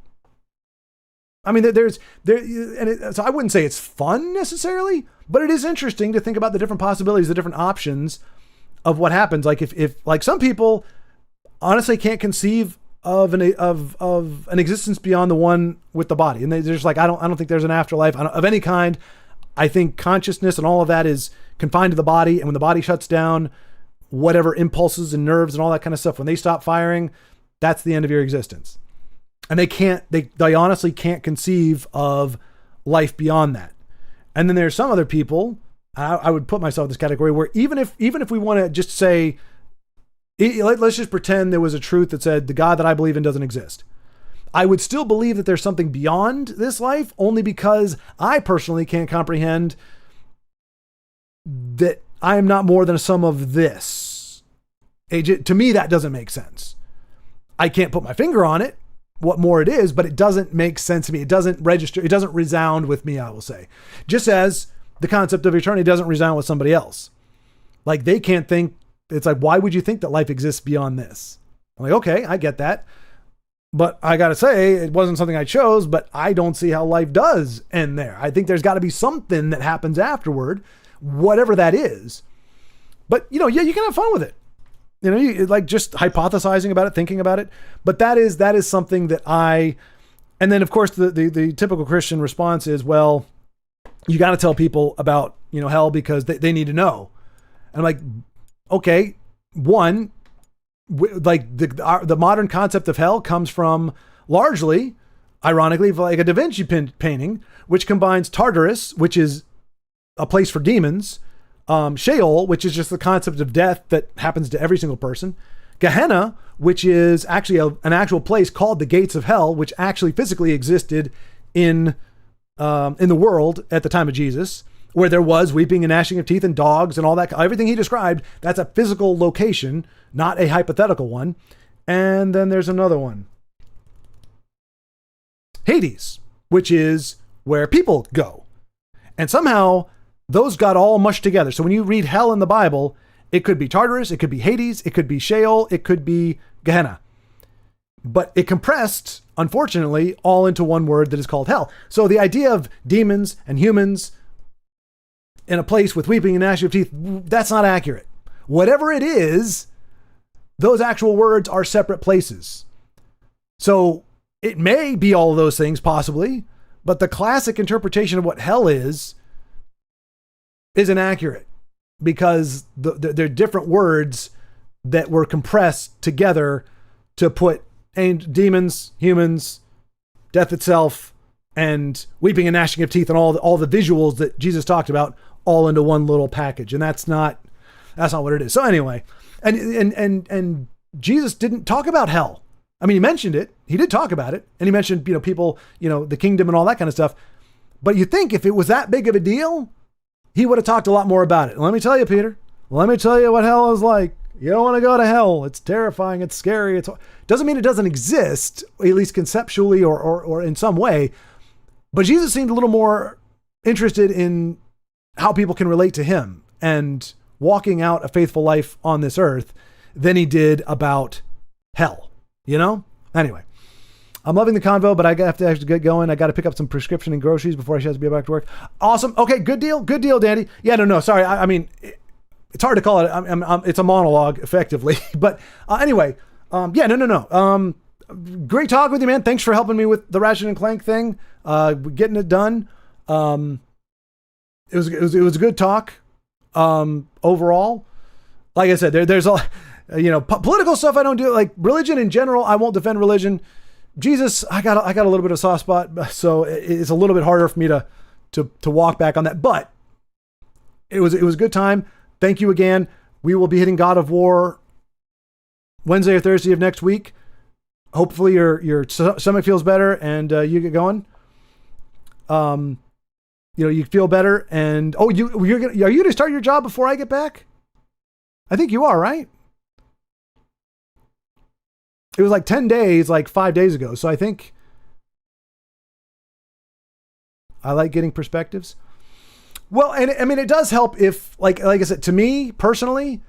I mean, so I wouldn't say it's fun necessarily, but it is interesting to think about the different possibilities, the different options of what happens. Like if like some people honestly can't conceive of an existence beyond the one with the body, and they're just like, I don't think there's an afterlife of any kind. I think consciousness and all of that is confined to the body. And when the body shuts down, whatever impulses and nerves and all that kind of stuff, when they stop firing, that's the end of your existence. And they honestly can't conceive of life beyond that. And then there's some other people, I would put myself in this category, where even if we want to just say, let's just pretend there was a truth that said the God that I believe in doesn't exist. I would still believe that there's something beyond this life, only because I personally can't comprehend that I am not more than a sum of this. To me, that doesn't make sense. I can't put my finger on it, what more it is, but it doesn't make sense to me. It doesn't register. It doesn't resound with me, I will say. Just as the concept of eternity doesn't resound with somebody else. Like, they can't think, it's like, why would you think that life exists beyond this? I'm like, okay, I get that. But I got to say, it wasn't something I chose, but I don't see how life does end there. I think there's got to be something that happens afterward, whatever that is. But, you can have fun with it. You like just hypothesizing about it, thinking about it. But that is something that and then of course the typical Christian response is, well, you got to tell people about, hell because they need to know. And I'm like, okay, one, like the modern concept of hell comes from largely, ironically, like a Da Vinci painting, which combines Tartarus, which is a place for demons, Sheol, which is just the concept of death that happens to every single person, Gehenna, which is actually an actual place called the gates of hell, which actually physically existed in the world at the time of Jesus, where there was weeping and gnashing of teeth and dogs and all that. Everything he described, that's a physical location, not a hypothetical one. And then there's another one, Hades, which is where people go. And somehow those got all mushed together. So when you read hell in the Bible, it could be Tartarus, it could be Hades, it could be Sheol, it could be Gehenna. But it compressed, unfortunately, all into one word that is called hell. So the idea of demons and humans in a place with weeping and gnashing of teeth, that's not accurate. Whatever it is, those actual words are separate places. So it may be all of those things, possibly, but the classic interpretation of what hell is inaccurate. because they're different words that were compressed together to put demons, humans, death itself, and weeping and gnashing of teeth, and all the visuals that Jesus talked about all into one little package. And that's not what it is. So anyway, and Jesus didn't talk about hell. I mean, he mentioned it. He did talk about it. And he mentioned, people, the kingdom and all that kind of stuff. But you think if it was that big of a deal, he would have talked a lot more about it. And let me tell you, Peter, let me tell you what hell is like. You don't want to go to hell. It's terrifying. It's scary. It doesn't mean it doesn't exist, at least conceptually or in some way. But Jesus seemed a little more interested in how people can relate to him and walking out a faithful life on this earth than he did about hell, Anyway, I'm loving the convo, but I have to actually get going. I got to pick up some prescription and groceries before I have to be back to work. Awesome. Okay, good deal, Dandy. Yeah, no, sorry. I mean, it's hard to call it. It's a monologue, effectively. But anyway, yeah, no. Great talk with you, man. Thanks for helping me with the Ratchet and Clank thing. Getting it done. It was a good talk. Overall, like I said, there's a, political stuff I don't do. Like religion in general, I won't defend religion. Jesus, I got a little bit of a soft spot, so it's a little bit harder for me to walk back on that. But it was a good time. Thank you again. We will be hitting God of War Wednesday or Thursday of next week. Hopefully your stomach feels better and you get going. You feel better, and are you going to start your job before I get back? I think you are, right? It was like 10 days, like 5 days ago. So I think I like getting perspectives. Well, and I mean, it does help if, like I said, to me personally,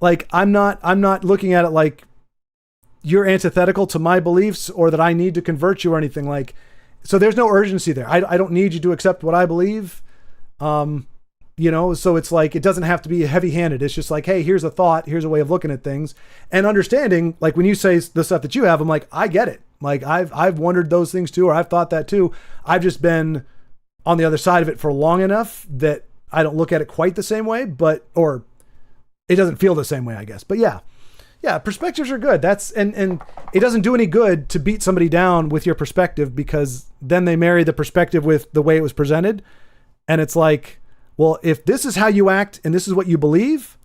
like I'm not looking at it like you're antithetical to my beliefs or that I need to convert you or anything like. So there's no urgency there. I don't need you to accept what I believe. So it's like, it doesn't have to be heavy handed. It's just like, hey, here's a thought. Here's a way of looking at things and understanding. Like when you say the stuff that you have, I'm like, I get it. Like I've wondered those things too, or I've thought that too. I've just been on the other side of it for long enough that I don't look at it quite the same way, or it doesn't feel the same way, I guess. But yeah, perspectives are good. And it doesn't do any good to beat somebody down with your perspective, because then they marry the perspective with the way it was presented. And it's like, well, if this is how you act and this is what you believe,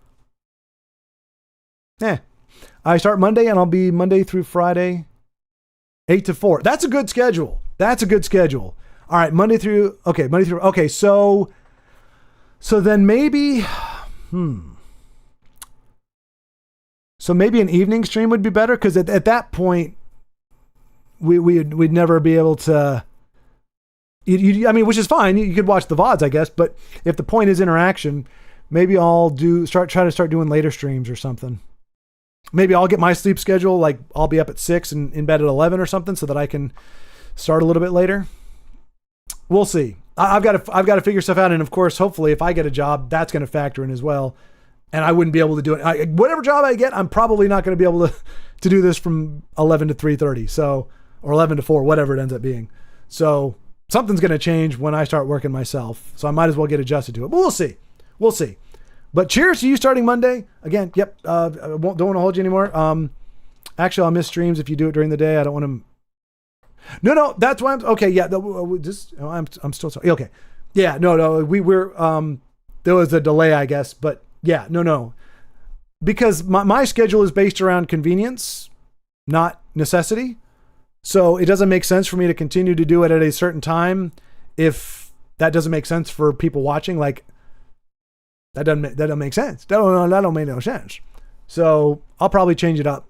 I start Monday and I'll be Monday through Friday, 8 to 4. That's a good schedule. All right. Monday through. Okay. So then maybe, So maybe an evening stream would be better, because at that point, we'd never be able to. I mean, which is fine. You could watch the VODs, I guess. But if the point is interaction, maybe I'll try to start doing later streams or something. Maybe I'll get my sleep schedule. Like I'll be up at 6 and in bed at 11 or something, so that I can start a little bit later. We'll see. I've got to figure stuff out. And of course, hopefully if I get a job, that's going to factor in as well. And I wouldn't be able to do it. Whatever job I get, I'm probably not going to be able to do this from 11 to 3:30. So, or 11 to 4, whatever it ends up being. So something's going to change when I start working myself. So I might as well get adjusted to it, but we'll see. But cheers to you starting Monday again. Yep. Don't want to hold you anymore. Actually I'll miss streams if you do it during the day. I don't want to. No, that's why I'm okay. Yeah. I'm still sorry. Okay. Yeah, no. We're there was a delay, I guess, but yeah, no. Because my schedule is based around convenience, not necessity. So it doesn't make sense for me to continue to do it at a certain time if that doesn't make sense for people watching. Like that doesn't make sense. That don't make no sense. So I'll probably change it up.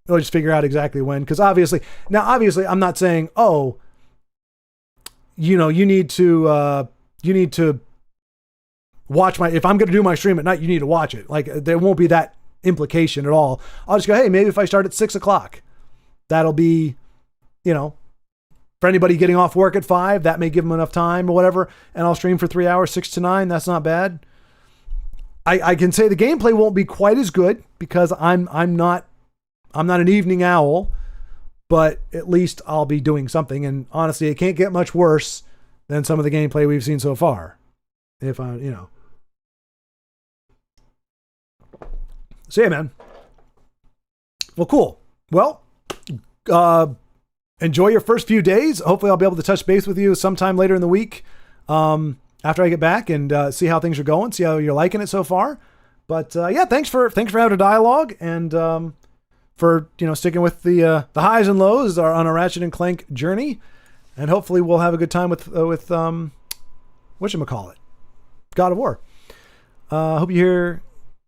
I'll just figure out exactly when. Because obviously, I'm not saying, you need to watch if I'm going to do my stream at night, you need to watch it. Like there won't be that implication at all. I'll just go, hey, maybe if I start at 6:00, that'll be, for anybody getting off work at 5, that may give them enough time or whatever. And I'll stream for 3 hours, 6 to 9. That's not bad. I can say the gameplay won't be quite as good because I'm not an evening owl, but at least I'll be doing something. And honestly, it can't get much worse than some of the gameplay we've seen so far. If So yeah, man. Well, cool. Well, enjoy your first few days. Hopefully I'll be able to touch base with you sometime later in the week after I get back and see how things are going, see how you're liking it so far. But yeah, thanks for having a dialogue and for sticking with the highs and lows on our Ratchet and Clank journey. And hopefully we'll have a good time with whatchamacallit, God of War. Hope you hear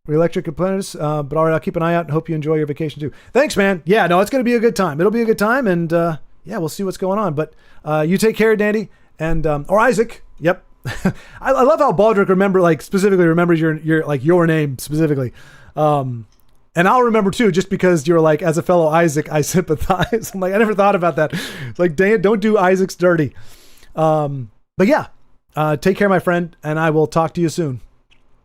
Electric Apprentice, but all right, I'll keep an eye out and hope you enjoy your vacation too. Thanks, man. Yeah, no, it's going to be a good time. It'll be a good time, and yeah, we'll see what's going on. But you take care, Dandy, and or Isaac. Yep. I love how Baldrick specifically remembers your name specifically. And I'll remember too, just because you're like, as a fellow Isaac, I sympathize. I'm like, I never thought about that. It's like, dang it, don't do Isaac's dirty. But yeah, take care, my friend, and I will talk to you soon.